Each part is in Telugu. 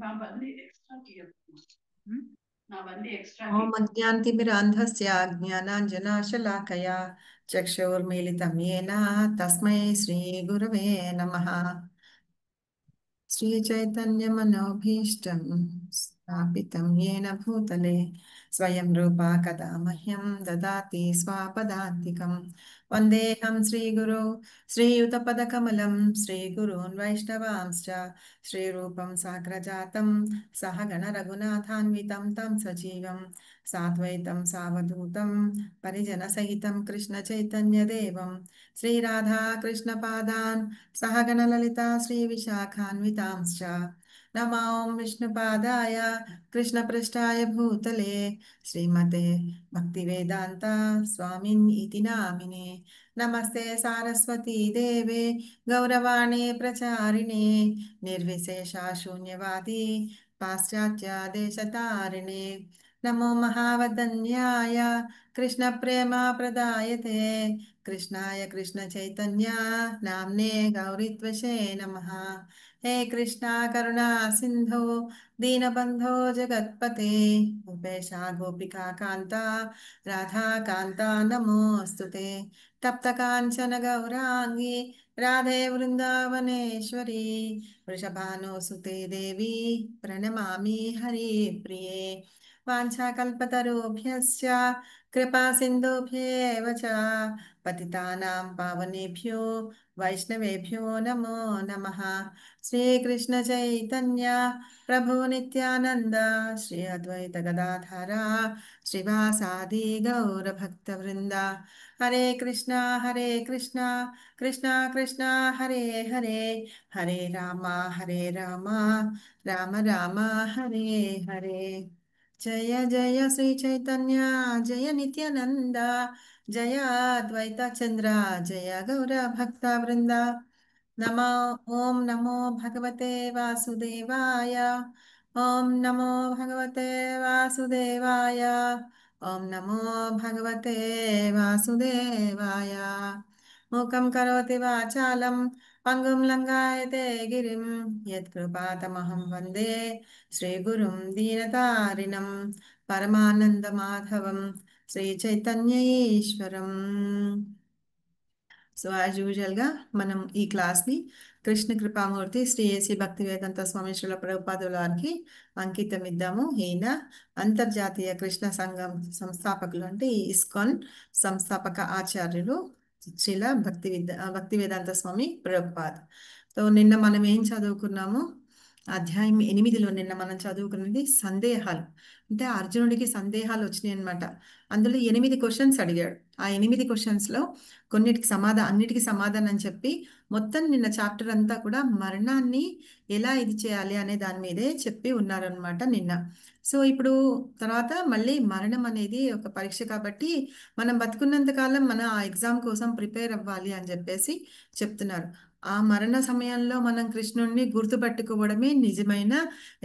నావన్నీ ఎక్స్ట్రా నావన్నీ ఎక్స్ట్రా ఓం అజ్ఞానతిమిరాంధస్య జ్ఞానాంజనాశలాకయా చక్షుర్మీలితం येन తస్మై శ్రీగురవే నమః श्रीचैतन्यमनोभीष्टं स्थापितं येन भूतले स्वयं रूपा कदा मह्यं ददाति स्वापदान्तिकं वन्देऽहं श्रीगुरो श्रीयुतपदकमलं श्रीगुरून् वैष्णवांश्च श्रीरूपं साग्रजातं सहगणरघुनाथान्वितं तं सजीवं साद्वैतं सावधूतं परिजनसहितं कृष्णचैतन्यदेवं श्रीराधाकृष्णपादान् सहगणललिता श्रीविशाखान्वितांश्च नमो विष्णुपादाय कृष्णपृष्ठाय भूतले श्रीमते भक्तिवेदान्ता स्वामिन् इति नामिने नमस्ते सारस्वती देवे गौरवाणी प्रचारिणे निर्विशेषा शून्यवादी पाश्चात्यादेशतारिणे नमो महावदन्याय कृष्णप्रेमाप्रदायते कृष्णाय कृष्णचैतन्य नाम्ने गौरीत्वशे नमः हे कृष्णा करुणा सिन्धो दीनबन्धो जगत्पते गोपेशा गोपिका कान्ता राधा कान्ता नमोऽस्तु ते तप्तकाञ्चन गौराङ्गी राधे वृन्दावनेश्वरी वृषभानुसुते देवी प्रणमामि हरिप्रिये वाञ्छाकल्पतरुभ्यश्च कृपा सिन्धुभ्येव च पतितानां पावनेभ्यो वैष्णवेभ्यो नमो नमः श्रीकृष्ण चैतन्य प्रभु नित्यानंद श्री अद्वैत गदाधर श्रीवासादि गौर भक्तवृंद हरे कृष्णा कृष्णा कृष्णा हरे हरे हरे राम राम राम हरे हरे जय जय श्री चैतन्य जय नित्यानंद जय अद्वैत चंद्र जय गौर भक्त वृंदा नमो ओम नमो भगवते वासुदेवाय ओम नमो भगवते वासुदेवाय ओम नमो भगवते वासुदेवाय मूकं करोति वाचालं पङ्गुं लङ्घयते गिरिं यत्कृपातमहं वन्दे श्रीगुरुं दीनतारिणं परमानन्दमाधवं శ్రీచైతన్య ఈశ్వరం. సో యాజ్ యూజువల్గా మనం ఈ క్లాస్ని కృష్ణ కృపామూర్తి శ్రీ ఏసీ భక్తి వేదాంత స్వామి శ్రీల ప్రభుపాదుల వారికి అంకితం ఇద్దాము. ఈయన అంతర్జాతీయ కృష్ణ సంఘం సంస్థాపకులు, అంటే ఈ ఇస్కాన్ సంస్థాపక ఆచార్యులు శ్రీల భక్తి వేదాంత స్వామి ప్రభుపాద్. సో నిన్న మనం ఏం చదువుకున్నాము? అధ్యాయం 8లో నిన్న మనం చదువుకున్నది సందేహాలు. అంటే అర్జునుడికి సందేహాలు వచ్చినాయి అనమాట. అందులో 8 క్వశ్చన్స్ అడిగాడు. ఆ 8 క్వశ్చన్స్లో అన్నిటికి సమాధానం చెప్పి మొత్తం నిన్న చాప్టర్ అంతా కూడా మరణాన్ని ఎలా ఇది చేయాలి అనే దాని మీదే చెప్పి ఉన్నారనమాట నిన్న. సో ఇప్పుడు తర్వాత మళ్ళీ మరణం అనేది ఒక పరీక్ష కాబట్టి మనం బతుకున్నంత కాలం మన ఆ ఎగ్జామ్ కోసం ప్రిపేర్ అవ్వాలి అని చెప్పేసి చెప్తున్నారు. ఆ మరణ సమయంలో మనం కృష్ణుడిని గుర్తుపెట్టుకోవడమే నిజమైన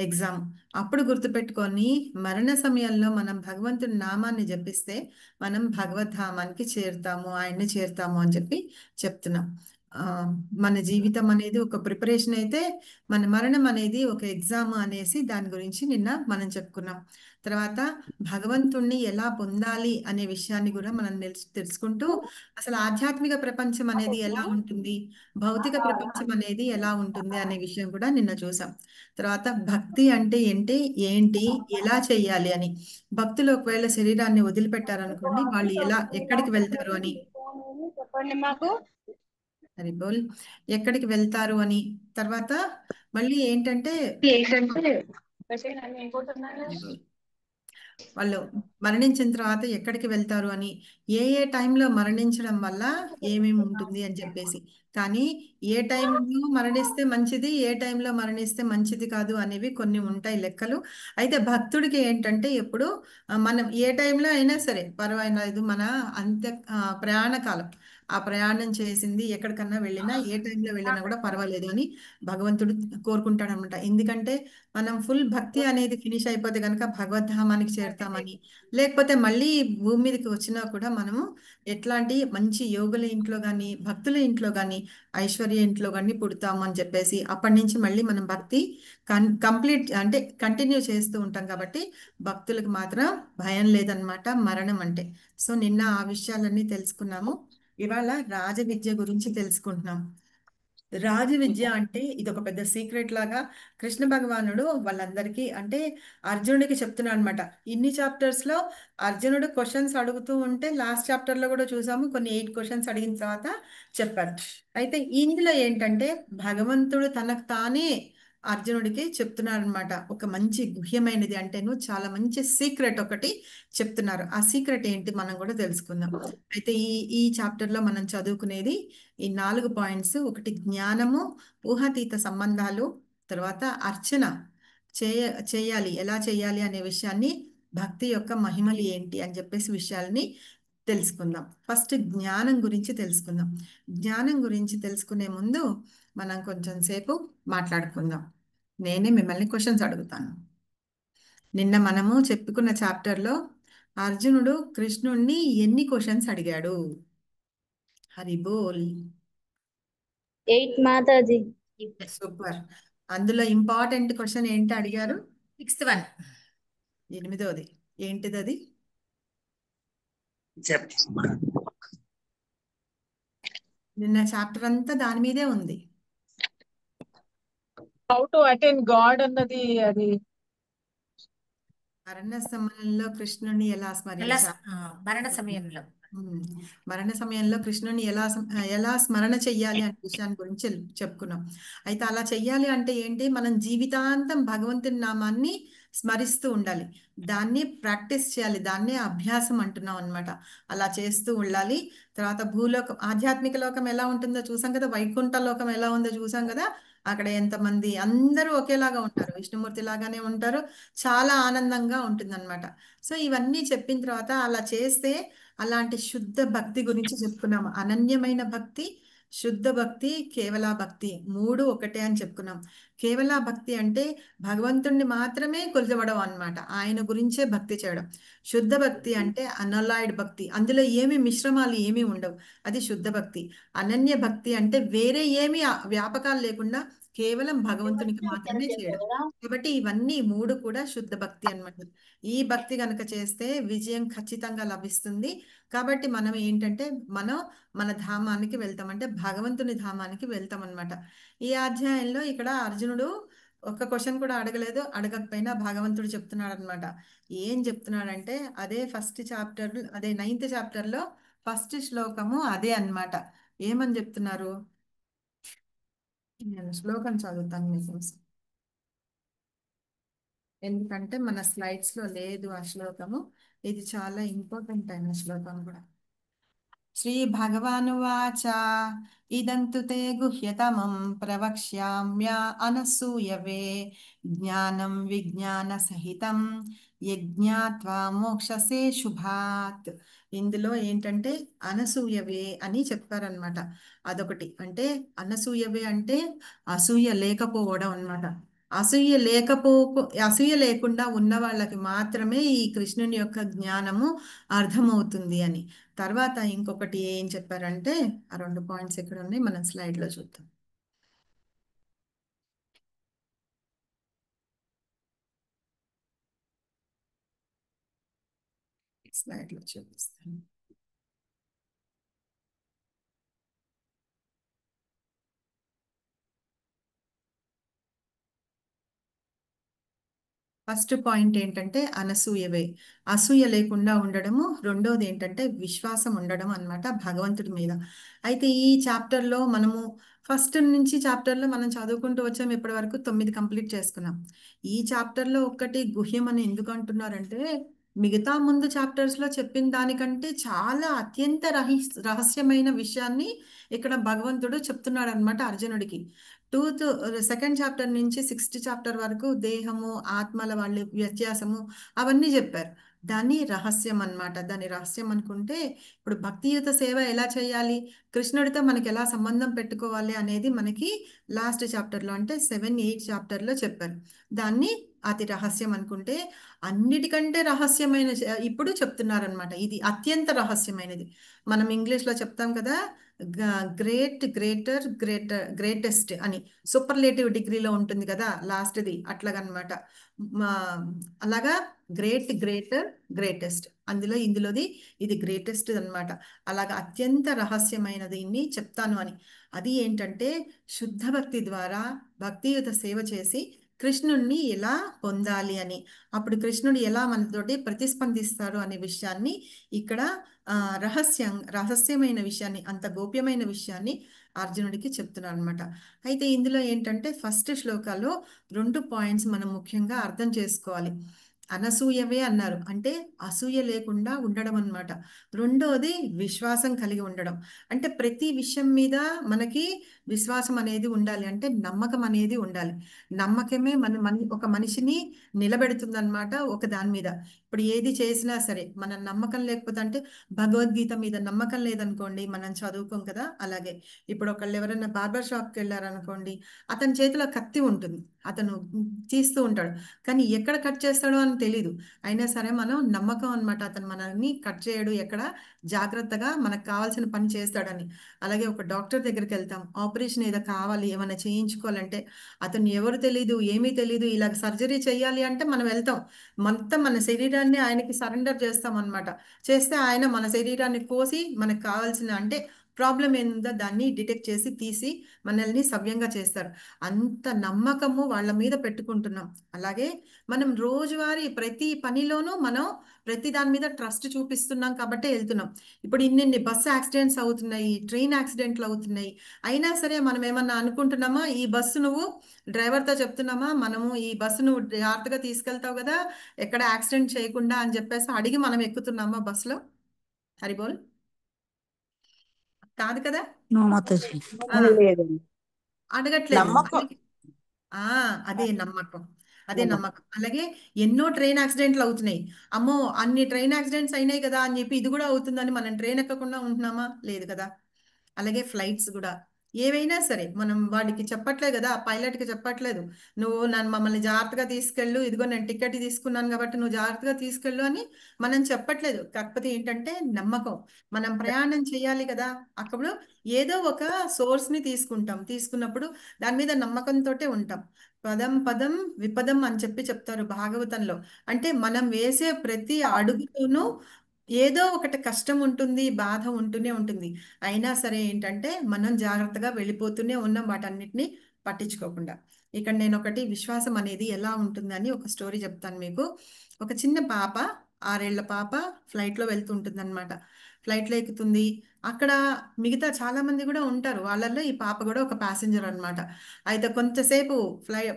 ఎగ్జామ్. అప్పుడు గుర్తుపెట్టుకొని మరణ సమయంలో మనం భగవంతుడి నామాన్ని జపిస్తే మనం భగవద్ధామానికి చేరుతాము, ఆయన్ని చేరుతాము అని చెప్పి చెప్తున్నాం. మన జీవితం అనేది ఒక ప్రిపరేషన్ అయితే, మన మరణం అనేది ఒక ఎగ్జామ్ అనేసి దాని గురించి నిన్న మనం చెప్పుకున్నాం. తర్వాత భగవంతుణ్ణి ఎలా పొందాలి అనే విషయాన్ని కూడా మనం తెలుసుకుంటూ అసలు ఆధ్యాత్మిక ప్రపంచం అనేది ఎలా ఉంటుంది, భౌతిక ప్రపంచం అనేది ఎలా ఉంటుంది అనే విషయం కూడా నిన్న చూసాం. తర్వాత భక్తి అంటే ఏంటి ఎలా చెయ్యాలి అని. భక్తులు ఒకవేళ శరీరాన్ని వదిలిపెట్టారనుకోండి, వాళ్ళు ఎక్కడికి వెళ్తారు అని. చెప్పండి మాకు. హరిబోల్. ఎక్కడికి వెళ్తారు అని. తర్వాత మళ్ళీ ఏంటంటే హరిబోల్. వాళ్ళు మరణించిన తర్వాత ఎక్కడికి వెళ్తారు అని, ఏ టైంలో మరణించడం వల్ల ఏమేమి ఉంటుంది అని చెప్పేసి. కానీ ఏ టైంలో మరణిస్తే మంచిది, ఏ టైంలో మరణిస్తే మంచిది కాదు అనేవి కొన్ని ఉంటాయి లెక్కలు. అయితే భక్తుడికి ఏంటంటే ఎప్పుడు మనం ఏ టైంలో అయినా సరే పర్వాలేదు, మన ప్రయాణ కాలం ఆ ప్రయాణం చేసింది ఎక్కడికన్నా వెళ్ళినా ఏ టైంలో వెళ్ళినా కూడా పర్వాలేదు అని భగవంతుడు కోరుకుంటాడనమాట. ఎందుకంటే మనం ఫుల్ భక్తి అనేది ఫినిష్ అయిపోతే కనుక భగవద్ధామానికి చేరుతామని, లేకపోతే మళ్ళీ భూమి మీదకి వచ్చినా కూడా మనము ఎట్లాంటి మంచి యోగుల ఇంట్లో కానీ భక్తుల ఇంట్లో కానీ ఐశ్వర్య ఇంట్లో కానీ పుడతాము అని చెప్పేసి అప్పటి నుంచి మళ్ళీ మనం భక్తి కంప్లీట్ అంటే కంటిన్యూ చేస్తూ ఉంటాం కాబట్టి భక్తులకు మాత్రం భయం లేదనమాట మరణం అంటే. సో నిన్న ఆ విషయాలన్నీ తెలుసుకున్నాము. ఇవాళ రాజ విద్య గురించి తెలుసుకుంటున్నాం. రాజ విద్య అంటే ఇది ఒక పెద్ద సీక్రెట్ లాగా కృష్ణ భగవానుడు వాళ్ళందరికీ అంటే అర్జునుడికి చెప్తున్నాడు అనమాట. ఇన్ని చాప్టర్స్ లో అర్జునుడు క్వశ్చన్స్ అడుగుతూ ఉంటే లాస్ట్ చాప్టర్ లో కూడా చూసాము కొన్ని 8 క్వశ్చన్స్ అడిగిన తర్వాత చెప్పారు. అయితే ఇందులో ఏంటంటే భగవంతుడు తనకు తానే అర్జునుడికి చెప్తున్నారు అనమాట. ఒక మంచి గుహ్యమైనది అంటేను చాలా మంచి సీక్రెట్ ఒకటి చెప్తున్నారు. ఆ సీక్రెట్ ఏంటి మనం కూడా తెలుసుకుందాం. అయితే ఈ చాప్టర్ లో మనం చదువుకునేది ఈ 4 పాయింట్స్. ఒకటి జ్ఞానము, ఊహాతీత సంబంధాలు, తర్వాత అర్చన చేయ చేయాలి ఎలా చేయాలి అనే విషయాన్ని, భక్తి యొక్క మహిమలు ఏంటి అని చెప్పేసి విషయాల్ని తెలుసుకుందాం. ఫస్ట్ జ్ఞానం గురించి తెలుసుకుందాం. జ్ఞానం గురించి తెలుసుకునే ముందు మనం కొంచెం సేపు మాట్లాడుకుందాం. నేనే మిమ్మల్ని క్వశ్చన్స్ అడుగుతాను. నిన్న మనము చెప్పుకున్న చాప్టర్లో అర్జునుడు కృష్ణుణ్ణి ఎన్ని క్వశ్చన్స్ అడిగాడు? హరి బోల్. 8 మాతాజీ. సూపర్. అందులో ఇంపార్టెంట్ క్వశ్చన్ ఏంటి అడిగారు? 6th one. 8వది ఏంటిది అది? నిన్న చాప్టర్ అంతా దాని మీదే ఉంది. హౌ టు అటెండ్ గాడ్ అన్నది అది అరణ్య సమయంలో కృష్ణుని ఎలా స్మరించాలి? మరణ సమయంలో ఉమ్. మరణ సమయంలో కృష్ణుని ఎలా స్మరణ చెయ్యాలి అనే విషయాన్ని గురించి చెప్పుకున్నాం. అయితే అలా చెయ్యాలి అంటే ఏంటి? మనం జీవితాంతం భగవంతుని నామాన్ని స్మరిస్తూ ఉండాలి. దాన్ని ప్రాక్టీస్ చేయాలి. దాన్నే అభ్యాసం అంటున్నాం అన్నమాట. అలా చేస్తూ ఉండాలి. తర్వాత భూలోకం ఆధ్యాత్మిక లోకం ఎలా ఉంటుందో చూసాం కదా. వైకుంఠ లోకం ఎలా ఉందో చూసాం కదా. అక్కడ ఎంతమంది అందరూ ఒకేలాగా ఉంటారు, విష్ణుమూర్తి లాగానే ఉంటారు, చాలా ఆనందంగా ఉంటుందన్నమాట. సో ఇవన్నీ చెప్పిన తర్వాత అలా చేస్తే అలాంటి శుద్ధ భక్తి గురించి చెప్పుకున్నాం. అనన్యమైన భక్తి, శుద్ధ భక్తి, కేవల భక్తి, మూడు ఒకటే అని చెప్పుకున్నాం. కేవల భక్తి అంటే భగవంతుణ్ణి మాత్రమే కొలిచవడం అన్నమాట, ఆయన గురించే భక్తి చేయడం. శుద్ధ భక్తి అంటే అనలాయిడ్ భక్తి, అందులో ఏమి మిశ్రమాలు ఏమీ ఉండవు, అది శుద్ధ భక్తి. అనన్య భక్తి అంటే వేరే ఏమి వ్యాపకాలు లేకుండా కేవలం భగవంతునికి మాత్రమే చేయడం. కాబట్టి ఇవన్నీ మూడు కూడా శుద్ధ భక్తి అన్నమాట. ఈ భక్తి కనుక చేస్తే విజయం ఖచ్చితంగా లభిస్తుంది. కాబట్టి మనం ఏంటంటే మన ధామానికి వెళ్తాం, అంటే భగవంతుని ధామానికి వెళ్తాం అన్నమాట. ఈ అధ్యాయంలో ఇక్కడ అర్జునుడు ఒక్క క్వశ్చన్ కూడా అడగలేదు, అడగకపోయినా భగవంతుడు చెప్తున్నాడు అనమాట. ఏం చెప్తున్నాడంటే అదే ఫస్ట్ చాప్టర్, అదే 9th చాప్టర్లో ఫస్ట్ శ్లోకము అదే అన్నమాట. ఏమని చెప్తున్నారు? నేను శ్లోకం చదువుతాను మీకోసం, ఎందుకంటే మన స్లైడ్స్ లో లేదు ఆ శ్లోకము. ఇది చాలా ఇంపార్టెంట్ అయిన శ్లోకం కూడా. శ్రీ భగవానువాచ ఇదంతు తే గుహ్యతమం ప్రవక్ష్యామ్య అనసూయవే జ్ఞానం విజ్ఞాన సహితం యజ్ఞాత్వా మోక్షసే శుభాత్. ఇందులో ఏంటంటే అనసూయవే అని చెప్పారనమాట. అదొకటి. అంటే అనసూయవే అంటే అసూయ లేకపోవడం అన్నమాట. అసూయ లేకుండా ఉన్న వాళ్ళకి మాత్రమే ఈ కృష్ణుని యొక్క జ్ఞానము అర్థమవుతుంది అని. తర్వాత ఇంకొకటి ఏం చెప్పారంటే ఆ 2 పాయింట్స్ ఎక్కడ ఉన్నాయి మనం స్లైడ్లో చూద్దాం. స్లైడ్లో చూపిస్తాను. ఫస్ట్ పాయింట్ ఏంటంటే అనసూయవే, అసూయ లేకుండా ఉండడము. రెండోది ఏంటంటే విశ్వాసం ఉండడం అన్నమాట భగవంతుడి మీద. అయితే ఈ చాప్టర్లో మనము ఫస్ట్ నుంచి చాప్టర్లో మనం చదువుకుంటూ వచ్చాము, ఇప్పటి వరకు 9 కంప్లీట్ చేసుకున్నాం. ఈ చాప్టర్లో ఒక్కటి గుహ్యం అని ఎందుకు అంటున్నారంటే మిగతా ముందు చాప్టర్స్లో చెప్పిన దానికంటే చాలా అత్యంత రహస్యమైన విషయాన్ని ఇక్కడ భగవంతుడు చెప్తున్నాడు అనమాట అర్జునుడికి. సెకండ్ చాప్టర్ నుంచి 6th చాప్టర్ వరకు దేహము ఆత్మల వాళ్ళ వ్యత్యాసము అవన్నీ చెప్పారు. దాన్ని రహస్యం అన్నమాట. దాని రహస్యం అనుకుంటే ఇప్పుడు భక్తియుత సేవ ఎలా చేయాలి, కృష్ణుడితో మనకి ఎలా సంబంధం పెట్టుకోవాలి అనేది మనకి లాస్ట్ చాప్టర్లో అంటే 7, 8 చాప్టర్లో చెప్పారు. దాన్ని అతి రహస్యం అనుకుంటే అన్నిటికంటే రహస్యమైన ఇప్పుడు చెప్తున్నారనమాట. ఇది అత్యంత రహస్యమైనది. మనం ఇంగ్లీష్లో చెప్తాం కదా, గ్రేటెస్ట్ అని సూపర్లేటివ్ డిగ్రీలో ఉంటుంది కదా లాస్ట్ది, అట్లాగనమాట. అలాగా గ్రేటెస్ట్ అందులో ఇందులోది ఇది గ్రేటెస్ట్ అన్నమాట. అలాగా అత్యంత రహస్యమైన దీన్ని చెప్తాను అని. అది ఏంటంటే శుద్ధ భక్తి ద్వారా భక్తియుత సేవ చేసి కృష్ణుణ్ణి ఎలా పొందాలి అని, అప్పుడు కృష్ణుడు ఎలా మనతోటి ప్రతిస్పందిస్తాడు అనే విషయాన్ని ఇక్కడ రహస్యమైన విషయాన్ని, అంత గోప్యమైన విషయాన్ని అర్జునుడికి చెప్తున్నాను అనమాట. అయితే ఇందులో ఏంటంటే ఫస్ట్ శ్లోకాల్లో 2 పాయింట్స్ మనం ముఖ్యంగా అర్థం చేసుకోవాలి. అనసూయవే అన్నారు అంటే అసూయ లేకుండా ఉండడం అన్నమాట. రెండోది విశ్వాసం కలిగి ఉండడం. అంటే ప్రతి విషయం మీద మనకి విశ్వాసం అనేది ఉండాలి, అంటే నమ్మకం అనేది ఉండాలి. నమ్మకమే ఒక మనిషిని నిలబెడుతుందన్నమాట ఒక దాని మీద. ఇప్పుడు ఏది చేసినా సరే మన నమ్మకం లేకపోతే, అంటే భగవద్గీత మీద నమ్మకం లేదనుకోండి మనం చదువుకోం కదా, అలాగే ఇప్పుడు ఒకళ్ళు ఎవరైనా బార్బర్ షాప్కి వెళ్ళారనుకోండి, అతని చేతిలో కత్తి ఉంటుంది, అతను తీస్తూ ఉంటాడు, కానీ ఎక్కడ కట్ చేస్తాడో అని తెలీదు. అయినా సరే మనం నమ్మకం అన్నమాట, అతను మనల్ని కట్ చేయడు, ఎక్కడ జాగ్రత్తగా మనకు కావాల్సిన పని చేస్తాడని. అలాగే ఒక డాక్టర్ దగ్గరికి వెళ్తాం, ఆపరేషన్ ఏదో కావాలి, ఏమైనా చేయించుకోవాలంటే అతను ఎవరు తెలీదు, ఏమీ తెలీదు, ఇలా సర్జరీ చేయాలి అంటే మనం వెళ్తాం, మొత్తం మన శరీరాన్ని ఆయనకి సరెండర్ చేస్తాం అన్నమాట. చేస్తే ఆయన మన శరీరాన్ని కోసి మనకు కావాల్సిన, అంటే ప్రాబ్లం ఏందో దాన్ని డిటెక్ట్ చేసి తీసి మనల్ని సవ్యంగా చేస్తారు. అంత నమ్మకము వాళ్ళ మీద పెట్టుకుంటున్నాం. అలాగే మనం రోజువారీ ప్రతి పనిలోనూ మనం ప్రతి దాని మీద ట్రస్ట్ చూపిస్తున్నాం కాబట్టే వెళ్తున్నాం. ఇప్పుడు ఇన్ని బస్సు యాక్సిడెంట్స్ అవుతున్నాయి, ట్రైన్ యాక్సిడెంట్లు అవుతున్నాయి, అయినా సరే మనం ఏమన్నా అనుకుంటున్నామా, ఈ బస్సు నువ్వు డ్రైవర్తో చెప్తున్నామా, మనము ఈ బస్సు నువ్వు జాగ్రత్తగా తీసుకెళ్తావు కదా, ఎక్కడ యాక్సిడెంట్ చేయకుండా అని చెప్పేసి అడిగి మనం ఎక్కుతున్నామా బస్సులో? హరిబోల్ కాదు కదా. నో మాతాజీ. ఆ, లేదండి. అడగట్లేదు. నమ్మకం. ఆ అదే నమ్మకం, అదే నమ్మకం. అలాగే ఎన్నో ట్రైన్ యాక్సిడెంట్లు అవుతున్నాయి, అమ్మో అన్ని ట్రైన్ యాక్సిడెంట్స్ అయినాయి కదా అని చెప్పి ఇది కూడా అవుతుందని మనం ట్రైన్ ఎక్కకుండా ఉంటున్నామా? లేదు కదా. అలాగే ఫ్లైట్స్ కూడా ఏవైనా సరే మనం వాడికి చెప్పట్లేదు కదా, పైలట్కి చెప్పట్లేదు, నువ్వు నన్ను మమ్మల్ని జాగ్రత్తగా తీసుకెళ్ళు, ఇదిగో నేను టికెట్ తీసుకున్నాను కాబట్టి నువ్వు జాగ్రత్తగా తీసుకెళ్ళు అని మనం చెప్పట్లేదు. కాకపోతే ఏంటంటే నమ్మకం, మనం ప్రయాణం చేయాలి కదా, అప్పుడు ఏదో ఒక సోర్స్ని తీసుకున్నప్పుడు దాని మీద నమ్మకంతో ఉంటాం. పదం పదం విపదం అని చెప్పి చెప్తారు భాగవతంలో. అంటే మనం వేసే ప్రతి అడుగుతోనూ ఏదో ఒకటి కష్టం ఉంటుంది, బాధ ఉంటూనే ఉంటుంది. అయినా సరే ఏంటంటే మనం జాగ్రత్తగా వెళ్ళిపోతూనే ఉన్నాం వాటన్నిటిని పట్టించుకోకుండా. ఇక్కడ నేను ఒకటి విశ్వాసం అనేది ఎలా ఉంటుందని ఒక స్టోరీ చెప్తాను మీకు. ఒక చిన్న పాప, 6 ఏళ్ల పాప ఫ్లైట్లో వెళ్తుంటుంది అనమాట. ఫ్లైట్లో ఎక్కుతుంది, అక్కడ మిగతా చాలా మంది కూడా ఉంటారు, వాళ్ళల్లో ఈ పాప కూడా ఒక ప్యాసింజర్ అనమాట. అయితే కొంతసేపు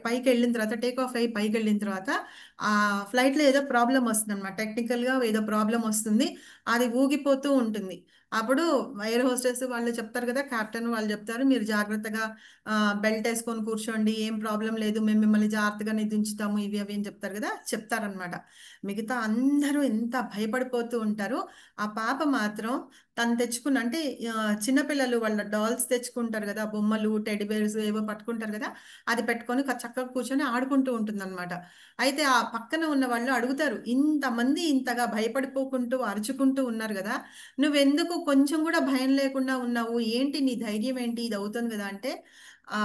పైకి వెళ్ళిన తర్వాత, టేక్ ఆఫ్ అయ్యి పైకి వెళ్ళిన తర్వాత ఆ ఫ్లైట్లో ఏదో ప్రాబ్లం వస్తుంది అనమాట, టెక్నికల్గా ఏదో ప్రాబ్లం వస్తుంది, అది ఊగిపోతూ ఉంటుంది. అప్పుడు ఎయిర్ హోస్టెస్ వాళ్ళు చెప్తారు కదా, కెప్టెన్ వాళ్ళు చెప్తారు, మీరు జాగ్రత్తగా బెల్ట్ వేసుకొని కూర్చోండి, ఏం ప్రాబ్లం లేదు, మేము మిమ్మల్ని జాగ్రత్తగానే దించుతాము, ఇవి అవి అని చెప్తారు కదా, చెప్తారనమాట. మిగతా అందరూ ఎంత భయపడిపోతూ ఉంటారో, ఆ పాప మాత్రం తను తెచ్చుకున్న, అంటే చిన్నపిల్లలు వాళ్ళ డాల్స్ తెచ్చుకుంటారు కదా, బొమ్మలు టెడ్డీ బేర్స్ ఏవో పట్టుకుంటారు కదా, అది పెట్టుకొని చక్కగా కూర్చొని ఆడుకుంటూ ఉంటుంది అనమాట. అయితే ఆ పక్కన ఉన్న వాళ్ళు అడుగుతారు, ఇంతమంది ఇంతగా భయపడిపోకుంటూ అరుచుకుంటూ ఉన్నారు కదా, నువ్వెందుకు కొంచెం కూడా భయం లేకుండా ఉన్నావు, ఏంటి నీ ధైర్యం ఏంటి, ఇది అవుతుంది కదా అంటే, ఆ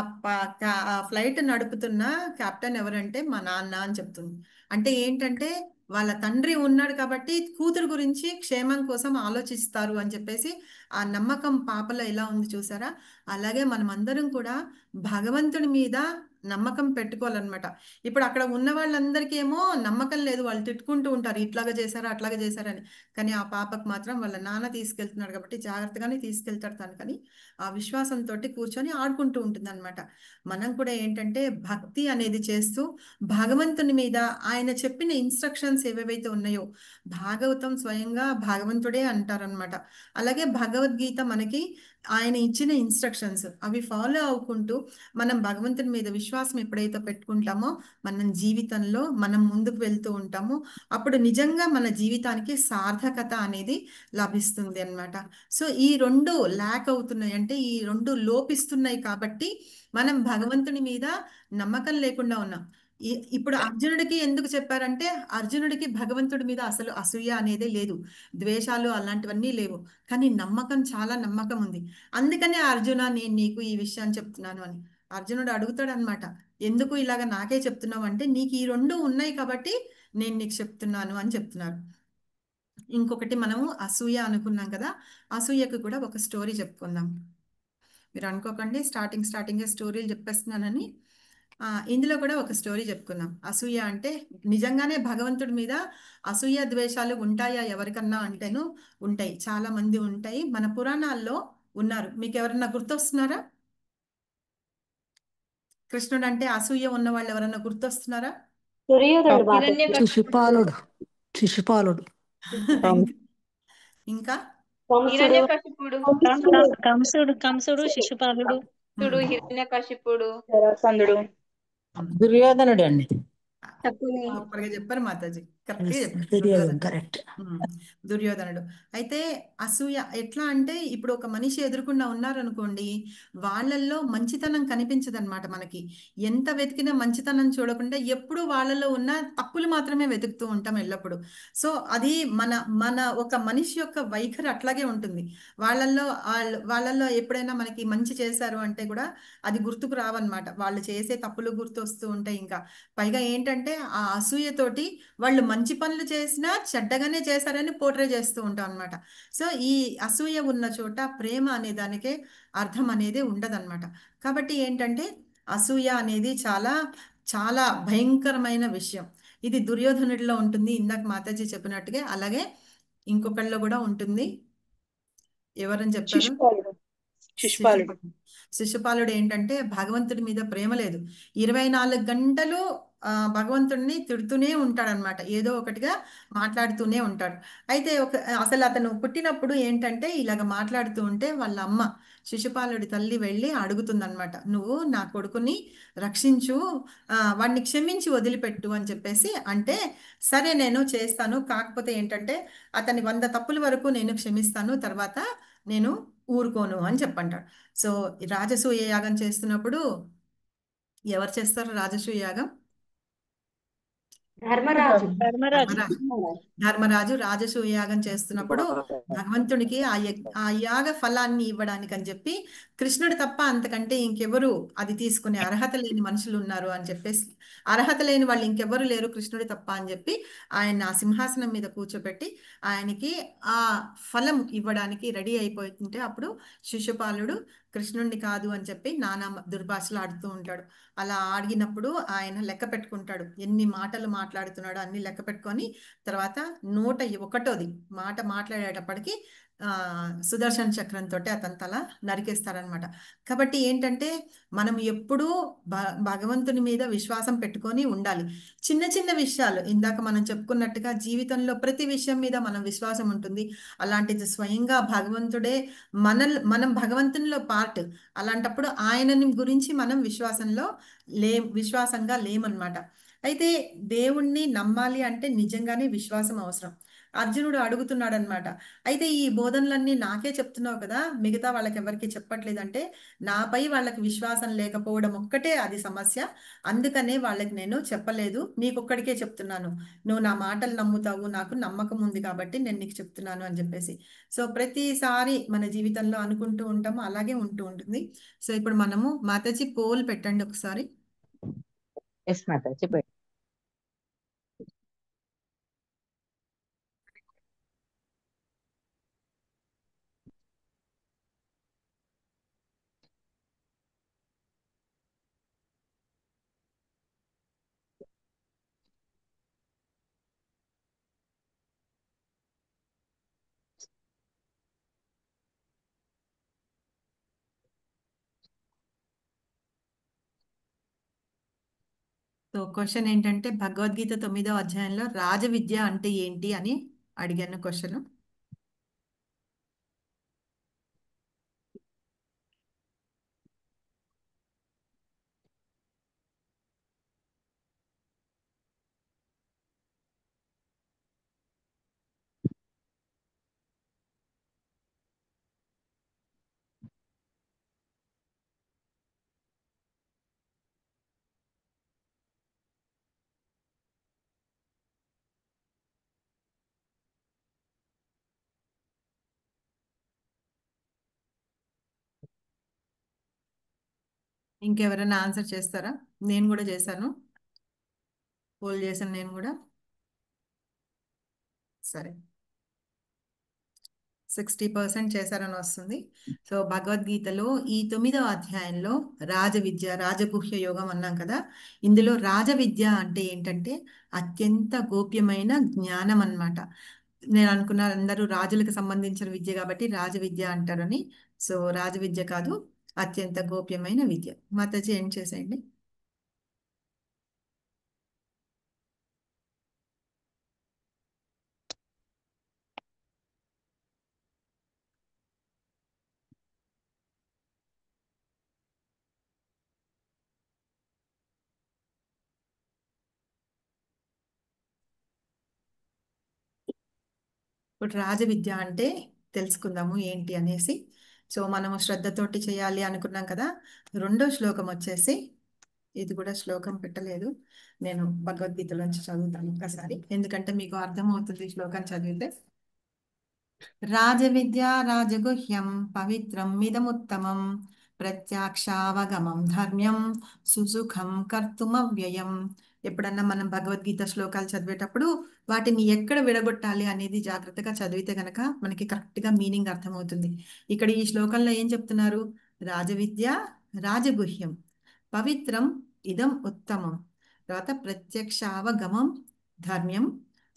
ఫ్లైట్ నడుపుతున్న కెప్టెన్ ఎవరంటే మా నాన్న అని చెప్తుంది. అంటే ఏంటంటే వాళ్ళ తండ్రి ఉన్నాడు కాబట్టి కూతురు గురించి క్షేమం కోసం ఆలోచిస్తారు అని చెప్పేసి ఆ నమ్మకం పాపలో ఎలా ఉంది చూసారా. అలాగే మనం అందరం కూడా భగవంతుడి మీద నమ్మకం పెట్టుకోవాలన్నమాట. ఇప్పుడు అక్కడ ఉన్న వాళ్ళందరికీ ఏమో నమ్మకం లేదు, వాళ్ళు తిట్టుకుంటూ ఉంటారు, ఇట్లాగా చేశారా అట్లాగా చేశారని. కానీ ఆ పాపకు మాత్రం వాళ్ళ నాన్న తీసుకెళ్తున్నాడు కాబట్టి జాగ్రత్తగానే తీసుకెళ్తాడు తను, కానీ ఆ విశ్వాసంతో కూర్చొని ఆడుకుంటూ ఉంటుంది అనమాట. మనం కూడా ఏంటంటే భక్తి అనేది చేస్తూ భగవంతుని మీద ఆయన చెప్పిన ఇన్స్ట్రక్షన్స్ ఏవేవైతే ఉన్నాయో, భాగవతం స్వయంగా భగవంతుడే అంటారనమాట. అలాగే భగవద్గీత మనకి ఆయన ఇచ్చిన ఇన్స్ట్రక్షన్స్ అవి ఫాలో అవ్వుకుంటూ మనం భగవంతుని మీద విశ్వాసం ఎప్పుడైతే పెట్టుకుంటామో మనం జీవితంలో మనం ముందుకు వెళ్తూ ఉంటామో అప్పుడు నిజంగా మన జీవితానికి సార్థకత అనేది లభిస్తుంది అన్నమాట. సో ఈ రెండు ల్యాక్ అవుతున్నాయి, అంటే ఈ రెండు లోపిస్తున్నాయి కాబట్టి మనం భగవంతుని మీద నమ్మకం లేకుండా ఉన్నాం. ఇప్పుడు అర్జునుడికి ఎందుకు చెప్పారంటే అర్జునుడికి భగవంతుడి మీద అసలు అసూయ అనేదే లేదు, ద్వేషాలు అలాంటివన్నీ లేవు, కానీ నమ్మకం, చాలా నమ్మకం ఉంది. అందుకనే అర్జున నేను నీకు ఈ విషయాన్ని చెప్తున్నాను అని అర్జునుడు అడుగుతాడు అనమాట. ఎందుకు ఇలాగ నాకే చెప్తున్నావు అంటే నీకు ఈ రెండు ఉన్నాయి కాబట్టి నేను నీకు చెప్తున్నాను అని చెప్తున్నారు. ఇంకొకటి మనము అసూయ అనుకున్నాం కదా, అసూయకు కూడా ఒక స్టోరీ చెప్పుకుందాం. మీరు అనుకోకండి స్టార్టింగే స్టోరీలు చెప్పేస్తున్నానని. ఇందులో కూడా ఒక స్టోరీ చెప్పుకుందాం. అసూయ అంటే నిజంగానే భగవంతుడి మీద అసూయ ద్వేషాలు ఉంటాయా ఎవరికన్నా అంటేను ఉంటాయి, చాలా మంది ఉంటాయి. మన పురాణాల్లో ఉన్నారు. మీకు ఎవరన్నా గుర్తొస్తున్నారా? కృష్ణుడు అంటే అసూయ ఉన్న వాళ్ళు ఎవరన్నా గుర్తొస్తున్నారా? దుర్యోధనుడు మాతాజీ. హిరణ్యకశిపుడు. శిశుపాలుడు శిశుపాలుడు ఇంకా కంసుడు, హిరణ్యకశిపుడు. కంసుడు శిశుపాలుడు కంసుడు, హిరణ్యకశిపుడు. జరాసంధుడు, దుర్యోధనుడు అండి. శకుని, సూపర్ గా చెప్పారు మాతాజీ, కరెక్ట్ గా చెప్పారు. దుర్యోధనుడు కరెక్ట్. దుర్యోధనుడు. అయితే అసూయ ఎట్లా అంటే ఇప్పుడు ఒక మనిషి ఎదురుకుండా ఉన్నారనుకోండి, వాళ్ళల్లో మంచితనం కనిపించదన్నమాట. మనకి ఎంత వెతికినా మంచితనం చూడకుండా ఎప్పుడు వాళ్ళలో ఉన్న తప్పులు మాత్రమే వెతుకుతూ ఉంటాం ఎల్లప్పుడు. సో అది మన మన ఒక మనిషి యొక్క వైఖరి అట్లాగే ఉంటుంది. వాళ్ళల్లో ఎప్పుడైనా మనకి మంచి చేశారు అంటే కూడా అది గుర్తుకు రావన్నమాట. వాళ్ళు చేసే తప్పులు గుర్తు వస్తూ ఉంటాయి. ఇంకా పైగా ఏంటంటే ఆ అసూయతోటి వాళ్ళు మంచి పనులు చేసినా చెడ్డగానే చేశారని పోర్ట్రే చేస్తూ ఉంటాం అనమాట. సో ఈ అసూయ ఉన్న చోట ప్రేమ అనే దానికే అర్థం అనేది ఉండదన్నమాట. కాబట్టి ఏంటంటే అసూయ అనేది చాలా చాలా భయంకరమైన విషయం. ఇది దుర్యోధనుడిలో ఉంటుంది, ఇందాక మాతాజీ చెప్పినట్టుగా. అలాగే ఇంకొకళ్ళలో కూడా ఉంటుంది. ఎవరని చెప్పారు? శిశుపాలుడు. శిశుపాలుడు ఏంటంటే భగవంతుడి మీద ప్రేమ లేదు. 24 గంటలు భగవంతుడిని తిడుతూనే ఉంటాడనమాట, ఏదో ఒకటిగా మాట్లాడుతూనే ఉంటాడు. అయితే అసలు అతను పుట్టినప్పుడు ఏంటంటే ఇలాగ మాట్లాడుతూ ఉంటే వాళ్ళ అమ్మ శిశుపాలుడి తల్లి వెళ్ళి అడుగుతుందన్నమాట, నువ్వు నా కొడుకుని రక్షించు, వాడిని క్షమించి వదిలిపెట్టు అని చెప్పేసి అంటే, సరే నేను చేస్తాను, కాకపోతే ఏంటంటే అతని 100 తప్పుల వరకు నేను క్షమిస్తాను, తర్వాత నేను ఊరుకోను అని చెప్పంటాడు. సో రాజసూయ యాగం చేస్తున్నప్పుడు ఎవరు చేస్తారు రాజసూయ యాగం? ధర్మరాజు, ధర్మరాజు రాజసూయ యాగం చేస్తున్నప్పుడు భగవంతుడికి ఆ యాగ ఫలాన్ని ఇవ్వడానికి అని చెప్పి కృష్ణుడు తప్ప అంతకంటే ఇంకెవరు అది తీసుకునే అర్హత లేని మనుషులు ఉన్నారు అని చెప్పేసి, అర్హత లేని వాళ్ళు ఇంకెవరు లేరు కృష్ణుడి తప్ప అని చెప్పి ఆయన ఆ సింహాసనం మీద కూర్చోపెట్టి ఆయనకి ఆ ఫలం ఇవ్వడానికి రెడీ అయిపోతుంటే అప్పుడు శిశుపాలుడు కృష్ణుడిని కాదు అని చెప్పి నానా దుర్భాషలు ఆడుతూ ఉంటాడు. అలా ఆడినప్పుడు ఆయన లెక్క పెట్టుకుంటాడు, ఎన్ని మాటలు మాట్లాడుతున్నాడో అన్ని లెక్క పెట్టుకొని తర్వాత 101వ మాట మాట్లాడేటప్పటికి సుదర్శన చక్రంతో అతని తల నరికేస్తారనమాట. కాబట్టి ఏంటంటే మనం ఎప్పుడూ భగవంతుని మీద విశ్వాసం పెట్టుకొని ఉండాలి. చిన్న చిన్న విషయాలు ఇందాక మనం చెప్పుకున్నట్టుగా జీవితంలో ప్రతి విషయం మీద మనం విశ్వాసం ఉంటుంది. అలాంటిది స్వయంగా భగవంతుడే మనం భగవంతునిలో పార్ట్. అలాంటప్పుడు ఆయనని గురించి మనం విశ్వాసంగా లేమన్నమాట. అయితే దేవుణ్ణి నమ్మాలి అంటే నిజంగానే విశ్వాసం అవసరం. అర్జునుడు అడుగుతున్నాడు అనమాట, అయితే ఈ బోధనలన్నీ నాకే చెప్తున్నావు కదా, మిగతా వాళ్ళకి ఎవరికి చెప్పట్లేదంటే, నాపై వాళ్ళకి విశ్వాసం లేకపోవడం ఒక్కటే అది సమస్య, అందుకనే వాళ్ళకి నేను చెప్పలేదు, నీకొక్కడికే చెప్తున్నాను, నువ్వు నా మాటలు నమ్ముతావు, నాకు నమ్మకం ఉంది కాబట్టి నేను నీకు చెప్తున్నాను అని చెప్పేసి. సో ప్రతిసారి మన జీవితంలో అనుకుంటూ ఉంటాము, అలాగే ఉంటూ ఉంటుంది. సో ఇప్పుడు మనము మాతాజీ పోల్ పెట్టండి ఒకసారి. ఎస్ మాతాజీ. సో క్వశ్చన్ ఏంటంటే భగవద్గీత 9వ అధ్యాయంలో రాజవిద్య అంటే ఏంటి అని అడిగాను క్వశ్చన్. ఇంకెవరైనా ఆన్సర్ చేస్తారా? నేను కూడా చేశాను, పోల్ చేశాను నేను కూడా. సరే, 60% చేశారని వస్తుంది. సో భగవద్గీతలో ఈ 9వ అధ్యాయంలో రాజవిద్య, రాజగుహ్య యోగం అన్నాం కదా. ఇందులో రాజవిద్య అంటే ఏంటంటే అత్యంత గోప్యమైన జ్ఞానం అన్నమాట. నేను అనుకున్న అందరూ రాజులకు సంబంధించిన విద్య కాబట్టి రాజవిద్య అంటారని. సో రాజవిద్య కాదు, అత్యంత గోప్యమైన విద్య. మాతాజీ ఏం చేసేయండి. ఇప్పుడు రాజవిద్య అంటే తెలుసుకుందాము ఏంటి అనేసి. సో మనము శ్రద్ధతోటి చేయాలి అనుకున్నాం కదా. రెండో శ్లోకం వచ్చేసి, ఇది కూడా శ్లోకం పెట్టలేదు, నేను భగవద్గీతలోంచి చదువుతాను ఒక్కసారి, ఎందుకంటే మీకు అర్థమవుతుంది శ్లోకం చదివితే. రాజవిద్య రాజగుహ్యం పవిత్రం మిదముత్తమం ప్రత్యక్షావగమం ధర్మ్యం సుసుఖం కర్తుమవ్యయం. ఎప్పుడన్నా మనం భగవద్గీత శ్లోకాలు చదివేటప్పుడు వాటిని ఎక్కడ విడగొట్టాలి అనేది జాగ్రత్తగా చదివితే గనక మనకి కరెక్ట్గా మీనింగ్ అర్థమవుతుంది. ఇక్కడ ఈ శ్లోకంలో ఏం చెప్తున్నారు? రాజవిద్య రాజగుహ్యం పవిత్రం ఇదం ఉత్తమం, తర్వాత ప్రత్యక్షావగమం ధర్మ్యం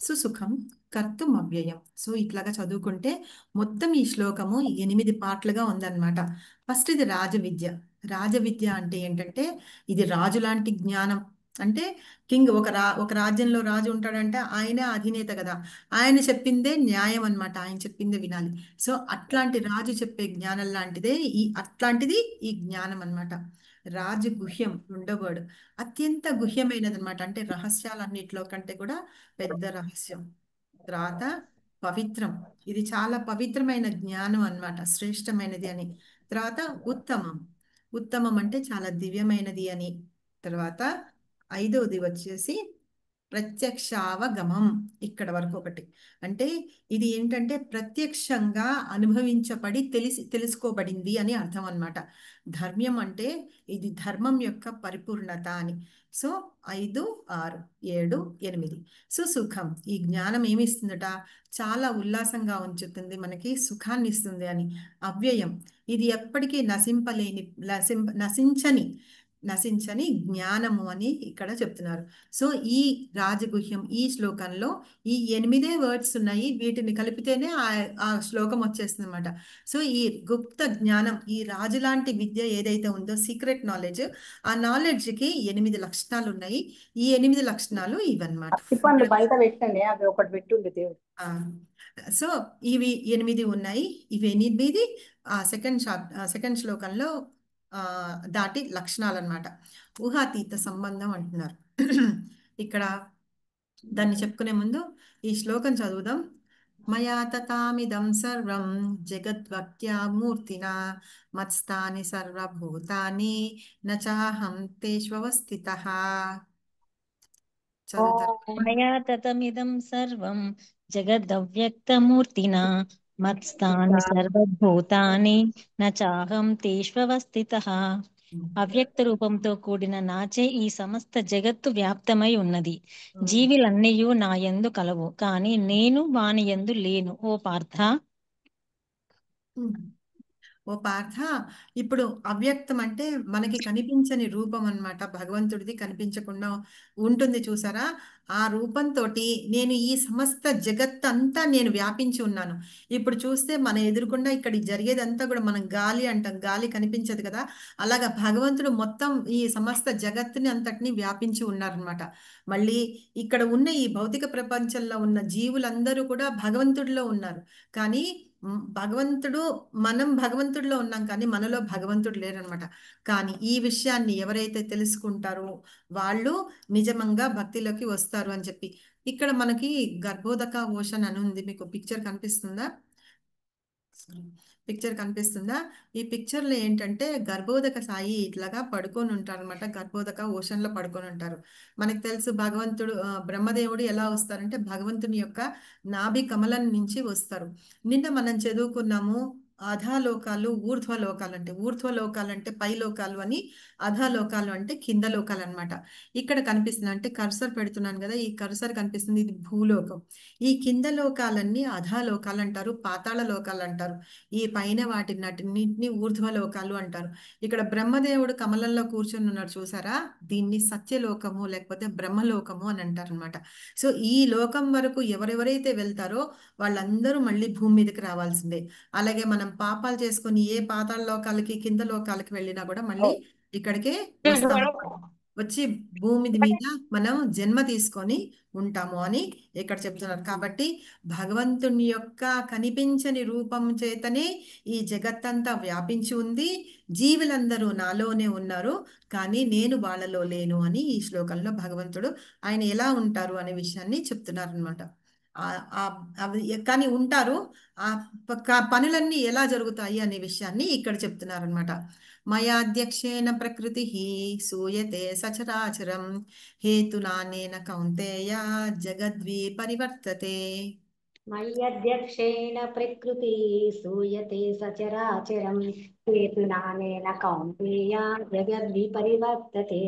సుసుఖం కర్తుం అవ్యయం. సో ఇట్లాగా చదువుకుంటే మొత్తం ఈ శ్లోకము 8 పార్ట్లుగా ఉందన్నమాట. ఫస్ట్ ఇది రాజవిద్య. రాజవిద్య అంటే ఏంటంటే ఇది రాజు లాంటి జ్ఞానం. అంటే కింగ్, ఒక రాజ్యంలో రాజు ఉంటాడంటే ఆయనే అధినేత కదా, ఆయన చెప్పిందే న్యాయం అన్నమాట, ఆయన చెప్పిందే వినాలి. సో అట్లాంటి రాజు చెప్పే జ్ఞానం లాంటిదే అట్లాంటిది ఈ జ్ఞానం అన్నమాట. రాజు గుహ్యం రెండో వర్డ్, అత్యంత గుహ్యమైనది అనమాట. అంటే రహస్యాలన్నిట్లో కంటే కూడా పెద్ద రహస్యం. తర్వాత పవిత్రం, ఇది చాలా పవిత్రమైన జ్ఞానం అన్నమాట, శ్రేష్టమైనది అని. తర్వాత ఉత్తమం, ఉత్తమం అంటే చాలా దివ్యమైనది అని. తర్వాత ఐదవది వచ్చేసి ప్రత్యక్షావగమం. ఇక్కడ వరకు ఒకటి, అంటే ఇది ఏంటంటే ప్రత్యక్షంగా అనుభవించబడి తెలుసుకోబడింది అని అర్థం అన్నమాట. ధర్మ్యం అంటే ఇది ధర్మం యొక్క పరిపూర్ణత అని. సో 5, 6, 7, 8. సుసుఖం, ఈ జ్ఞానం ఏమి ఇస్తుందట? చాలా ఉల్లాసంగా ఉంచుతుంది, మనకి సుఖాన్ని ఇస్తుంది అని. అవ్యయం, ఇది ఎప్పటికీ నశించని జ్ఞానము అని ఇక్కడ చెప్తున్నారు. సో ఈ రాజగుహ్యం, ఈ శ్లోకంలో ఈ 8 వర్డ్స్ ఉన్నాయి, వీటిని కలిపితేనే ఆ శ్లోకం వచ్చేస్తుంది అనమాట. సో ఈ గుప్త జ్ఞానం, ఈ రాజు లాంటి విద్య ఏదైతే ఉందో, సీక్రెట్ నాలెడ్జ్, ఆ నాలెడ్జ్కి 8 లక్షణాలు ఉన్నాయి. ఈ 8 లక్షణాలు ఇవన్నమాట. చెప్పండి, బయట పెట్టండి, అవి ఒకటి పెట్టుండే దేవుడు. సో ఇవి 8 ఉన్నాయి. ఇవి 8 సెకండ్ శ్లోకంలో దాటి లక్షణాలు అన్నమాట. ఊహాతీత సంబంధం అంటున్నారు. ఇక్కడ దాన్ని చెప్పుకునే ముందు ఈ శ్లోకం చదువుదాం. మయా తతామిదం సర్వం జగద్వక్త్యా మూర్తినా మత్స్థాని సర్వభూతాని నచాహం తేష్వస్థితః. చదువుతారు? మయా తతమిదం సర్వం జగదవ్యక్తమూర్తినా మత్స్థాని సర్వభూతాని న చాహం తేష్వస్థితః. అవ్యక్త రూపంతో కూడిన నాచే ఈ సమస్త జగత్తు వ్యాప్తమై ఉన్నది. జీవులన్నీయు నా యందు కలవు, కానీ నేను వాని యందు లేను. ఓ పార్థ, ఓ పార్థ, ఇప్పుడు అవ్యక్తం అంటే మనకి కనిపించని రూపం అన్నమాట. భగవంతుడిది కనిపించకుండా ఉంటుంది చూసారా, ఆ రూపంతో నేను ఈ సమస్త జగత్ అంతా నేను వ్యాపించి ఉన్నాను. ఇప్పుడు చూస్తే మన ఎదురుకుండా ఇక్కడ జరిగేదంతా కూడా మనం గాలి అంటాం, గాలి కనిపించదు కదా, అలాగా భగవంతుడు మొత్తం ఈ సమస్త జగత్తుని అంతటిని వ్యాపించి ఉన్నారనమాట. మళ్ళీ ఇక్కడ ఉన్న ఈ భౌతిక ప్రపంచంలో ఉన్న జీవులందరూ కూడా భగవంతుడిలో ఉన్నారు. కానీ మనం భగవంతుడిలో ఉన్నాం, కానీ మనలో భగవంతుడు లేరనమాట. కానీ ఈ విషయాన్ని ఎవరైతే తెలుసుకుంటారో వాళ్ళు నిజంగా భక్తిలోకి వస్తారు అని చెప్పి. ఇక్కడ మనకి గర్భోదక ఓషన్ అని ఉంది, మీకు పిక్చర్ కనిపిస్తుందా? ఈ పిక్చర్లో ఏంటంటే గర్భోదక సాయి ఇట్లాగా పడుకొని ఉంటారు అనమాట. గర్భోదక ఓషన్లో పడుకొని ఉంటారు. మనకు తెలుసు భగవంతుడు, బ్రహ్మదేవుడు ఎలా వస్తారంటే భగవంతుని యొక్క నాభి కమలం నుంచి వస్తారు. నిన్న మనం చదువుకున్నాము అధోలోకాలు, ఊర్ధ్వలోకాలు అంటే పై లోకాలు అని, అధోలోకాలు అంటే కింద లోకాలు అనమాట. ఇక్కడ కనిపిస్తుంది అంటే కర్సర్ పెడుతున్నాను కదా, ఈ కర్సర్ కనిపిస్తుంది, ఇది భూలోకం. ఈ కింద లోకాలన్నీ అధోలోకాలు అంటారు, పాతాళ లోకాలు అంటారు. ఈ పైన వాటిన్నిటిని ఊర్ధ్వలోకాలు అంటారు. ఇక్కడ బ్రహ్మదేవుడు కమలంలో కూర్చొని ఉన్నాడు చూసారా, దీన్ని సత్యలోకము లేకపోతే బ్రహ్మలోకము అని అంటారు అనమాట. సో ఈ లోకం వరకు ఎవరెవరైతే వెళ్తారో వాళ్ళందరూ మళ్ళీ భూమి మీదకి రావాల్సిందే. అలాగే మనం పాపాలు చేసుకొని ఏ పాతాళ లోకాలకి కింద లోకాలకి వెళ్ళినా కూడా మళ్ళీ ఇక్కడికే వస్తాము, వచ్చి భూమి మీద మనం జన్మ తీసుకొని ఉంటాము అని ఇక్కడ చెప్తున్నారు. కాబట్టి భగవంతుని యొక్క కనిపించని రూపం చేతనే ఈ జగత్తంతా వ్యాపించి ఉంది. జీవులందరూ నాలోనే ఉన్నారు, కానీ నేను వాళ్ళలో లేను అని ఈ శ్లోకంలో భగవంతుడు ఆయన ఎలా ఉంటారు అనే విషయాన్ని చెప్తున్నారు అనమాట. కానీ ఉంటారు, ఆ పనులన్నీ ఎలా జరుగుతాయి అనే విషయాన్ని ఇక్కడ చెప్తున్నారు అనమాట. మయాధ్యక్షేణ ప్రకృతి సూయతే సచరాచరం హేతునానేన కౌంతేయ జగద్వి పరివర్తతే. మయ్యధ్యక్షేణ ప్రకృతి సూయతే సచరాచరం హేతునానేన కౌంతేయ జగద్వి పరివర్తతే.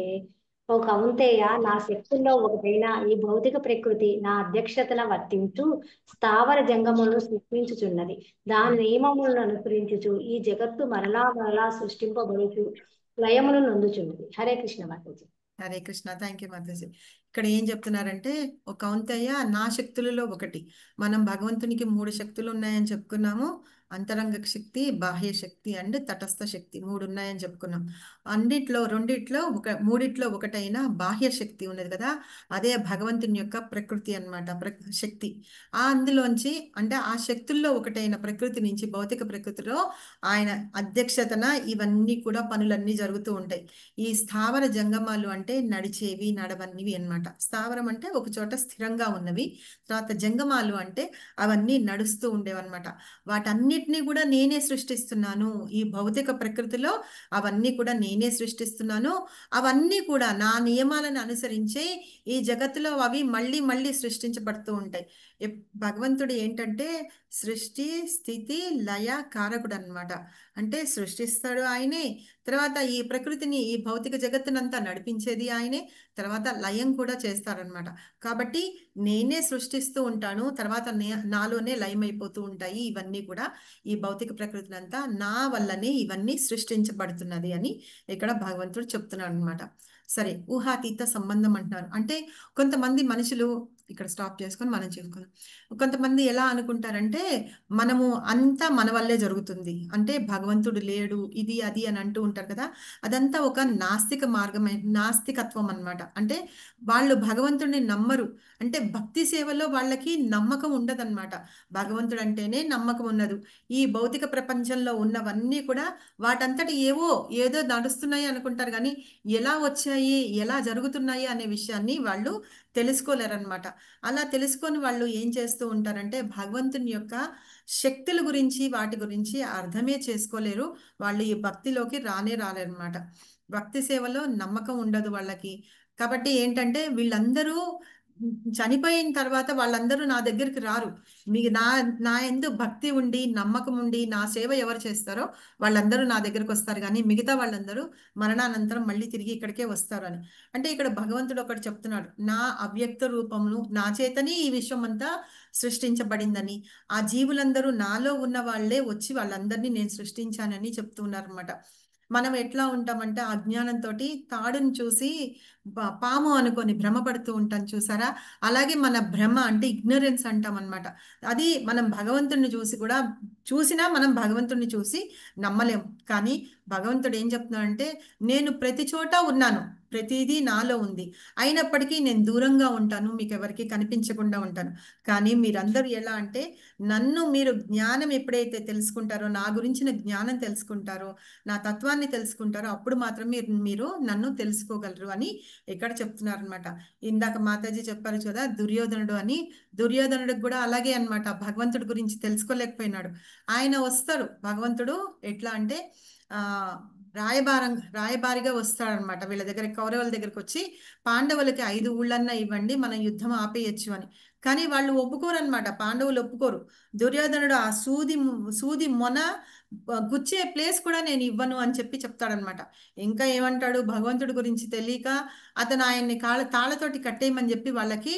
ఓ కౌంతేయ, నా శక్తుల్లో ఒకటైన ఈ భౌతిక ప్రకృతి నా అధ్యక్షతన వర్తించు స్థావర జంగములను సృష్టించుచున్నది. దాని నియమములను అనుసరించుచు ఈ జగత్తు మరలా మరలా సృష్టింపబడుచు లయమును నొందుచున్నది. హరే కృష్ణ మాతాజీ. హరే కృష్ణ. థ్యాంక్ యూ మాతాజీ. ఇక్కడ ఏం చెప్తున్నారంటే, ఒక కౌంతయ్య నా శక్తులలో ఒకటి. మనం భగవంతునికి 3 శక్తులు ఉన్నాయని చెప్పుకున్నాము. అంతరంగ శక్తి, బాహ్య శక్తి అండ్ తటస్థ శక్తి 3 ఉన్నాయని చెప్పుకున్నాం. మూడిట్లో ఒకటైన బాహ్య శక్తి ఉన్నది కదా, అదే భగవంతుని యొక్క ప్రకృతి అన్నమాట, శక్తి. అందులోంచి అంటే ఆ శక్తుల్లో ఒకటైన ప్రకృతి నుంచి, భౌతిక ప్రకృతిలో ఆయన అధ్యక్షతన ఇవన్నీ కూడా పనులన్నీ జరుగుతూ ఉంటాయి. ఈ స్థావర జంగమాలు అంటే నడిచేవి, నడవనివి అన్నమాట. స్థావరం అంటే ఒక చోట స్థిరంగా ఉన్నవి, తర్వాత జంగమాలు అంటే అవన్నీ నడుస్తూ ఉండేవన్నమాట. వాటన్నిటినీ కూడా నేనే సృష్టిస్తున్నాను. ఈ భౌతిక ప్రకృతిలో అవన్నీ కూడా నేనే సృష్టిస్తున్నాను. అవన్నీ కూడా నా నియమాలను అనుసరించే ఈ జగత్తులో అవి మళ్ళీ మళ్ళీ సృష్టించబడుతూ ఉంటాయి. భగవంతుడు ఏంటంటే సృష్టి, స్థితి, లయ కారకుడు అన్నమాట. అంటే సృష్టిస్తాడు ఆయనే, తర్వాత ఈ ప్రకృతిని, ఈ భౌతిక జగత్తునంతా నడిపించేది ఆయనే, తర్వాత లయం కూడా చేస్తారనమాట. కాబట్టి నేనే సృష్టిస్తూ ఉంటాను, తర్వాత నాలోనే లయమైపోతూ ఉంటాయి ఇవన్నీ కూడా. ఈ భౌతిక ప్రకృతిని అంతా నా వల్లనే ఇవన్నీ సృష్టించబడుతున్నది అని ఇక్కడ భగవంతుడు చెప్తున్నాడు అనమాట. సరే, ఊహాతీత సంబంధం అంటున్నారు. అంటే కొంతమంది మనుషులు, ఇక్కడ స్టాప్ చేసుకొని మనం చెప్పుకుందాం. కొంతమంది ఎలా అనుకుంటారంటే మనము అంతా మన వల్లే జరుగుతుంది, అంటే భగవంతుడు లేడు, ఇది అది అని అంటూ ఉంటారు కదా. అదంతా ఒక నాస్తిక నాస్తికత్వం అన్నమాట. అంటే వాళ్ళు భగవంతుడిని నమ్మరు. అంటే భక్తి సేవలో వాళ్ళకి నమ్మకం ఉండదన్నమాట. భగవంతుడు అంటేనే నమ్మకం ఉన్నది. ఈ భౌతిక ప్రపంచంలో ఉన్నవన్నీ కూడా వాటంతటి ఏదో నడుస్తున్నాయి అనుకుంటారు, కానీ ఎలా వచ్చాయి, ఎలా జరుగుతున్నాయి అనే విషయాన్ని వాళ్ళు తెలుసుకోలేరన్నమాట. అలా తెలుసుకొని వాళ్ళు ఏం చేస్తూ ఉంటారంటే భగవంతుని యొక్క శక్తుల గురించి, వాటి గురించి అర్థమే చేసుకోలేరు. వాళ్ళు ఈ భక్తిలోకి రాలేరన్నమాట. భక్తి సేవలో నమ్మకం ఉండదు వాళ్ళకి. కాబట్టి ఏంటంటే వీళ్ళందరూ చనిపోయిన తర్వాత వాళ్ళందరూ నా దగ్గరికి రారు. మీకు నా యందు భక్తి ఉండి, నమ్మకం ఉండి నా సేవ ఎవరు చేస్తారో వాళ్ళందరూ నా దగ్గరికి వస్తారు, కానీ మిగతా వాళ్ళందరూ మరణానంతరం మళ్ళీ తిరిగి ఇక్కడికే వస్తారు అని. అంటే ఇక్కడ భగవంతుడు ఒకటి చెప్తున్నాడు, నా అవ్యక్త రూపమును నా చేతనే ఈ విశ్వం అంతా సృష్టించబడిందని, ఆ జీవులందరూ నాలో ఉన్న వాళ్ళే వచ్చి వాళ్ళందరినీ నేను సృష్టించానని చెప్తున్నారు అనమాట. మనం ఎట్లా ఉంటామంటే అజ్ఞానంతో తాడుని చూసి పాము అనుకొని భ్రమపడుతూ ఉంటాం చూసారా, అలాగే మన భ్రమ అంటే ఇగ్నరెన్స్ అంటాం అనమాట. అది మనం భగవంతుడిని చూసినా మనం భగవంతుడిని చూసి నమ్మలేం. కానీ భగవంతుడు ఏం చెప్తున్నాడంటే నేను ప్రతి చోట ఉన్నాను, ప్రతిదీ నాలో ఉంది, అయినప్పటికీ నేను దూరంగా ఉంటాను, మీకు ఎవరికి కనిపించకుండా ఉంటాను. కానీ మీరందరూ ఎలా అంటే నన్ను మీరు జ్ఞానం ఎప్పుడైతే తెలుసుకుంటారో, నా గురించిన జ్ఞానం తెలుసుకుంటారో, నా తత్వాన్ని తెలుసుకుంటారో, అప్పుడు మాత్రం మీరు నన్ను తెలుసుకోగలరు అని ఇక్కడ చెప్తున్నారు అనమాట. ఇందాక మాతాజీ చెప్పారు కదా దుర్యోధనుడు అని, దుర్యోధనుడికి కూడా అలాగే అన్నమాట. భగవంతుడి గురించి తెలుసుకోలేకపోయినాడు. ఆయన వస్తాడు భగవంతుడు, ఎట్లా అంటే రాయబారిగా వస్తాడనమాట వీళ్ళ దగ్గర, కౌరవుల దగ్గరకు వచ్చి పాండవులకి 5 ఊళ్ళన్నా ఇవ్వండి, మనం యుద్ధం ఆపేయచ్చు అని. కానీ వాళ్ళు ఒప్పుకోరు అనమాట, పాండవులు ఒప్పుకోరు. దుర్యోధనుడు ఆ సూది మొన గుచ్చే ప్లేస్ కూడా నేను ఇవ్వను అని చెప్పి చెప్తాడనమాట. ఇంకా ఏమంటాడు, భగవంతుడి గురించి తెలియక అతను ఆయన్ని తాళ్ళతోటి కట్టేయమని చెప్పి వాళ్ళకి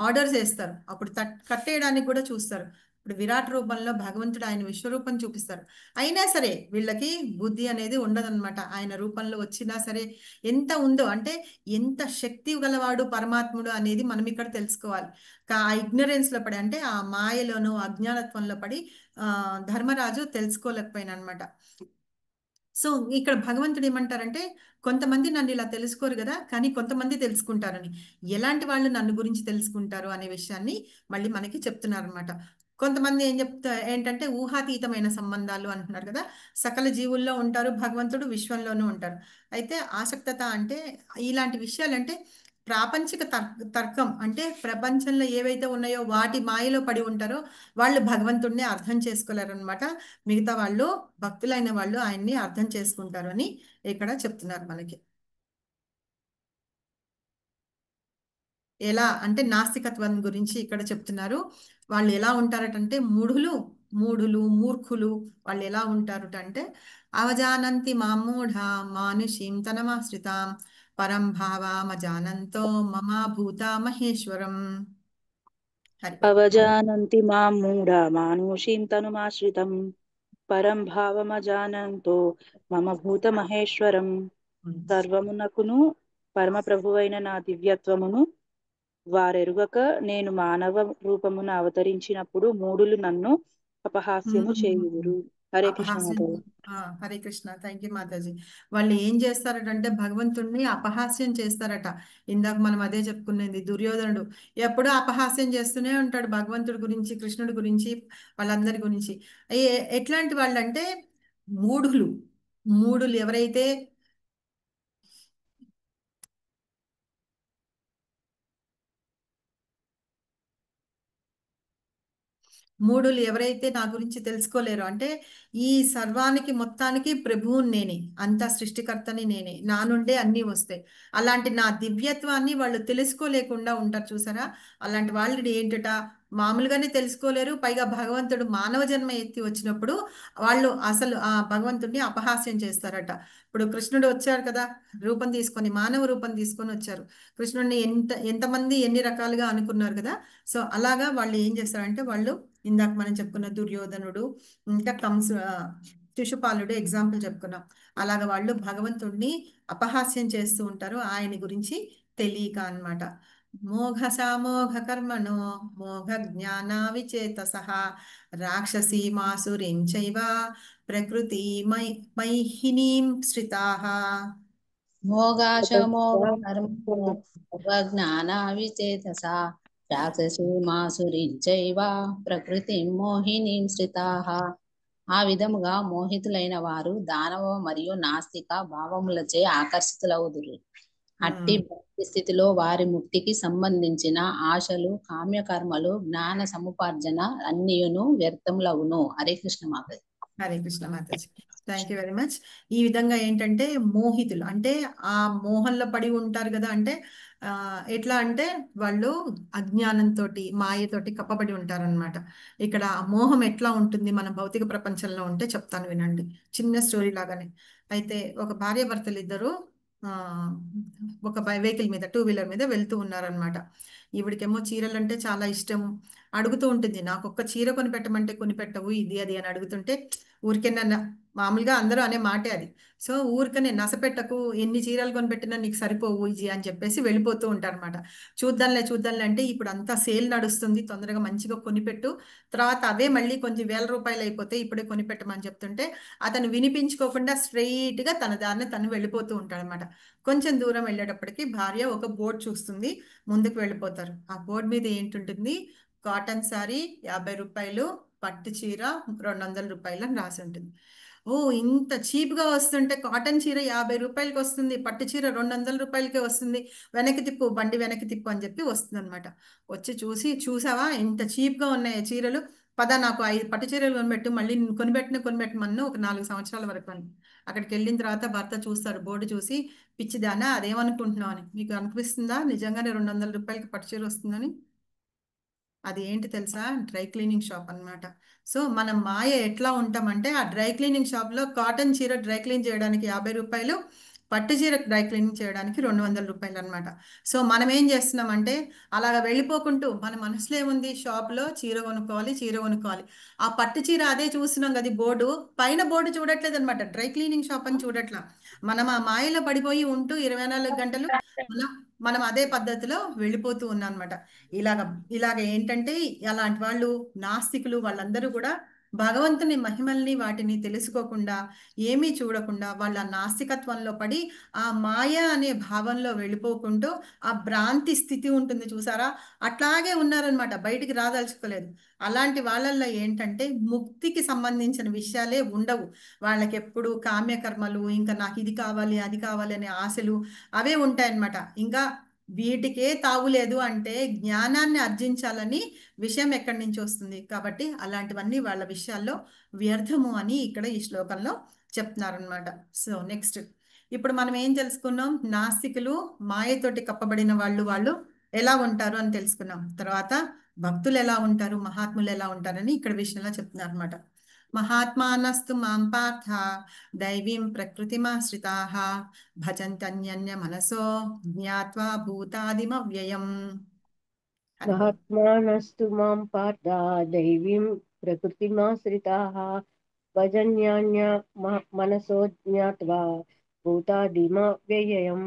ఆర్డర్స్ వేస్తారు. అప్పుడు కట్టేయడానికి కూడా చూస్తారు. ఇప్పుడు విరాట్ రూపంలో భగవంతుడు ఆయన విశ్వరూపం చూపిస్తారు. అయినా సరే వీళ్ళకి బుద్ధి అనేది ఉండదన్నమాట. ఆయన రూపంలో వచ్చినా సరే ఎంత ఉందో, అంటే ఎంత శక్తి గలవాడు పరమాత్ముడు అనేది మనం ఇక్కడ తెలుసుకోవాలి. ఆ ignorance లో పడి, అంటే ఆ మాయలోనూ అజ్ఞానత్వంలో పడి ధర్మరాజు తెలుసుకోలేకపోయిన అనమాట. సో ఇక్కడ భగవంతుడు ఏమంటారంటే, కొంతమంది నన్ను ఇలా తెలుసుకోరు కదా, కానీ కొంతమంది తెలుసుకుంటారని. ఎలాంటి వాళ్ళు నన్ను గురించి తెలుసుకుంటారు అనే విషయాన్ని మళ్ళీ మనకి చెప్తున్నారు అనమాట. కొంతమంది ఏంటంటే ఊహాతీతమైన సంబంధాలు అంటున్నారు కదా, సకల జీవుల్లో ఉంటారు భగవంతుడు, విశ్వంలోనూ ఉంటారు. అయితే ఆసక్తత అంటే ఇలాంటి విషయాలు, అంటే ప్రాపంచిక తర్కం, అంటే ప్రపంచంలో ఏవైతే ఉన్నాయో వాటి మాయలో పడి ఉంటారో వాళ్ళు భగవంతుడిని అర్థం చేసుకోలేరు అనమాట. మిగతా వాళ్ళు, భక్తులైన వాళ్ళు ఆయన్ని అర్థం చేసుకుంటారు అని ఇక్కడ చెప్తున్నారు మనకి. ఎలా అంటే నాస్తికత్వం గురించి ఇక్కడ చెప్తున్నారు. వాళ్ళు ఎలా ఉంటారటంటే మూఢులు మూర్ఖులు వాళ్ళు ఎలా ఉంటారట అంటే, అవజానంతి మామూఢ మానుషీం తనమాశ్రితాం పరం భావామజానంతో మమ భూత మహేశ్వరం. హరి. అవజానంతి మాం మూఢా మానుషీం తనుమాశ్రితం పరం భావమజానంతో మమ భూత మహేశ్వరం. సర్వమునకును పరమ ప్రభువైన నా దివ్యత్వమును వారెరుగక నేను మానవ రూపమున అవతరించినప్పుడు మూఢులు నన్ను అపహాస్యము చేయుదురు. హరే కృష్ణ మాతాజీ. హరే కృష్ణ. థ్యాంక్ యూ మాతాజీ. వాళ్ళు ఏం చేస్తారటంటే భగవంతుణ్ణి అపహాస్యం చేస్తారట. ఇందాక మనం అదే చెప్పుకునేది, దుర్యోధనుడు ఎప్పుడూ అపహాస్యం చేస్తూనే ఉంటాడు భగవంతుడి గురించి, కృష్ణుడి గురించి, వాళ్ళందరి గురించి. ఎట్లాంటి వాళ్ళు అంటే మూఢులు ఎవరైతే నా గురించి తెలుసుకోలేరు, అంటే ఈ సర్వానికి మొత్తానికి ప్రభువుని నేనే, అంతా సృష్టికర్తని నేనే, నా నుండే అన్నీ వస్తాయి, అలాంటి నా దివ్యత్వాన్ని వాళ్ళు తెలుసుకోలేకుండా ఉంటారు చూసారా. అలాంటి వాళ్ళు ఏంటట, మామూలుగానే తెలుసుకోలేరు, పైగా భగవంతుడు మానవ జన్మ ఎత్తి వచ్చినప్పుడు వాళ్ళు అసలు ఆ భగవంతుడిని అపహాస్యం చేస్తారట. ఇప్పుడు కృష్ణుడు వచ్చారు కదా, రూపం తీసుకొని, మానవ రూపం తీసుకొని వచ్చారు. కృష్ణుడిని ఎంతమంది ఎన్ని రకాలుగా అనుకున్నారు కదా. సో అలాగా వాళ్ళు ఏం చేస్తారంటే, వాళ్ళు ఇందాక మనం చెప్పుకున్న దుర్యోధనుడు, ఇంకా శిశుపాలుడు ఎగ్జాంపుల్ చెప్పుకున్నాం. అలాగ వాళ్ళు భగవంతుడిని అపహాస్యం చేస్తూ ఉంటారు, ఆయన గురించి తెలియక అన్నమాట. మోఘ సామోఘ కర్మణో మోఘ జ్ఞాన విచేతసః రాక్షసీ మాసురీం చైవ ప్రకృతి మైహినీం శ్రితాః. జ్ఞానావిచేతసా రాక్షసీమాసురించైవ ప్రకృతి మోహినీం శ్రితాః. ఆ విధముగా మోహితులైన వారు దానవ మరియు నాస్తిక భావములచే ఆకర్షితులవుదురు. అట్టి భక్తి స్థితిలో వారి ముక్తికి సంబంధించిన ఆశలు, కామ్యకర్మలు, జ్ఞాన సముపార్జన అన్నియును వ్యర్థములవును. హరే కృష్ణ మాతాజీ. హరే కృష్ణ మాతాజీ. Thank you very much. ఈ విధంగా ఏంటంటే మోహితులు అంటే ఆ మోహంలో పడి ఉంటారు కదా, అంటే ఎట్లా అంటే వాళ్ళు అజ్ఞానంతో, మాయతోటి కప్పబడి ఉంటారనమాట. ఇక్కడ మోహం ఎట్లా ఉంటుంది మన భౌతిక ప్రపంచంలో ఉంటే చెప్తాను వినండి, చిన్న స్టోరీ లాగానే. అయితే ఒక భార్యాభర్తలు ఇద్దరు ఒక వెహికల్ మీద, 2 వీలర్ మీద వెళ్తూ ఉన్నారనమాట. ఈవిడికేమో చీరలు అంటే చాలా ఇష్టము, అడుగుతూ ఉంటుంది, నాకు ఒక్క చీర కొనిపెట్టమంటే కొనిపెట్టవు, ఇది అది అని అడుగుతుంటే, ఊరికేనా మామూలుగా అందరూ అనే మాటే అది. సో ఊరికనే నసపెట్టకు, ఎన్ని చీరలు కొనిపెట్టినా నీకు సరిపోవు ఇది అని చెప్పేసి వెళ్ళిపోతూ ఉంటారనమాట. చూద్దాంలే అంటే ఇప్పుడు అంతా సేల్ నడుస్తుంది, తొందరగా మంచిగా కొనిపెట్టు, తర్వాత అవే మళ్ళీ కొంచెం ₹1000 అయిపోతే ఇప్పుడే కొనిపెట్టమని చెప్తుంటే అతను వినిపించుకోకుండా స్ట్రెయిట్గా తన దారిని తను వెళ్ళిపోతూ ఉంటాడనమాట. కొంచెం దూరం వెళ్ళేటప్పటికి భార్య ఒక బోర్డు చూస్తుంది, ముందుకు వెళ్ళిపోతారు. ఆ బోర్డు మీద ఏంటుంటుంది, కాటన్ శారీ ₹50, పట్టు చీర ₹200 అని రాసి ఉంటుంది. ఓ ఇంత చీప్గా వస్తుంటే, కాటన్ చీర ₹50 వస్తుంది, పట్టు చీర ₹200 వస్తుంది, వెనక్కి తిప్పు, బండి వెనక్కి తిప్పు అని చెప్పి వస్తుంది అనమాట. వచ్చి చూసావా ఎంత చీప్గా ఉన్నాయి చీరలు, పద నాకు 5 పట్టు చీరలు కొనిపెట్టు, మళ్ళీ కొనిపెట్టమన్నా ఒక 4 సంవత్సరాల వరకు అని. అక్కడికి వెళ్ళిన తర్వాత భర్త చూస్తారు, బోర్డు చూసి, పిచ్చిదానా అదేమనుకుంటున్నావు అని, మీకు అనిపిస్తుందా నిజంగానే ₹200 పట్టు చీర వస్తుందని? అది ఏంటి తెలుసా? డ్రై క్లీనింగ్ షాప్ అన్నమాట. సో మనం మాయ ఎట్లా ఉంటామంటే ఆ డ్రై క్లీనింగ్ షాప్లో కాటన్ చీర డ్రై క్లీన్ చేయడానికి 50 రూపాయలు, పట్టు చీర డ్రై క్లీనింగ్ చేయడానికి 200 రూపాయలు అనమాట. సో మనం ఏం చేస్తున్నామంటే అలాగ వెళ్ళిపోకుంటూ మన మనసులో ఏముంది, షాప్లో చీర కొనుక్కోవాలి. ఆ పట్టు చీర అదే చూస్తున్నాం కదా బోర్డు, పైన బోర్డు చూడట్లేదు అనమాట, డ్రై క్లీనింగ్ షాప్ అని చూడట్లా. మనం ఆ మాయలో పడిపోయి ఉంటూ 24 గంటలు మనం అదే పద్ధతిలో వెళ్ళిపోతూ ఉన్నాం అనమాట. ఇలాగ ఏంటంటే అలాంటి వాళ్ళు నాస్తికులు వాళ్ళందరూ కూడా భగవంతుని మహిమల్ని వాటిని తెలుసుకోకుండా ఏమీ చూడకుండా వాళ్ళ నాస్తికత్వంలో పడి ఆ మాయ అనే భావంలో వెళ్ళిపోకుంటూ ఆ భ్రాంతి స్థితి ఉంటుంది చూసారా, అట్లాగే ఉన్నారనమాట, బయటికి రాదలుచుకోలేదు. అలాంటి వాళ్ళల్లో ఏంటంటే ముక్తికి సంబంధించిన విషయాలే ఉండవు. వాళ్ళకి ఎప్పుడు కామ్యకర్మలు, ఇంకా నాకు ఇది కావాలి అది కావాలి అనే ఆశలు అవే ఉంటాయన్నమాట. ఇంకా వీటికే తావులేదు అంటే జ్ఞానాన్ని ఆర్జించాలని విషయం ఎక్కడి నుంచి వస్తుంది? కాబట్టి అలాంటివన్నీ వాళ్ళ విషయాల్లో వ్యర్థము అని ఇక్కడ ఈ శ్లోకంలో చెప్తున్నారనమాట. సో నెక్స్ట్ ఇప్పుడు మనం ఏం తెలుసుకున్నాం? నాస్తికులు, మాయతోటి కప్పబడిన వాళ్ళు ఎలా ఉంటారు అని తెలుసుకున్నాం. తర్వాత భక్తులు ఎలా ఉంటారు, మహాత్ములు ఎలా ఉంటారని ఇక్కడ విషయంలో చెప్తున్నారు అనమాట. మహాత్మానస్తు మాం పార్థ దైవీం ప్రకృతిమాశ్రితాః భజంతన్యన్య మనసో జ్ఞాత్వా భూతాదిమవ్యయం. మహాత్మానస్తు మాం పార్థ దైవీం ప్రకృతిమాశ్రితాః భజన్యాన్య మనసో జ్ఞాత్వా భూతాదిమవ్యయం.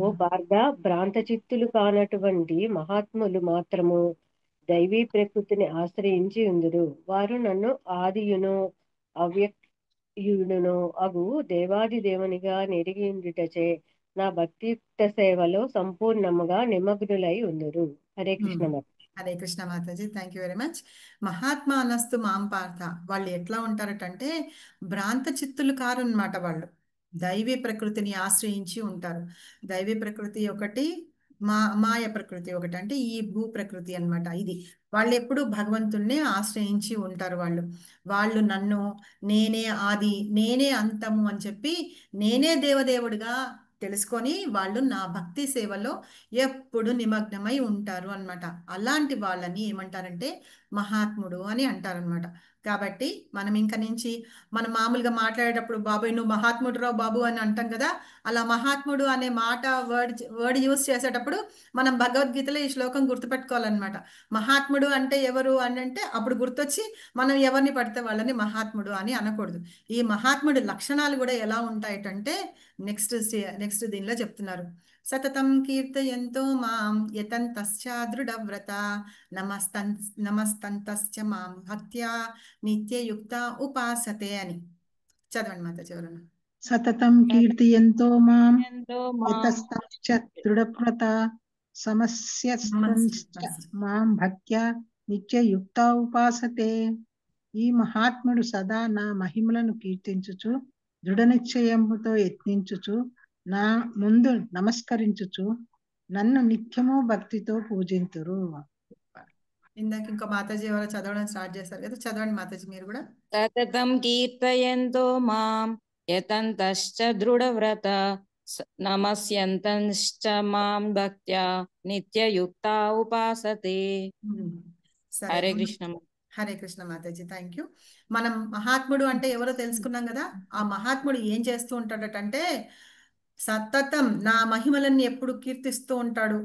ఓ పార్థ, భ్రాంత చిత్తులు కానటువంటి మహాత్ములు మాత్రము దైవీ ప్రకృతిని ఆశ్రయించి ఉందురు. వారు నన్ను ఆదియును అవ్యక్తుడును అగు దేవాది దేవునిగా నెరిగి ఉండుటచే నా భక్తియుక్త సేవలో సంపూర్ణముగా నిమగ్నులై ఉందురు. హరే కృష్ణ మాత. హరే కృష్ణ మాతాజీ, థ్యాంక్ యూ వెరీ మచ్. మహాత్మా అనస్తు మాం పార్థ, వాళ్ళు ఎట్లా ఉంటారటంటే భ్రాంత చిత్తులు కారు అన్నమాట. వాళ్ళు దైవీ ప్రకృతిని ఆశ్రయించి ఉంటారు. దైవీ ప్రకృతి ఒకటి, మాయ ప్రకృతి ఒకటి, అంటే ఈ భూ ప్రకృతి అన్నమాట. ఇది వాళ్ళు ఎప్పుడు భగవంతుణ్ణి ఆశ్రయించి ఉంటారు. వాళ్ళు నన్ను నేనే ఆది నేనే అంతము అని చెప్పి నేనే దేవదేవుడిగా తెలుసుకొని వాళ్ళు నా భక్తి సేవలో ఎప్పుడు నిమగ్నమై ఉంటారు అన్నమాట. అలాంటి వాళ్ళని ఏమంటారంటే మహాత్ముడు అని అంటారనమాట. కాబట్టి మనం ఇంక నుంచి మనం మామూలుగా మాట్లాడేటప్పుడు బాబాయ్ నువ్వు మహాత్ముడు రావు బాబు అని అంటాం కదా, అలా మహాత్ముడు అనే మాట వర్డ్ యూజ్ చేసేటప్పుడు మనం భగవద్గీతలో ఈ శ్లోకం గుర్తుపెట్టుకోవాలన్నమాట. మహాత్ముడు అంటే ఎవరు అని అంటే అప్పుడు గుర్తొచ్చి మనం ఎవరిని పడితే వాళ్ళని మహాత్ముడు అని అనకూడదు. ఈ మహాత్ముడు లక్షణాలు కూడా ఎలా ఉంటాయటంటే నెక్స్ట్ దీనిలో చెప్తున్నారు. సతతం కీర్తయంతో మాం యతంతశ్చ దృఢవ్రత నమస్తంతశ్చ మాం భక్త్యా నిత్యయుక్త ఉపాసతే అని చదవండి మాత చివరన. సతతం కీర్తయంతో మాం యతస్తశ్చ దృఢవ్రత సమస్యశ్చ మాం భక్త్యా నిత్యయుక్త ఉపాసతే. ఈ మహాత్ముడు సదా నా మహిమలను కీర్తించుచు దృఢ నిశ్చయముతో యత్నించుచు నా ముందు నమస్కరించుచు నన్ను నిత్యము భక్తితో పూజింతురు. ఇందాక ఇంకో మాతాజీ ఎవరో చదవడం స్టార్ట్ చేశారు కదా, చదవండి మాతాజీ మీరు కూడా. సతతం కీర్తయంతో మాం యతంతశ్చ దృఢవ్రత నమస్యంతశ్చ మాం భక్త్యా నిత్యయుక్త ఉపాసతే. హరే కృష్ణ. హరే కృష్ణ మాతాజీ, థ్యాంక్ యూ. మనం మహాత్ముడు అంటే ఎవరో తెలుసుకున్నాం కదా. ఆ మహాత్ముడు ఏం చేస్తూ ఉంటాడటంటే సతతం నా మహిమలన్నీ ఎప్పుడు కీర్తిస్తూ ఉంటాడు.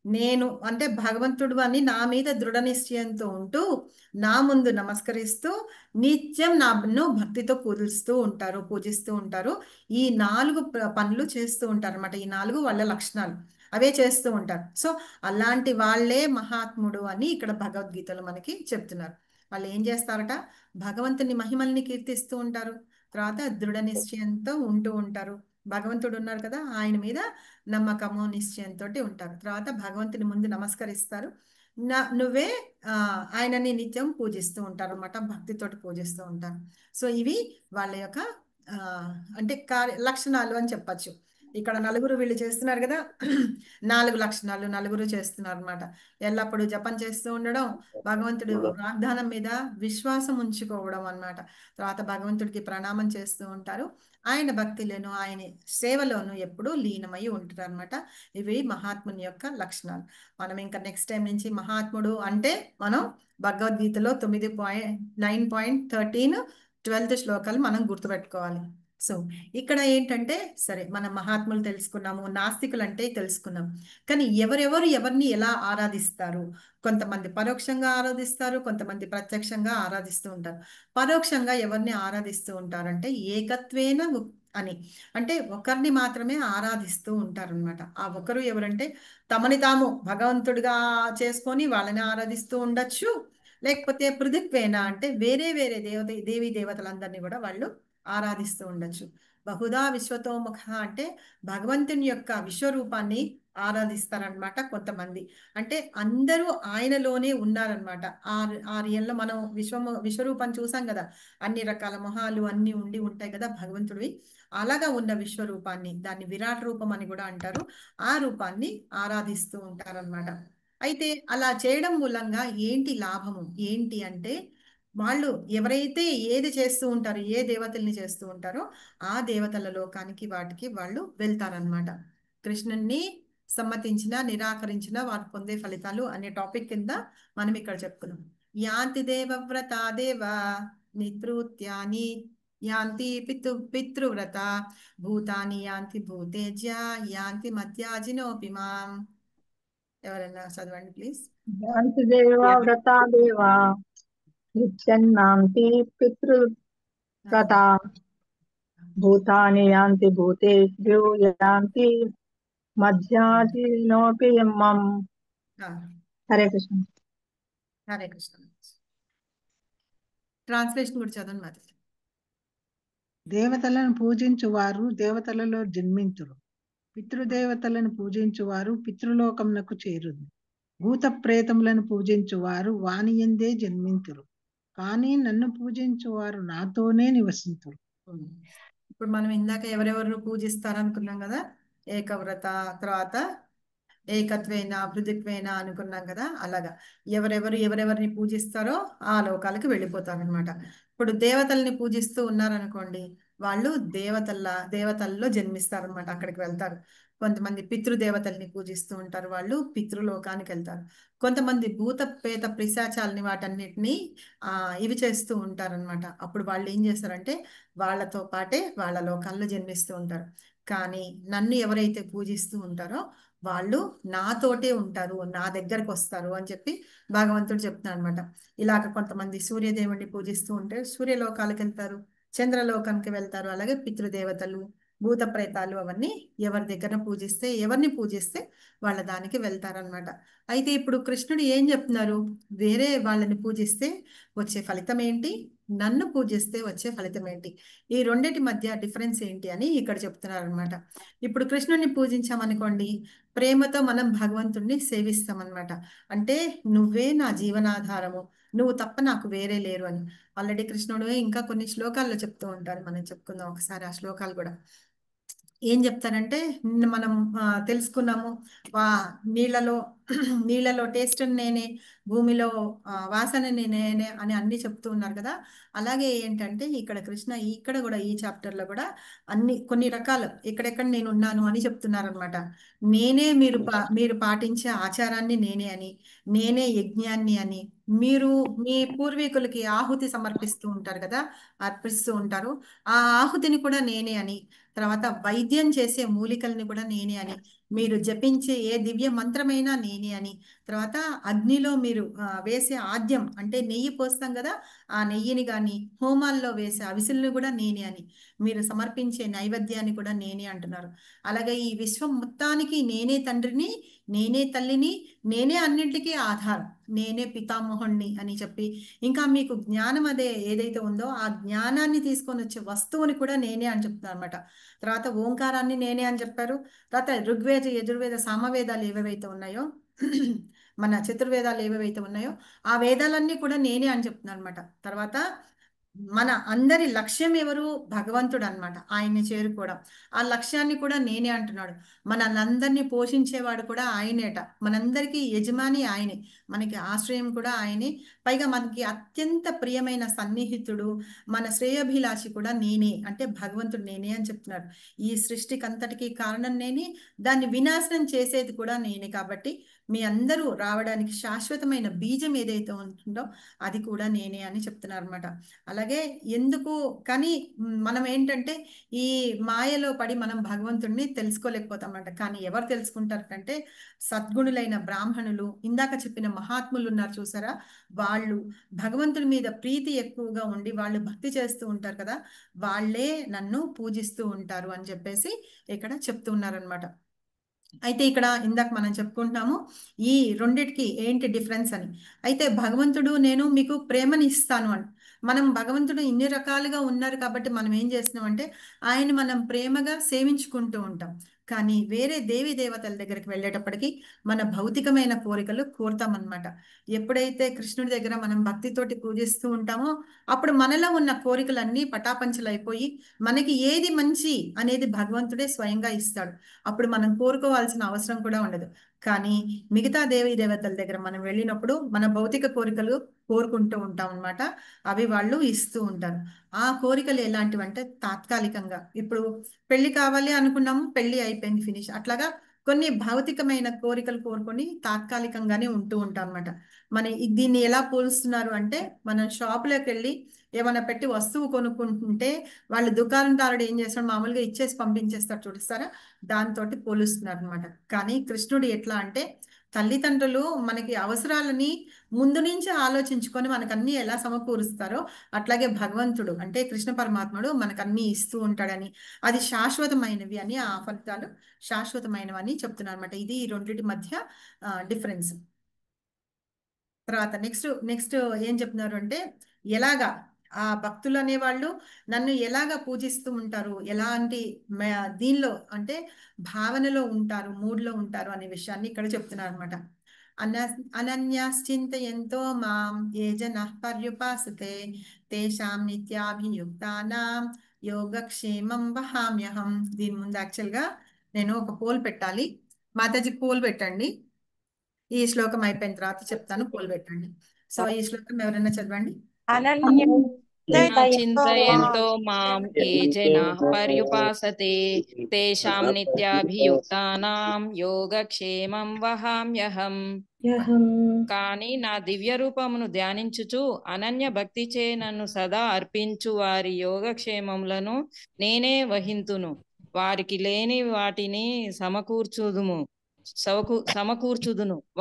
నేను అంటే భగవంతుడు అని నా మీద దృఢ నిశ్చయంతో ఉంటూ నా ముందు నమస్కరిస్తూ నిత్యం నన్ను భక్తితో పూజిస్తూ ఉంటారు. ఈ 4 పనులు చేస్తూ ఉంటారు అనమాట. ఈ 4 వాళ్ళ లక్షణాలు, అవే చేస్తూ ఉంటారు. సో అలాంటి వాళ్ళే మహాత్ముడు అని ఇక్కడ భగవద్గీతలో మనకి చెప్తున్నారు. వాళ్ళు ఏం చేస్తారట, భగవంతుని మహిమల్ని కీర్తిస్తూ ఉంటారు. తర్వాత దృఢ నిశ్చయంతో ఉంటూ ఉంటారు. భగవంతుడు ఉన్నారు కదా, ఆయన మీద నమ్మకము నిశ్చయంతో ఉంటారు. తర్వాత భగవంతుని ముందు నమస్కరిస్తారు. నువ్వే ఆయనని నిత్యం పూజిస్తూ ఉంటారు అన్నమాట, భక్తితోటి పూజిస్తూ ఉంటారు. సో ఇవి వాళ్ళ యొక్క అంటే లక్షణాలు అని చెప్పచ్చు. ఇక్కడ నలుగురు వీళ్ళు చేస్తున్నారు కదా 4 లక్షణాలు నలుగురు చేస్తున్నారు అనమాట. ఎల్లప్పుడూ జపం చేస్తూ ఉండడం, భగవంతుడు వాగ్దానం మీద విశ్వాసం ఉంచుకోవడం అన్నమాట. తర్వాత భగవంతుడికి ప్రణామం చేస్తూ ఉంటారు. ఆయన భక్తిలోను ఆయన సేవలోను ఎప్పుడూ లీనమై ఉంటారు అనమాట. ఇవి మహాత్ముని యొక్క లక్షణాలు. మనం ఇంకా నెక్స్ట్ టైం నుంచి మహాత్ముడు అంటే మనం భగవద్గీతలో 9.13 12th శ్లోకాలు మనం గుర్తుపెట్టుకోవాలి. సో ఇక్కడ ఏంటంటే సరే మనం మహాత్ములు తెలుసుకున్నాము, నాస్తికులు అంటే తెలుసుకున్నాం. కానీ ఎవరెవరు ఎవరిని ఎలా ఆరాధిస్తారు? కొంతమంది పరోక్షంగా ఆరాధిస్తారు, కొంతమంది ప్రత్యక్షంగా ఆరాధిస్తూ ఉంటారు. పరోక్షంగా ఎవరిని ఆరాధిస్తూ ఉంటారంటే ఏకత్వేన అని, అంటే ఒకరిని మాత్రమే ఆరాధిస్తూ ఉంటారు అనమాట. ఆ ఒకరు ఎవరంటే తమని తాము భగవంతుడిగా చేసుకొని వాళ్ళని ఆరాధిస్తూ ఉండొచ్చు. లేకపోతే పృథిక్వేన అంటే వేరే వేరే దేవీ దేవతలందరినీ కూడా వాళ్ళు ఆరాధిస్తూ ఉండొచ్చు. బహుదా విశ్వతోముఖ అంటే భగవంతుని యొక్క విశ్వరూపాన్ని ఆరాధిస్తారనమాట కొంతమంది. అంటే అందరూ ఆయనలోనే ఉన్నారనమాట. ఆ రియల్లో మనం విశ్వరూపాన్ని చూసాం కదా, అన్ని రకాల మొహాలు అన్ని ఉండి ఉంటాయి కదా భగవంతుడివి. అలాగా ఉన్న విశ్వరూపాన్ని, దాన్ని విరాట్ రూపం అని కూడా అంటారు, ఆ రూపాన్ని ఆరాధిస్తూ ఉంటారనమాట. అయితే అలా చేయడం మూలంగా ఏంటి లాభము ఏంటి అంటే, వాళ్ళు ఎవరైతే ఏది చేస్తూ ఉంటారో, ఏ దేవతల్ని చేస్తూ ఉంటారో ఆ దేవతల లోకానికి వాటికి వాళ్ళు వెళ్తారనమాట. కృష్ణుణ్ణి సమ్మతించిన నిరాకరించిన వారు పొందే ఫలితాలు అనే టాపిక్ కింద మనం ఇక్కడ చెప్పుకున్నాం. యాంతి దేవవ్రత దేవ నిత్రూత్యాని యాంతి పితృవ్రత భూతాని యాంతి భూతేజ్య యాంతి మధ్యాజినోపి మాం. ఎవరైనా చదవండి ప్లీజ్. యాంతి దేవా వ్రతా దేవా నిత్యన్నాంతి పితృవ్రత భూతాని యాంతి భూతేభ్యో యాంతి మధ్యాజినోపి మం. హరే కృష్ణ. హరే కృష్ణ. ట్రాన్స్లేషన్ కూడా చదవండి మాది. దేవతలను పూజించువారు దేవతలలో జన్మింతురు. పితృదేవతలను పూజించువారు పితృలోకమునకు చేరుదు. భూత ప్రేతములను పూజించువారు వానియందే జన్మింతురు. కానీ నన్ను పూజించువారు నాతోనే నివసింతురు. ఇప్పుడు మనం ఇందాక ఎవరెవరు పూజిస్తారనుకున్నాం కదా, ఏకవ్రత, తర్వాత ఏకత్వేన పృథిక్వేన అనుకున్నాం కదా. అలాగా ఎవరెవరిని పూజిస్తారో ఆ లోకాలకు వెళ్ళిపోతారనమాట. ఇప్పుడు దేవతల్ని పూజిస్తూ ఉన్నారనుకోండి, వాళ్ళు దేవతల్లో జన్మిస్తారనమాట, అక్కడికి వెళ్తారు. కొంతమంది పితృదేవతల్ని పూజిస్తూ ఉంటారు, వాళ్ళు పితృలోకానికి వెళ్తారు. కొంతమంది భూత పేత పిశాచాలని వాటన్నిటిని ఇవి చేస్తూ ఉంటారనమాట. అప్పుడు వాళ్ళు ఏం చేస్తారంటే వాళ్ళతో పాటే వాళ్ళ లోకాల్లో జన్మిస్తూ ఉంటారు. కానీ నన్ను ఎవరైతే పూజిస్తూ ఉంటారో వాళ్ళు నాతోటే ఉంటారు, నా దగ్గరకు వస్తారు అని చెప్పి భగవంతుడు చెప్తున్నాడు అనమాట. ఇలాగ కొంతమంది సూర్యదేవుడిని పూజిస్తూ ఉంటే సూర్యలోకాలకు వెళ్తారు, చంద్రలోకానికి వెళ్తారు. అలాగే పితృదేవతలు, భూత ప్రేతాలు అవన్నీ ఎవరిని పూజిస్తే వాళ్ళ దానికి వెళ్తారనమాట. అయితే ఇప్పుడు కృష్ణుడు ఏం చెప్తున్నారు, వేరే వాళ్ళని పూజిస్తే వచ్చే ఫలితం ఏంటి, నన్ను పూజిస్తే వచ్చే ఫలితం ఏంటి, ఈ రెండింటి మధ్య డిఫరెన్స్ ఏంటి అని ఇక్కడ చెప్తున్నారు అనమాట. ఇప్పుడు కృష్ణుడిని పూజించామనుకోండి, ప్రేమతో మనం భగవంతుడిని సేవిస్తామన్నమాట. అంటే నువ్వే నా జీవనాధారము, నువ్వు తప్ప నాకు వేరే లేరు అని ఆల్రెడీ కృష్ణుడు ఇంకా కొన్ని శ్లోకాల్లో చెప్తూ ఉంటారు. మనం చెప్పుకుందాం ఒకసారి ఆ శ్లోకాలు కూడా. ఏం చెప్తారంటే నిన్న మనం తెలుసుకున్నాము, నీళ్ళలో టేస్ట్ నేనే, భూమిలో వాసన నేనే అని అన్ని చెప్తూ ఉన్నారు కదా. అలాగే ఏంటంటే ఇక్కడ కృష్ణ ఇక్కడ కూడా ఈ చాప్టర్లో కూడా కొన్ని రకాలు ఎక్కడెక్కడ నేను ఉన్నాను అని చెప్తున్నారు అనమాట. నేనే మీరు పాటించే ఆచారాన్ని నేనే అని, నేనే యజ్ఞాన్ని అని, మీరు మీ పూర్వీకులకి ఆహుతి సమర్పిస్తూ ఉంటారు కదా, అర్పిస్తూ ఉంటారు, ఆ ఆహుతిని కూడా నేనే అని, తర్వాత వైద్యం చేసే మూలికల్ని కూడా నేనే అని, మీరు జపించే ఏ దివ్య మంత్రమైనా నేనే అని, తర్వాత అగ్నిలో మీరు వేసే ఆద్యం అంటే నెయ్యి పోస్తాం కదా, ఆ నెయ్యిని కానీ హోమాల్లో వేసే అవిసుల్ని కూడా నేనే అని, మీరు సమర్పించే నైవేద్యాన్ని కూడా నేనే అంటున్నారు. అలాగే ఈ విశ్వం మొత్తానికి నేనే తండ్రిని, నేనే తల్లిని, నేనే అన్నింటికీ ఆధారం, నేనే పితామోహుణ్ణి అని చెప్పి, ఇంకా మీకు జ్ఞానం ఏదైతే ఉందో ఆ జ్ఞానాన్ని తీసుకొని వచ్చే వస్తువుని కూడా నేనే అని చెప్తున్నారు అనమాట. తర్వాత ఓంకారాన్ని నేనే అని చెప్పారు. తర్వాత ఋగ్వేద, యజుర్వేద, సామవేదాలు ఏవేవైతే ఉన్నాయో, మన చతుర్వేదాలు ఏవేవైతే ఉన్నాయో ఆ వేదాలన్నీ కూడా నేనే అని చెప్తున్నాను అనమాట. తర్వాత మన అందరి లక్ష్యం ఎవరు? భగవంతుడు అన్నమాట. ఆయన్ని చేరుకోవడం. ఆ లక్ష్యాన్ని కూడా నేనే అంటున్నాడు. మనందరినీ పోషించేవాడు కూడా ఆయనేట. మనందరికీ యజమాని ఆయనే. మనకి ఆశ్రయం కూడా ఆయనే. పైగా మనకి అత్యంత ప్రియమైన సన్నిహితుడు, మన శ్రేయోభిలాషి కూడా నేనే. అంటే భగవంతుడు నేనే అని చెప్తున్నాడు. ఈ సృష్టికి అంతటికీ కారణం నేనే, దాన్ని వినాశనం చేసేది కూడా నేనే. కాబట్టి మీ అందరూ రావడానికి శాశ్వతమైన బీజం ఏదైతే ఉంటుందో అది కూడా నేనే అని చెప్తున్నారు అనమాట. అలాగే ఎందుకు కానీ మనం ఏంటంటే ఈ మాయలో పడి మనం భగవంతుడిని తెలుసుకోలేకపోతామన్నమాట. కానీ ఎవరు తెలుసుకుంటారంటే సద్గుణులైన బ్రాహ్మణులు, ఇందాక చెప్పిన మహాత్ములు ఉన్నారు చూసారా, వాళ్ళు భగవంతుడి మీద ప్రీతి ఎక్కువగా ఉండి వాళ్ళు భక్తి చేస్తూ ఉంటారు కదా, వాళ్ళే నన్ను పూజిస్తూ ఉంటారు అని చెప్పేసి ఇక్కడ చెప్తూ ఉన్నారనమాట. అయితే ఇక్కడ ఇందాక మనం చెప్పుకుంటున్నాము ఈ రెండిటికి ఏంటి డిఫరెన్స్ అని. అయితే భగవంతుడు నేను మీకు ప్రేమని ఇస్తాను అని, మనం భగవంతుడు ఇన్ని రకాలుగా ఉన్నారు కాబట్టి మనం ఏం చేస్తున్నాం అంటే ఆయన మనం ప్రేమగా సేవించుకుంటూ ఉంటాం. కానీ వేరే దేవి దేవతల దగ్గరికి వెళ్ళేటప్పటికి మన భౌతికమైన కోరికలు కోరుతామన్నమాట. ఎప్పుడైతే కృష్ణుడి దగ్గర మనం భక్తితోటి పూజిస్తూ ఉంటామో అప్పుడు మనలో ఉన్న కోరికలన్నీ పటాపంచలైపోయి మనకి ఏది మంచి అనేది భగవంతుడే స్వయంగా ఇస్తాడు. అప్పుడు మనం కోరుకోవాల్సిన అవసరం కూడా ఉండదు. కానీ మిగతా దేవీ దేవతల దగ్గర మనం వెళ్ళినప్పుడు మన భౌతిక కోరికలు కోరుకుంటూ ఉంటాం అన్నమాట. అవి వాళ్ళు ఇస్తూ ఉంటారు. ఆ కోరికలు ఎలాంటివి అంటే తాత్కాలికంగా, ఇప్పుడు పెళ్లి కావాలి అనుకున్నాము, పెళ్లి అయిపోయింది, ఫినిష్. అట్లాగా కొన్ని భౌతికమైన కోరికలు కోరుకొని తాత్కాలికంగానే ఉంటూ ఉంటాం అన్నమాట. దీన్ని ఎలా పోలుస్తున్నారు అంటే మనం షాపులోకి వెళ్ళి ఏమైనా పెట్టి వస్తువు కొనుక్కుంటుంటే వాళ్ళు దుకాణదారుడు ఏం చేస్తాడు, మామూలుగా ఇచ్చేసి పంపించేస్తాడు చూస్తారా, దాంతో పోలుస్తున్నారు అనమాట. కానీ కృష్ణుడు ఎట్లా అంటే తల్లిదండ్రులు మనకి అవసరాలని ముందు నుంచి ఆలోచించుకొని మనకన్నీ ఎలా సమకూరుస్తారో అట్లాగే భగవంతుడు అంటే కృష్ణ పరమాత్ముడు మనకన్నీ ఇస్తూ ఉంటాడని, అది శాశ్వతమైనవి అని, ఆ ఫలితాలు శాశ్వతమైనవని చెప్తున్నారు అనమాట. ఇది ఈ రెండింటి మధ్య డిఫరెన్స్. తర్వాత నెక్స్ట్ ఏం చెప్తున్నారు అంటే ఎలాగా ఆ భక్తులు అనేవాళ్ళు నన్ను ఎలాగా పూజిస్తూ ఉంటారు, ఎలాంటి దీనిలో అంటే భావనలో ఉంటారు, మూడ్లో ఉంటారు అనే విషయాన్ని ఇక్కడ చెప్తున్నారు అనమాట. అనన్యాశ్చింతయంతో మాం ఏ జనః పర్యుపాసతే తేషాం నిత్యాభియుక్తానాం యోగక్షేమం వహామ్యహం. దీని ముందు యాక్చువల్గా నేను ఒక పోల్ పెట్టాలి. మాతాజీ పోల్ పెట్టండి. ఈ శ్లోకం అయిపోయిన తర్వాత చెప్తాను, పోల్ పెట్టండి. సో ఈ శ్లోకం ఎవరైనా చదవండి. చింతయంతో మాం ఏ జనాః పర్యుపాసతే తేషాం నిత్యాభియుక్తానాం యోగక్షేమం వహామ్యహం. కానీ నా దివ్య రూపమును ధ్యానించుచు అనన్య భక్తిచే నన్ను సదా అర్పించు వారి యోగక్షేమములను నేనే వహింతును. వారికి లేని వాటిని సమకూర్చుదును,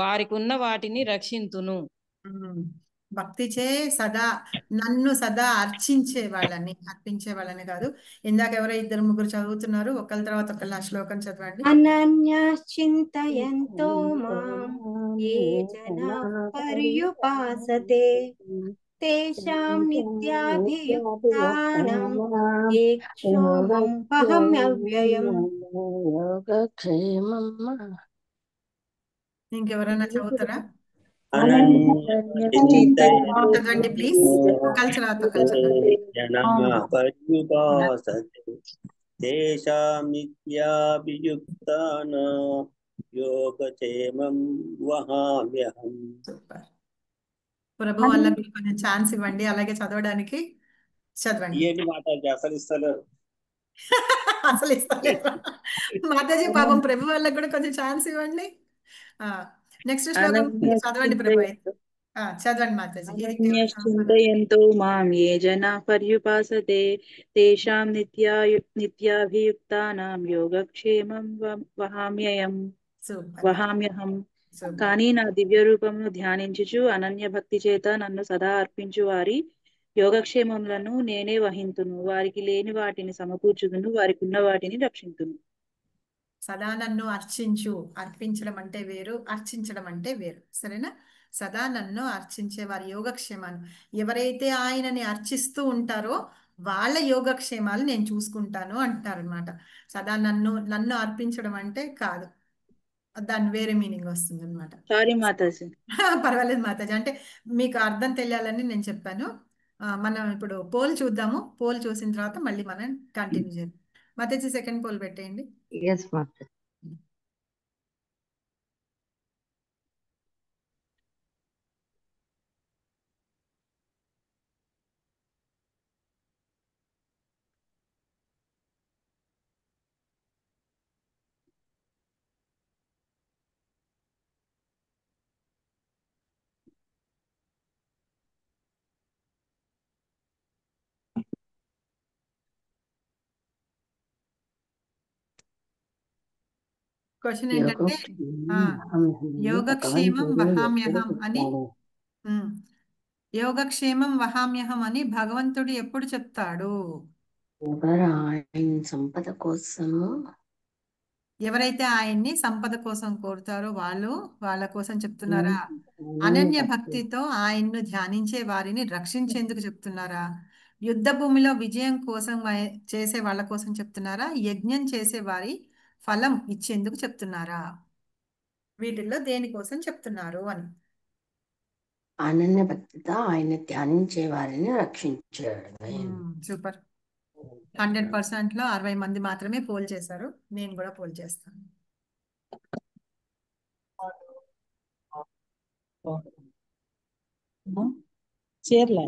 వారికి ఉన్న వాటిని రక్షింతును. భక్తిచే నన్ను సదా అర్చించే వాళ్ళని కాదు. ఇందాక ఎవరో ఇద్దరు ముగ్గురు చదువుతున్నారు, ఒకళ్ళ తర్వాత ఒకళ్ళ ఆ శ్లోకం చదవండి. అనన్యాశ్చింతయంతో మాం ఏ జనాః పర్యుపాసతే తేషాం నిత్యాభియుక్తానాం యోగక్షేమం వహామ్యహం. ఇంకెవరైనా చదువుతారా? చదవండి ప్లీజ్. తేషాం నిత్యాభియుక్తానాం యోగక్షేమం వహామ్యహం. ప్రభు వల్ల మీకు కొంచెం ఛాన్స్ ఇవ్వండి అలాగే చదవడానికి. చదవండి. ఏంటి మాతాజీ అసలు ఇస్తలేరు? అసలు ఇస్తలేరు మాతాజీ, పాపం ప్రభు వాళ్ళకి కూడా కొంచెం ఛాన్స్ ఇవ్వండి. నెక్స్ట్ శ్లోకం చదవండి ప్రభు. చదవండి మాతాజీ. అనన్యశ్చింతయంతో మాం ఏ జనాః పర్యుపాసతే తేషాం నిత్యాభియుక్తానాం యోగక్షేమం వహామ్యహం. కానీ నా దివ్య రూపమును ధ్యానించుచు అనన్య భక్తి చేత నన్ను సదా అర్పించు వారి యోగక్షేమములను నేనే వహింతును. వారికి లేని వాటిని సమకూర్చుదును, వారికి ఉన్న వాటిని రక్షింతును. సదా నన్ను అర్చించు. అర్పించడం అంటే వేరు, అర్చించడం అంటే వేరు. సరేనా? సదా నన్ను అర్చించే వారి యోగక్షేమాలు, ఎవరైతే ఆయనని అర్చిస్తూ ఉంటారో వాళ్ళ యోగక్షేమాలు నేను చూసుకుంటాను అంటారనమాట. సదా నన్ను అర్పించడం అంటే కాదు, దాని వేరే మీనింగ్ వస్తుంది అనమాట. సారీ మాతాజీ. పర్వాలేదు మాతాజీ, అంటే మీకు అర్థం తెలియాలని నేను చెప్పాను. మనం ఇప్పుడు పోల్ చూద్దాము. పోల్ చూసిన తర్వాత మళ్ళీ మనం కంటిన్యూ చేద్దాం. మాతాజీ సెకండ్ పోల్ పెట్టేయండి. ఎస్ మాతాజీ. క్వశ్చన్ ఏంటంటే యోగక్షేమం వహామ్యహం అని యోగక్షేమం వహామ్యహం అని భగవంతుడు ఎప్పుడు చెప్తాడు? సంపద కోసము ఎవరైతే ఆయన్ని సంపద కోసం కోరుతారో వాళ్ళ కోసం చెప్తున్నారా? అనన్య భక్తితో ఆయన్ను ధ్యానించే వారిని రక్షించేందుకు చెప్తున్నారా? యుద్ధ భూమిలో విజయం కోసం చేసే వాళ్ళ కోసం చెప్తున్నారా? యజ్ఞం చేసే వారి ఫలం ఇచ్చేందుకు చెప్తున్నారా? వీటిల్లో దేనికోసం చెప్తున్నారు అని. అనన్య భక్తితో ఆయన ధ్యానించే వారిని రక్షించాడు. సూపర్. 100%లో 60 మంది మాత్రమే పోల్ చేశారు. నేను కూడా పోల్ చేస్తాను. చీరలే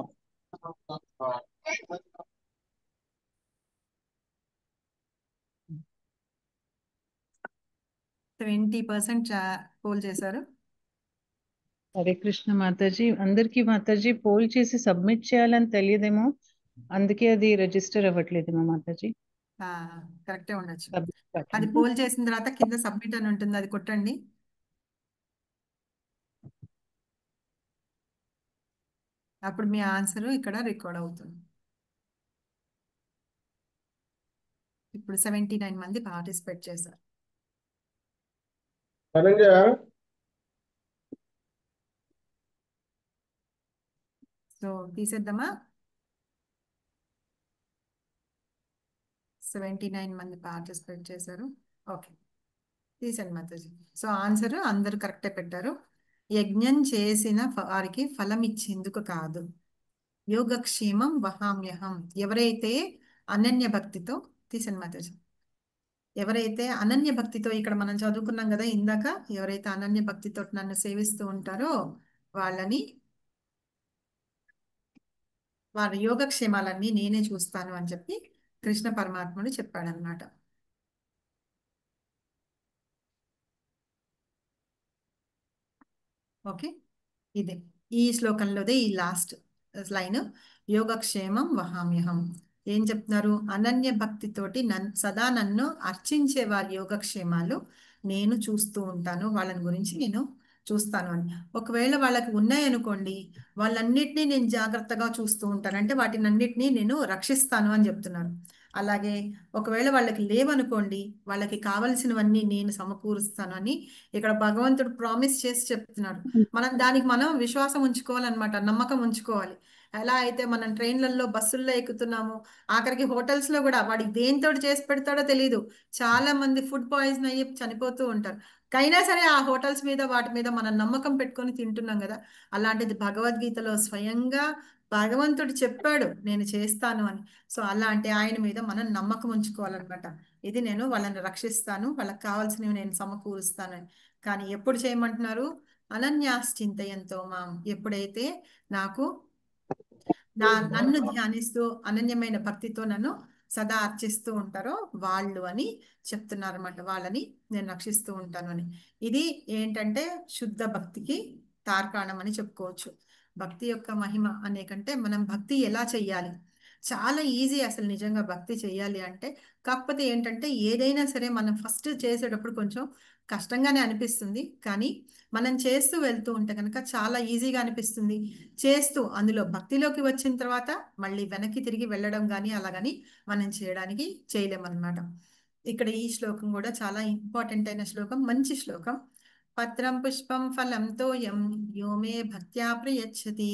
20% పోల్ చేశారు. హరే కృష్ణ మాతాజీ. అందరికీ మాతాజీ పోల్ చేసి సబ్మిట్ చేయాలని తెలియదేమో, అందుకే అది రిజిస్టర్ అవ్వట్లేదేమో మాతాజీ. కరెక్టే ఉండొచ్చు. అది పోల్ చేసిన తర్వాత కింద సబ్మిట్ అని ఉంటుంది, అది కొట్టండి. అప్పుడు మీ ఆన్సర్ ఇక్కడ రికార్డ్ అవుతుంది. ఇప్పుడు 79 మంది పార్టిసిపేట్ చేశారు. సో తీసేద్దామా? 79 మంది పార్టిసిపేట్ చేశారు. ఓకే, తీసండి మాతాజీ. సో ఆన్సర్ అందరు కరెక్టే పెట్టారు. యజ్ఞం చేసిన వారికి ఫలం ఇచ్చేందుకు కాదు. యోగక్షేమం వహామ్యహం. ఎవరైతే అనన్య భక్తితో, తీసండి మాతాజీ, ఎవరైతే అనన్య భక్తితో, ఇక్కడ మనం చదువుకున్నాం కదా ఇందాక, ఎవరైతే అనన్య భక్తితో నన్ను సేవిస్తూ ఉంటారో వాళ్ళని, వారి యోగక్షేమాలన్నీ నేనే చూస్తాను అని చెప్పి కృష్ణ పరమాత్ముడు చెప్పాడనమాట. ఓకే, ఇదే ఈ శ్లోకంలోదే ఈ లాస్ట్ లైన్, యోగక్షేమం వహామ్యహం. ఏం చెప్తున్నారు? అనన్య భక్తితోటి సదా నన్ను అర్చించే వారి యోగక్షేమాలు నేను చూస్తూ ఉంటాను, వాళ్ళని గురించి నేను చూస్తాను అని. ఒకవేళ వాళ్ళకి ఉన్నాయనుకోండి, వాళ్ళన్నిటినీ నేను జాగ్రత్తగా చూస్తూ ఉంటాను, అంటే వాటిని అన్నిటినీ నేను రక్షిస్తాను అని చెప్తున్నారు. అలాగే ఒకవేళ వాళ్ళకి లేవనుకోండి, వాళ్ళకి కావలసినవన్నీ నేను సమకూరుస్తాను అని ఇక్కడ భగవంతుడు ప్రామిస్ చేసి చెప్తున్నాడు. దానికి మనం విశ్వాసం ఉంచుకోవాలన్నమాట, నమ్మకం ఉంచుకోవాలి. ఎలా అయితే మనం ట్రైన్లలో బస్సుల్లో ఎక్కుతున్నాము, ఆఖరికి హోటల్స్లో కూడా వాడికి దేంతో చేసి పెడతాడో తెలియదు, చాలా మంది ఫుడ్ పాయిజన్ అయ్యి చనిపోతూ ఉంటారు. అయినా సరే ఆ హోటల్స్ మీద వాటి మీద మనం నమ్మకం పెట్టుకొని తింటున్నాం కదా. అలాంటిది భగవద్గీతలో స్వయంగా భగవంతుడు చెప్పాడు నేను చేస్తాను అని. సో అలాంటి ఆయన మీద మనం నమ్మకం ఉంచుకోవాలన్నమాట. ఇది నేను వాళ్ళని రక్షిస్తాను, వాళ్ళకి కావాల్సినవి నేను సమకూరుస్తాను అని. కానీ ఎప్పుడు చేయమంటున్నారు? అనన్యాశ్చింతయంతో మాం. ఎప్పుడైతే నన్ను ధ్యానిస్తూ అనన్యమైన భక్తితో నన్ను సదా అర్చిస్తూ ఉంటారో వాళ్ళు అని చెప్తున్నారు అన్నమాట. వాళ్ళని నేను రక్షిస్తూ ఉంటాను అని. ఇది ఏంటంటే శుద్ధ భక్తికి తార్కాణం అని చెప్పుకోవచ్చు. భక్తి యొక్క మహిమ అనే కంటే మనం భక్తి ఎలా చెయ్యాలి, చాలా ఈజీ అసలు నిజంగా భక్తి చెయ్యాలి అంటే. కాకపోతే ఏంటంటే ఏదైనా సరే మనం ఫస్ట్ చేసేటప్పుడు కొంచెం కష్టంగానే అనిపిస్తుంది, కానీ మనం చేస్తూ వెళ్తూ ఉంటే కనుక చాలా ఈజీగా అనిపిస్తుంది. చేస్తూ అందులో భక్తిలోకి వచ్చిన తర్వాత మళ్ళీ వెనక్కి తిరిగి వెళ్ళడం కానీ అలాగని మనం చేయలేమన్నమాట. ఇక్కడ ఈ శ్లోకం కూడా చాలా ఇంపార్టెంట్ అయిన శ్లోకం, మంచి శ్లోకం. పత్రం పుష్పం ఫలం తోయం యో మే భక్త్యా ప్రయచ్చతి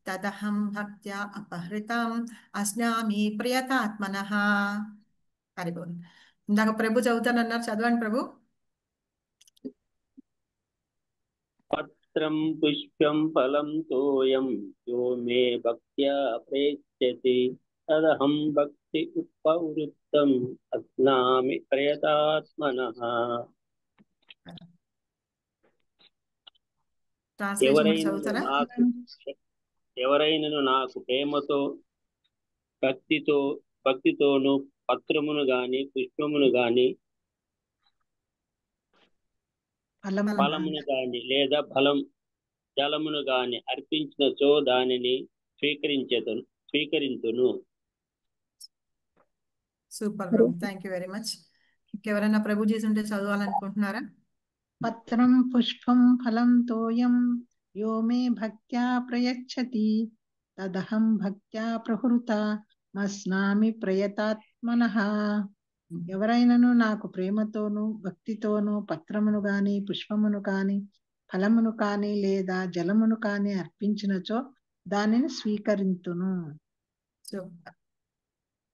తదహం భక్త్యా అపహృతం అస్నామి ప్రియతాత్మనః. హరిబోల్. ఇందాక ప్రభు చదువుతానన్నారు, చదవండి ప్రభు. పత్రం పుష్పం ఫలం తోయం యో మే భక్త్యా ప్రేష్యతి తదహం భక్తి ఉపవృత్తం అస్నామి ప్రయతాత్మనః. ఎవరైనను నాకు ప్రేమతో భక్తితోను పత్రమును గాని పుష్పమును గాని ఫలమును గాని లేదా జలమును గాని అర్పించినచో దానిని స్వీకరించును. Super, thank you very much. ఇంకెవరైనా ప్రభు చేసి ఉంటే చదవాలనుకుంటున్నారా? పత్రం పుష్పం ఫలం తోయం యో మే భక్త్యా ప్రయచ్చతి తదహం భక్త్యా ప్రహృత మస్నామి ప్రయతాత్మనః. ఎవరైనను నాకు ప్రేమతోను భక్తితోను పత్రమును గాని పుష్పమును కాని ఫలమును కాని లేదా జలమును కాని అర్పించినచో దానిని స్వీకరింతును.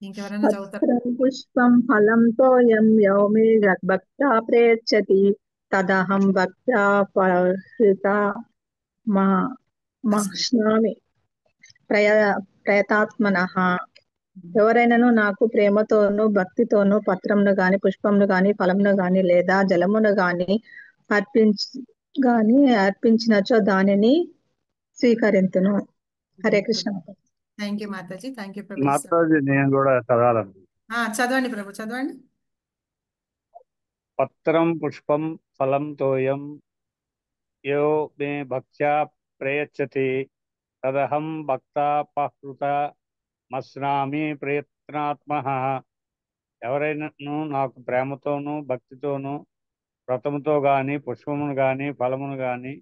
ఇంకెవరైనా చదువుతారు? పత్రం పుష్పం ఫలం తోయం యో మే భక్త్యా ప్రయచ్చతి తదహం భక్త్యా ప్రహృత మస్నామి ప్రయతాత్మనః. ఎవరైనాను నాకు ప్రేమతోను భక్తితోను పత్రమును గాని పుష్పమును గాని ఫలమును గాని లేదా జలమును గాని అర్పించినచో దానిని స్వీకరింతును. హరే కృష్ణ. థ్యాంక్ యూ మాతాజీ, థ్యాంక్ యూ ప్రభు. మాతాజీ నేను కూడా చదవాలండి. చదవండి ప్రభు, చదవండి. పత్రం పుష్పం ఫలం తోయం యో మే భక్త్యా ప్రయచ్చతి తదహం భక్తాపహృత మస్నామి ప్రయత్నాత్మః. ఎవరైనాను నాకు ప్రేమతోను భక్తితోను వ్రతముతో గాని పుష్పమును గాని ఫలమును గాని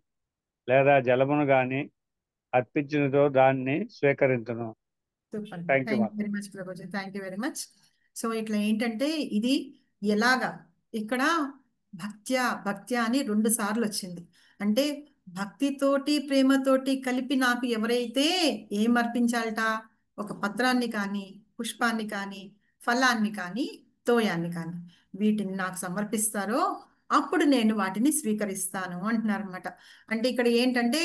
లేదా జలమును గాని అర్పించినతో దాన్ని స్వీకరించును. Thank you very much Prabhuji, thank you very much. So ఇట్లా ఏంటంటే ఇది ఎలాగా ఇక్కడ భక్త్యా అని 2 సార్లు వచ్చింది. అంటే భక్తితోటి ప్రేమతోటి కలిపి నాకు ఎవరైతే ఏం అర్పించాలట, ఒక పత్రాన్ని కానీ పుష్పాన్ని కానీ ఫలాన్ని కానీ తోయాన్ని కానీ వీటిని నాకు సమర్పిస్తారో అప్పుడు నేను వాటిని స్వీకరిస్తాను అంటున్నారు అనమాట. అంటే ఇక్కడ ఏంటంటే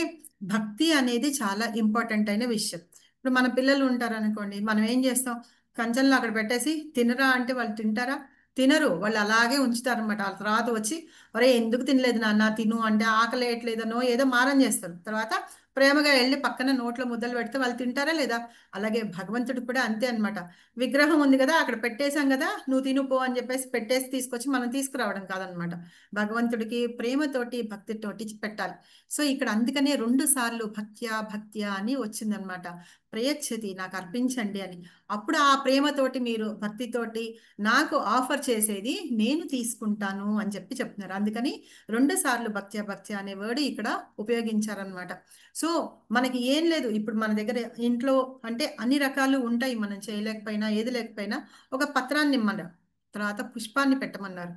భక్తి అనేది చాలా ఇంపార్టెంట్ అయిన విషయం. ఇప్పుడు మన పిల్లలు ఉంటారు అనుకోండి, మనం ఏం చేస్తాం, కంచంలో అక్కడ పెట్టేసి తినరా అంటే వాళ్ళు తింటారా? తినరు, వాళ్ళు అలాగే ఉంచుతారు అనమాట. ఆ తర్వాత వచ్చి ఒరే ఎందుకు తినలేదు నాన్న తిను అంటే ఆకలి వేయట్లేదనో ఏదో మారం చేస్తారు. తర్వాత ప్రేమగా వెళ్ళి పక్కన నోట్లో ముద్దలు పెడితే వాళ్ళు తింటారా లేదా? అలాగే భగవంతుడు కూడా అంతే అనమాట. విగ్రహం ఉంది కదా అక్కడ పెట్టేశాం కదా నువ్వు తినుపో అని చెప్పేసి పెట్టేసి తీసుకొచ్చి మనం తీసుకురావడం కాదనమాట. భగవంతుడికి ప్రేమతోటి భక్తితోటి పెట్టాలి. సో ఇక్కడ అందుకనే 2 సార్లు భక్త్యా అని వచ్చిందనమాట. ప్రయచ్చతి నాకు అర్పించండి అని. అప్పుడు ఆ ప్రేమతోటి మీరు భక్తితోటి నాకు ఆఫర్ చేసేది నేను తీసుకుంటాను అని చెప్పి చెప్తున్నారు. అందుకని 2 సార్లు భక్త్యా అనే వర్డ్ ఇక్కడ ఉపయోగించారనమాట. సో మనకి ఏం లేదు, ఇప్పుడు మన దగ్గర ఇంట్లో అంటే అన్ని రకాలు ఉంటాయి, మనం చేయలేకపోయినా ఏది లేకపోయినా ఒక పత్రాన్ని ఇమ్మన్నారు, తర్వాత పుష్పాన్ని పెట్టమన్నారు,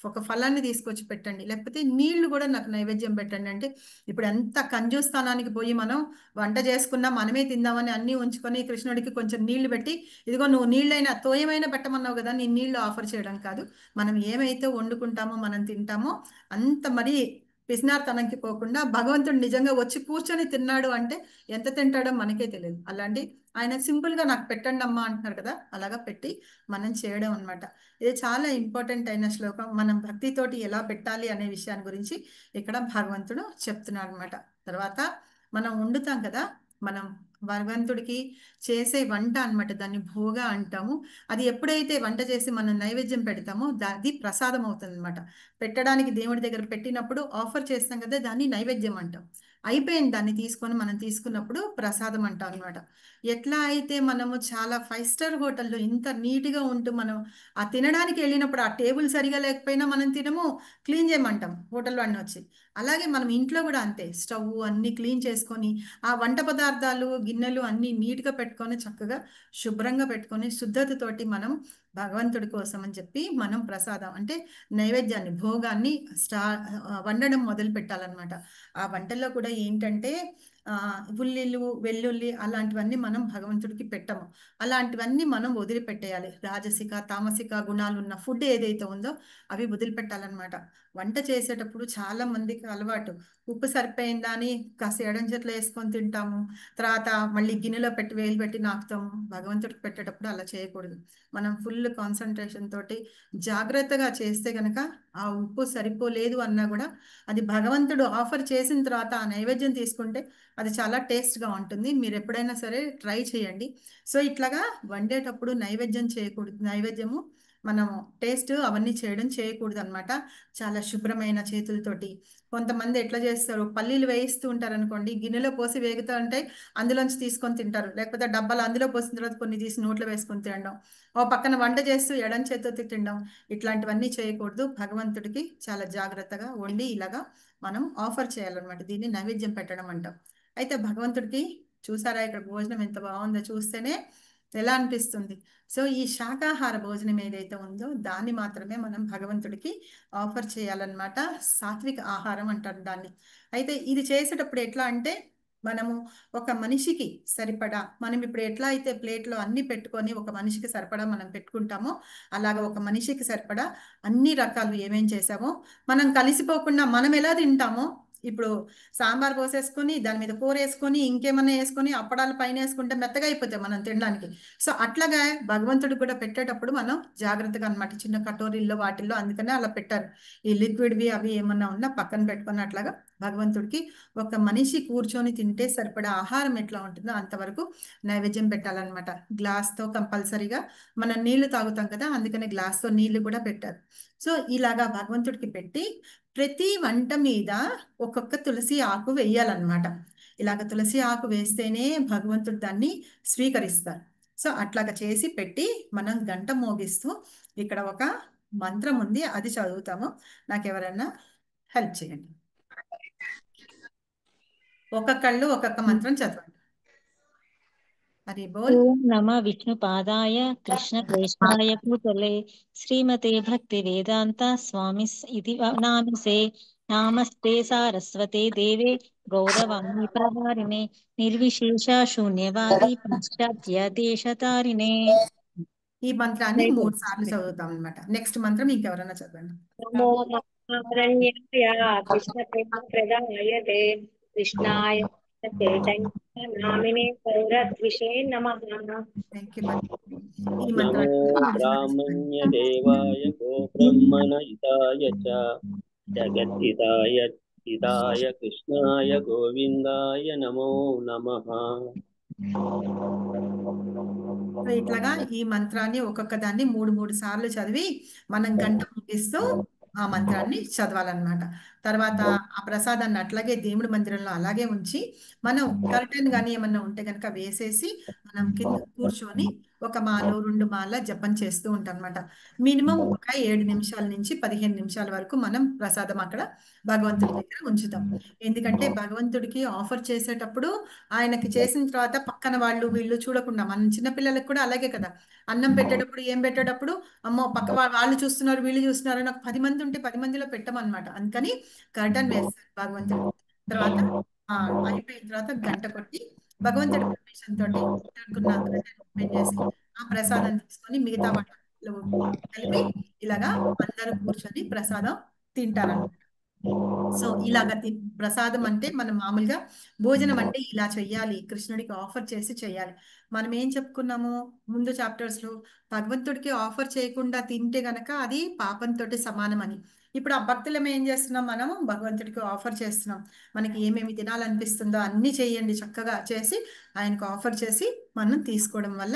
ఒక ఫలాన్ని తీసుకొచ్చి పెట్టండి, లేకపోతే నీళ్లు కూడా నాకు నైవేద్యం పెట్టండి. అంటే ఇప్పుడు ఎంత కంజూస్థానానికి పోయి మనం వంట చేసుకున్నా మనమే తిందామని అన్నీ ఉంచుకొని కృష్ణుడికి కొంచెం నీళ్లు పెట్టి ఇదిగో నువ్వు నీళ్ళైనా తోయమైనా పెట్టమన్నావు కదా, నీ నీళ్లు ఆఫర్ చేయడం కాదు. మనం ఏమైతే వండుకుంటామో మనం తింటామో అంత మరి పిసినార్తనంకి పోకుండా భగవంతుడు నిజంగా వచ్చి కూర్చొని తిన్నాడు అంటే ఎంత తింటాడో మనకే తెలియదు. అలాంటి ఆయన సింపుల్గా నాకు పెట్టండి అమ్మా అంటున్నారు కదా, అలాగా పెట్టి మనం చేయడం అనమాట. ఇది చాలా ఇంపార్టెంట్ అయిన శ్లోకం. మనం భక్తితోటి ఎలా పెట్టాలి అనే విషయాన్ని గురించి ఇక్కడ భగవంతుడు చెప్తున్నాడు అనమాట. తర్వాత మనం వండుతాం కదా, మనం భగవంతుడికి చేసే వంట అనమాట, దాన్ని భోగ అంటాము. అది ఎప్పుడైతే వంట చేసి మనం నైవేద్యం పెడతామో అది ప్రసాదం అవుతుంది అనమాట. పెట్టడానికి దేవుడి దగ్గర పెట్టినప్పుడు ఆఫర్ చేస్తాం కదా, దాన్ని నైవేద్యం అంటాం. అయిపోయింది, దాన్ని తీసుకొని మనం తీసుకున్నప్పుడు ప్రసాదం అంటాం అనమాట. ఎట్లా అయితే మనము చాలా 5 స్టార్ హోటల్లో ఇంత నీట్గా ఉంటూ మనం ఆ తినడానికి వెళ్ళినప్పుడు ఆ టేబుల్ సరిగా లేకపోయినా మనం తినము, క్లీన్ చేయమంటాం హోటల్ వాడిని వచ్చి. అలాగే మనం ఇంట్లో కూడా అంతే, స్టవ్ అన్నీ క్లీన్ చేసుకొని ఆ వంట పదార్థాలు గిన్నెలు అన్నీ నీట్గా పెట్టుకొని చక్కగా శుభ్రంగా పెట్టుకొని శుద్ధతతోటి మనం భగవంతుడి కోసం అని చెప్పి మనం ప్రసాదం అంటే నైవేద్యాన్ని భోగాన్ని వండడం మొదలు పెట్టాలన్నమాట. ఆ వంటల్లో కూడా ఏంటంటే ఉల్లిలు వెల్లుల్లి అలాంటివన్నీ మనం భగవంతుడికి పెట్టము. అలాంటివన్నీ మనం వదిలిపెట్టేయాలి. రాజసిక తామసిక గుణాలు ఉన్న ఫుడ్ ఏదైతే ఉందో అవి వదిలిపెట్టాలన్నమాట. వంట చేసేటప్పుడు చాలా మందికి అలవాటు ఉప్పు సరిపోయిందా అని కాస్త ఎడం చేతిలో వేసుకొని తింటాము, తర్వాత మళ్ళీ గిన్నెలో పెట్టి వేలు పెట్టి నాకుతాము. భగవంతుడికి పెట్టేటప్పుడు అలా చేయకూడదు. మనం ఫుల్ కాన్సన్ట్రేషన్ తోటి జాగ్రత్తగా చేస్తే గనక ఆ ఉప్పు సరిపోలేదు అన్నా కూడా అది భగవంతుడు ఆఫర్ చేసిన తర్వాత ఆ నైవేద్యం తీసుకుంటే అది చాలా టేస్ట్గా ఉంటుంది. మీరు ఎప్పుడైనా సరే ట్రై చేయండి. సో ఇట్లాగా వండేటప్పుడు నైవేద్యం చేయకూడదు. నైవేద్యము మనము టేస్ట్ అవన్నీ చేయకూడదు అనమాట. చాలా శుభ్రమైన చేతులతోటి. కొంతమంది ఎట్లా చేస్తారు, పల్లీలు వేయిస్తూ ఉంటారు అనుకోండి, గిన్నెలో పోసి వేగుతూ ఉంటే అందులోంచి తీసుకొని తింటారు, లేకపోతే డబ్బాలు అందులో పోసిన తర్వాత కొన్ని తీసి నోట్లో వేసుకొని తినడం, ఓ పక్కన వంట చేస్తూ ఎడం చేతితో తినడం, ఇట్లాంటివన్నీ చేయకూడదు. భగవంతుడికి చాలా జాగ్రత్తగా వండి ఇలాగా మనం ఆఫర్ చేయాలన్నమాట. దీన్ని నైవేద్యం పెట్టడం అంటాం. అయితే భగవంతుడికి చూసారా ఇక్కడ భోజనం ఎంత బాగుందో, చూస్తేనే ఎలా అనిపిస్తుంది. సో ఈ శాకాహార భోజనం ఏదైతే ఉందో దాన్ని మాత్రమే మనం భగవంతుడికి ఆఫర్ చేయాలన్నమాట. సాత్విక ఆహారం అంటారు దాన్ని. అయితే ఇది చేసేటప్పుడు ఎట్లా అంటే మనము ఒక మనిషికి సరిపడా, మనం ఇప్పుడు ఎట్లా అయితే ప్లేట్లో అన్ని పెట్టుకొని ఒక మనిషికి సరిపడా మనం పెట్టుకుంటామో అలాగ ఒక మనిషికి సరిపడా అన్ని రకాలు ఏమేం చేసామో మనం కలిసిపోకుండా మనం ఎలా తింటామో, ఇప్పుడు సాంబార్ పోసేసుకొని దాని మీద కూర వేసుకొని ఇంకేమన్నా వేసుకొని అప్పడాలు పైన వేసుకుంటే మెత్తగా అయిపోతాయి మనం తినడానికి. సో అట్లాగా భగవంతుడికి కూడా పెట్టేటప్పుడు మనం జాగ్రత్తగా అనమాట, చిన్న కటోరీల్లో వాటిల్లో, అందుకనే అలా పెట్టారు. ఈ లిక్విడ్వి అవి ఏమన్నా ఉన్నా పక్కన పెట్టుకొని అట్లాగా భగవంతుడికి ఒక మనిషి కూర్చొని తింటే సరిపడా ఆహారం ఎట్లా ఉంటుందో అంతవరకు నైవేద్యం పెట్టాలన్నమాట. గ్లాస్తో కంపల్సరీగా మనం నీళ్లు తాగుతాం కదా, అందుకనే గ్లాస్తో నీళ్లు కూడా పెట్టారు. సో ఇలాగా భగవంతుడికి పెట్టి ప్రతి వంట మీద ఒక్కొక్క తులసి ఆకు వేయాలన్నమాట. ఇలాగ తులసి ఆకు వేస్తేనే భగవంతుడు దాన్ని స్వీకరిస్తారు. సో అట్లాగా చేసి పెట్టి మనం గంట మోగిస్తూ ఇక్కడ ఒక మంత్రం ఉంది, అది చదువుతాము. నాకు ఎవరన్నా హెల్ప్ చేయండి. ఒక్కొక్కళ్ళు ఒక్కొక్క మంత్రం చదవండి. హరి బోల్. ఓం నమ విష్ణుపాదాయ కృష్ణ ప్రేష్టాయ భూతలే శ్రీమతే భక్తి వేదాంత స్వామి ఇది నామిసే నామస్తే సారస్వతే దేవే గౌరవాణి ప్రవారిణే నిర్విశేష శూన్యవాది పాశ్చాత్య దేశతారిణే. ఈ మంత్రాన్ని 3 సార్లు చదువుతాం అన్నమాట. నెక్స్ట్ మంత్రం ఇంకెవరన్నా చదవండి. నమో నారాయణాయ కృష్ణ ప్రేమ ప్రదాయతే కృష్ణాయ చైతన్య నామినే పౌరద్విషే నమః. ఈ నమో బ్రాహ్మణ్య దేవాయ గో బ్రహ్మణ హితాయ చ జగద్హితాయ కృష్ణాయ గోవిందాయ నమో నమః. సో ఇట్లాగా ఈ మంత్రాన్ని ఒక్కొక్క దాన్ని 3 సార్లు చదివి మనం గంట ముగిస్తూ ఆ మంత్రాన్ని చదవాలన్నమాట. తర్వాత ఆ ప్రసాదాన్ని అట్లాగే దేవుడి మందిరంలో అలాగే ఉంచి మనం కర్టెన్ కానీ ఏమన్నా ఉంటే కనుక వేసేసి మనం కింద కూర్చొని ఒక మాల 2 మాల జపం చేస్తూ ఉంటాం అనమాట. మినిమం ఒక 7 నిమిషాల నుంచి 15 నిమిషాల వరకు మనం ప్రసాదం అక్కడ భగవంతుడి దగ్గర ఉంచుతాం. ఎందుకంటే భగవంతుడికి ఆఫర్ చేసేటప్పుడు ఆయనకి చేసిన తర్వాత పక్కన వాళ్ళు వీళ్ళు చూడకుండా, మనం చిన్నపిల్లలకు కూడా అలాగే కదా, అన్నం పెట్టేటప్పుడు ఏం పెట్టేటప్పుడు అమ్మో పక్క వాళ్ళు చూస్తున్నారు వీళ్ళు చూస్తున్నారు నాకు 10 మంది ఉంటే 10 మందిలో పెట్టమన్నమాట. అందుకని కర్టన్ వేస్తారు భగవంతుడు. తర్వాత అయిపోయిన తర్వాత గంట కొట్టి భగవంతుడి పర్మిషన్ తోటి కర్టన్ ఓపెన్ చేసి ఆ ప్రసాదం తీసుకొని మిగతా వాళ్ళు కలిపి ఇలాగా అందరూ కూర్చొని ప్రసాదం తింటారన్నమాట. సో ఇలాగ ప్రసాదం అంటే మనం మామూలుగా భోజనం అంటే ఇలా చెయ్యాలి, కృష్ణుడికి ఆఫర్ చేసి చెయ్యాలి. మనం ఏం చెప్పుకున్నాము ముందు చాప్టర్స్ లో, భగవంతుడికి ఆఫర్ చేయకుండా తింటే గనక అది పాపంతో సమానం అని. ఇప్పుడు ఆ భక్తులం ఏం చేస్తున్నాం, మనము భగవంతుడికి ఆఫర్ చేస్తున్నాం. మనకి ఏమేమి తినాలనిపిస్తుందో అన్ని చేయండి చక్కగా చేసి ఆయనకు ఆఫర్ చేసి మనం తీసుకోవడం వల్ల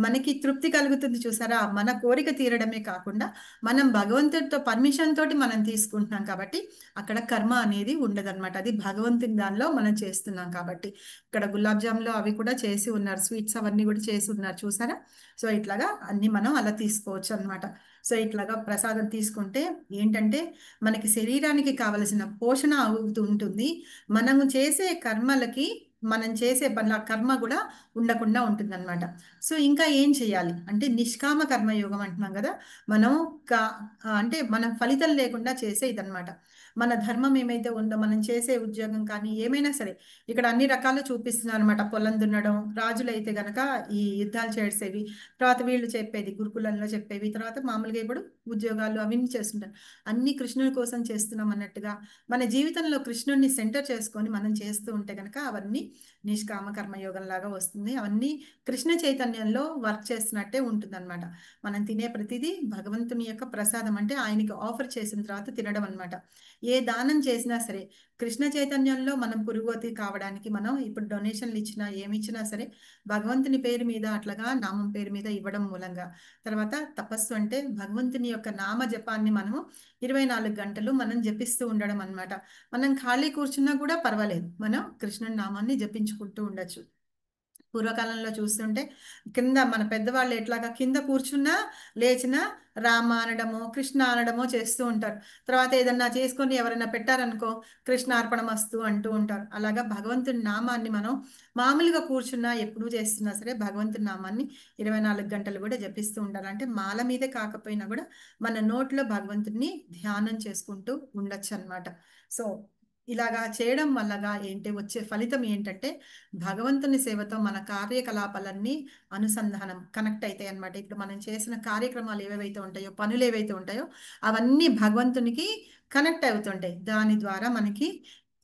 మనకి తృప్తి కలుగుతుంది. చూసారా, మన కోరిక తీరడమే కాకుండా మనం భగవంతుడితో పర్మిషన్ తోటి మనం తీసుకుంటున్నాం కాబట్టి అక్కడ కర్మ అనేది ఉండదన్నమాట. అది భగవంతుని దానిలో మనం చేస్తున్నాం కాబట్టి. ఇక్కడ గులాబ్ జామ్లో అవి కూడా చేసి ఉన్నారు, స్వీట్స్ అవన్నీ కూడా చేసి ఉన్నారు చూసారా. సో ఇట్లాగా అన్ని మనం అలా తీసుకోవచ్చు అన్నమాట. సో ఇట్లాగా ప్రసాదం తీసుకుంటే ఏంటంటే మనకి శరీరానికి కావలసిన పోషణ అవుతూ ఉంటుంది. మనము చేసే కర్మలకి మనం చేసే పనుల కర్మ కూడా ఉండకుండా ఉంటుందన్నమాట. సో ఇంకా ఏం చేయాలి అంటే నిష్కామ కర్మయోగం అంటున్నాం కదా. మనం అంటే మనం ఫలితం లేకుండా చేసే ఇదనమాట. మన ధర్మం ఏమైతే ఉందో మనం చేసే ఉద్యోగం కానీ ఏమైనా సరే ఇక్కడ అన్ని రకాలు చూపిస్తున్నారు అనమాట. పొలం దున్నడం, రాజులైతే గనక ఈ యుద్ధాలు చేసేవి, తర్వాత వీళ్ళు చెప్పేది గురుకులంలో చెప్పేవి, తర్వాత మామూలుగా ఇప్పుడు ఉద్యోగాలు అవన్నీ చేస్తుంటారు. అన్ని కృష్ణుడి కోసం చేస్తున్నాం అన్నట్టుగా మన జీవితంలో కృష్ణుడిని సెంటర్ చేసుకొని మనం చేస్తూ ఉంటే కనుక అవన్నీ నిష్కామ కర్మయోగం లాగా వస్తుంది. అవన్నీ కృష్ణ చైతన్యంలో వర్క్ చేస్తున్నట్టే ఉంటుంది అనమాట. మనం తినే ప్రతిదీ భగవంతుని యొక్క ప్రసాదం, అంటే ఆయనకి ఆఫర్ చేసిన తర్వాత తినడం అనమాట. ఏ దానం చేసినా సరే కృష్ణ చైతన్యంలో మనం పురుగోతి కావడానికి మనం ఇప్పుడు డొనేషన్లు ఇచ్చినా ఏమి ఇచ్చినా సరే భగవంతుని పేరు మీద అట్లాగా నామం పేరు మీద ఇవ్వడం మూలంగా. తర్వాత తపస్సు అంటే భగవంతుని యొక్క నామ జపాన్ని మనము 24 గంటలు మనం జపిస్తూ ఉండడం అన్నమాట. మనం ఖాళీ కూర్చున్నా కూడా పర్వాలేదు, మనం కృష్ణుని నామాన్ని జపించుకుంటూ ఉండొచ్చు. పూర్వకాలంలో చూస్తుంటే కింద మన పెద్దవాళ్ళు ఎట్లాగా కింద కూర్చున్నా లేచినా రామ అనడమో కృష్ణ అనడమో చేస్తూ ఉంటారు. తర్వాత ఏదన్నా చేసుకొని ఎవరైనా పెట్టారనుకో కృష్ణార్పణమస్తు అంటూ ఉంటారు. అలాగా భగవంతుని నామాన్ని మనం మామూలుగా కూర్చున్నా ఎప్పుడూ చేస్తున్నా సరే భగవంతుని నామాన్ని 24 గంటలు కూడా జపిస్తూ ఉండాలి. అంటే మాల మీదే కాకపోయినా కూడా మన నోట్లో భగవంతుడిని ధ్యానం చేసుకుంటూ ఉండొచ్చు అన్నమాట. సో ఇలాగా చేయడం వల్లగా వచ్చే ఫలితం ఏంటంటే భగవంతుని సేవతో మన కార్యకలాపాలన్నీ అనుసంధానం కనెక్ట్ అవుతాయి అన్నమాట. ఇప్పుడు మనం చేసిన కార్యక్రమాలు ఏవేవైతే ఉంటాయో, పనులు ఏవైతే ఉంటాయో అవన్నీ భగవంతునికి కనెక్ట్ అవుతుంటాయి. దాని ద్వారా మనకి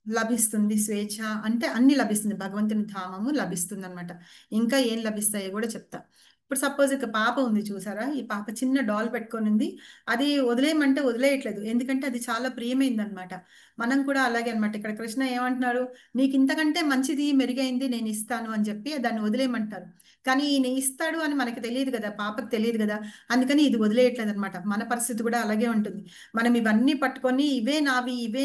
లభిస్తుంది స్వేచ్ఛ, అంటే అన్ని లభిస్తుంది, భగవంతుని ధామము లభిస్తుంది అనమాట. ఇంకా ఏం లభిస్తాయో కూడా చెప్తా. ఇప్పుడు సపోజ్ ఇక పాప ఉంది చూసారా, ఈ పాప చిన్న డాల్ పెట్టుకొని ఉంది, అది వదిలేయమంటే వదిలేయట్లేదు, ఎందుకంటే అది చాలా ప్రియమైంది అనమాట. మనం కూడా అలాగే అనమాట. ఇక్కడ కృష్ణ ఏమంటున్నారు, నీకు ఇంతకంటే మంచిది మెరుగైంది నేను ఇస్తాను అని చెప్పి దాన్ని వదిలేయమంటారు. కానీ ఈయన ఇస్తాడు అని మనకి తెలియదు కదా, పాపకు తెలియదు కదా, అందుకని ఇది వదిలేయట్లేదు అనమాట. మన పరిస్థితి కూడా అలాగే ఉంటుంది. మనం ఇవన్నీ పట్టుకొని ఇవే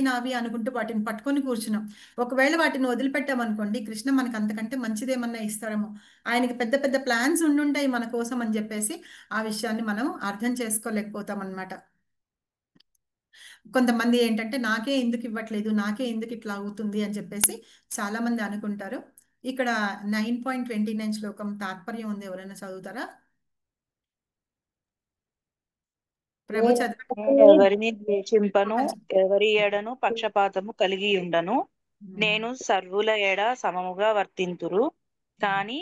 నావి అనుకుంటూ వాటిని పట్టుకొని కూర్చున్నాం. ఒకవేళ వాటిని వదిలిపెట్టామనుకోండి కృష్ణ మనకు అంతకంటే మంచిదేమన్నా ఇస్తాడేమో, ఆయనకి పెద్ద పెద్ద ప్లాన్స్ ఉండుంటాయి మన కోసం అని చెప్పేసి ఆ విషయాన్ని మనం అర్థం చేసుకోలేకపోతాం అన్నమాట. కొంతమంది ఏంటంటే నాకే ఎందుకు ఇవ్వట్లేదు, నాకే ఎందుకు ఇట్లా అవుతుంది అని చెప్పేసి చాలా మంది అనుకుంటారు. ఇక్కడ 9.29 శ్లోకం తాత్పర్యం ఉంది, ఎవరైనా చదువుతారా? ప్రభు నేను ఎవరిని ద్వేషింపను, ఎవరి ఎడను పక్షపాతము కలిగి ఉండను. నేను సర్వుల ఎడ సమముగా వర్తింతురు. కాని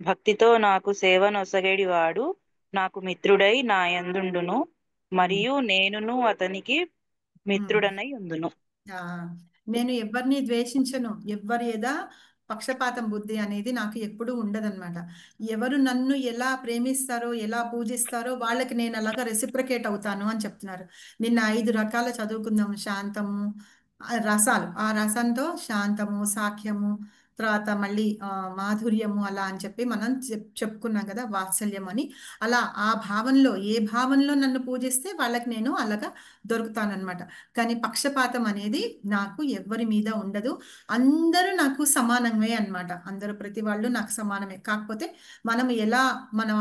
భక్తితో నాకు సేవనొసగేడి వాడు నాకు మిత్రుడై నా యందుండును, మరియు నేనును అతనికి మిత్రుడనై ఉందును. నేను ఎవరిని ద్వేషించను, ఎవరి ఏదా పక్షపాతం బుద్ధి అనేది నాకు ఎప్పుడూ ఉండదన్నమాట. ఎవరు నన్ను ఎలా ప్రేమిస్తారో ఎలా పూజిస్తారో వాళ్ళకి నేను అలాగా రెసిప్రకేట్ అవుతాను అని చెప్తున్నారు. నిన్న 5 రకాల చదువుకుందాం, శాంతము, రసాలు, ఆ రసంతో శాంతము, సాఖ్యము, తర్వాత మళ్ళీ మాధుర్యము అలా అని చెప్పి మనం చెప్పుకున్నాం కదా, వాత్సల్యం అని. అలా ఆ భావంలో ఏ భావంలో నన్ను పూజిస్తే వాళ్ళకి నేను అలాగా దొరుకుతానన్నమాట. కానీ పక్షపాతం అనేది నాకు ఎవరి మీద ఉండదు, అందరూ నాకు సమానమే అన్నమాట. అందరూ ప్రతి వాళ్ళు నాకు సమానమే. కాకపోతే మనం ఎలా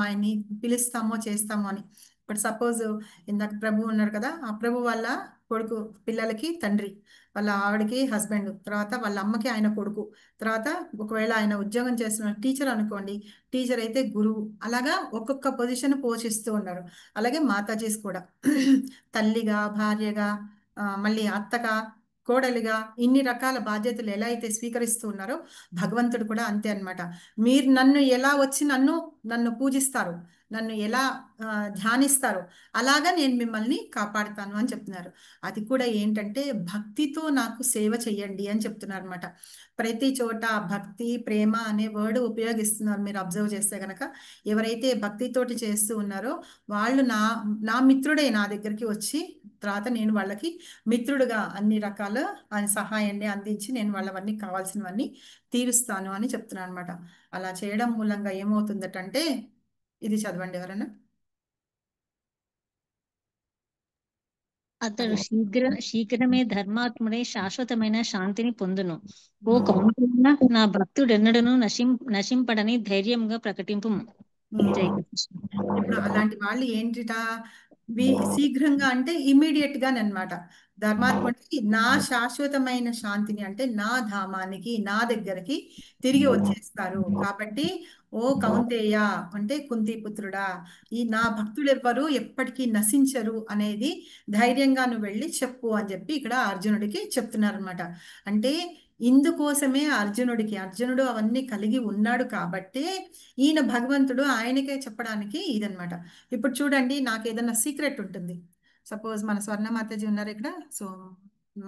ఆయన్ని పిలుస్తామో చేస్తామో అని. ఇప్పుడు సపోజ్ ఇందాక ప్రభు ఉన్నారు కదా, ఆ ప్రభు వాళ్ళ కొడుకు పిల్లలకి తండ్రి, వాళ్ళ ఆవిడకి హస్బెండ్, తర్వాత వాళ్ళ అమ్మకి ఆయన కొడుకు, తర్వాత ఒకవేళ ఆయన ఉద్యోగం చేస్తున్న టీచర్ అనుకోండి, టీచర్ అయితే గురువు, అలాగా ఒక్కొక్క పొజిషన్ పోషిస్తూ ఉన్నారు. అలాగే మాతాజీస్ కూడా తల్లిగా, భార్యగా, మళ్ళీ అత్తగా, కోడలిగా, ఇన్ని రకాల బాధ్యతలు ఎలా అయితే స్వీకరిస్తూ ఉన్నారో భగవంతుడు కూడా అంతే అన్నమాట. మీరు నన్ను ఎలా వచ్చి నన్ను పూజిస్తారు, నన్ను ఎలా ధ్యానిస్తారు, అలాగా నేను మిమ్మల్ని కాపాడుతాను అని చెప్తున్నారు. అది కూడా ఏంటంటే భక్తితో నాకు సేవ చెయ్యండి అని చెప్తున్నారు అనమాట. ప్రతి చోట భక్తి, ప్రేమ అనే వర్డ్ ఉపయోగిస్తున్నారు. మీరు అబ్జర్వ్ చేస్తే కనుక ఎవరైతే భక్తితోటి చేస్తూ ఉన్నారో వాళ్ళు నా మిత్రుడే నా దగ్గరికి వచ్చి, తర్వాత నేను వాళ్ళకి మిత్రుడుగా అన్ని రకాల సహాయాన్ని అందించి నేను వాళ్ళవన్నీ కావాల్సినవన్నీ తీరుస్తాను అని చెప్తున్నాను అనమాట. అలా చేయడం మూలంగా ఏమవుతుందటంటే, ఇది చదవండి ఎవరైనా. అతడు శీఘ్రమే ధర్మాత్ముడై శాశ్వతమైన శాంతిని పొందును. ఓ కౌంటేయ, నా భక్తుడెన్నడను నశింపడని ధైర్యంగా ప్రకటింపు. ఇప్పుడు అలాంటి వాళ్ళు ఏంటిట, శీఘ్రంగా అంటే ఇమీడియట్ గా అన్నమాట. ధర్మాత్ముడికి నా శాశ్వతమైన శాంతిని అంటే నా ధామానికి నా దగ్గరికి తిరిగి వచ్చేస్తారు. కాబట్టి ఓ కౌంతేయ అంటే కుంతిపుత్రుడా, ఈ నా భక్తులు ఎవ్వరు ఎప్పటికీ నశించరు అనేది ధైర్యంగా నువ్వు వెళ్ళి చెప్పు అని చెప్పి ఇక్కడ అర్జునుడికి చెప్తున్నారనమాట. అంటే ఇందుకోసమే అర్జునుడు అవన్నీ కలిగి ఉన్నాడు కాబట్టే ఈయన భగవంతుడు ఆయనకే చెప్పడానికి ఇదనమాట. ఇప్పుడు చూడండి, నాకు ఏదైనా సీక్రెట్ ఉంటుంది. సపోజ్ మన స్వర్ణ మాతాజీ ఉన్నారు ఇక్కడ, సో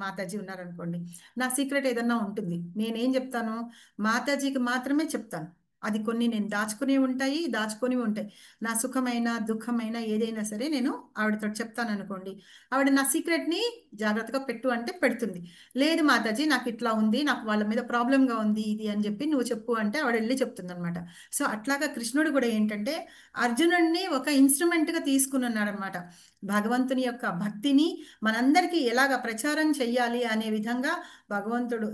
మాతాజీ ఉన్నారు అనుకోండి, నా సీక్రెట్ ఏదన్నా ఉంటుంది, నేనేం చెప్తాను, మాతాజీకి మాత్రమే చెప్తాను. అది కొన్ని నేను దాచుకుని ఉంటాయి. నా సుఖమైన దుఃఖమైన ఏదైనా సరే నేను ఆవిడతో చెప్తాను అనుకోండి, ఆవిడ నా సీక్రెట్ని జాగ్రత్తగా పెట్టు అంటే పెడుతుంది. లేదు మాతాజీ నాకు ఇట్లా ఉంది, నాకు వాళ్ళ మీద ప్రాబ్లంగా ఉంది ఇది అని చెప్పి నువ్వు చెప్పు అంటే ఆవిడ వెళ్ళి చెప్తుంది అనమాట. సో అట్లాగా కృష్ణుడు కూడా ఏంటంటే అర్జునుడిని ఒక ఇన్స్ట్రుమెంట్గా తీసుకుని ఉన్నాడు అనమాట. భగవంతుని యొక్క భక్తిని మనందరికీ ఎలాగ ప్రచారం చెయ్యాలి అనే విధంగా భగవంతుడు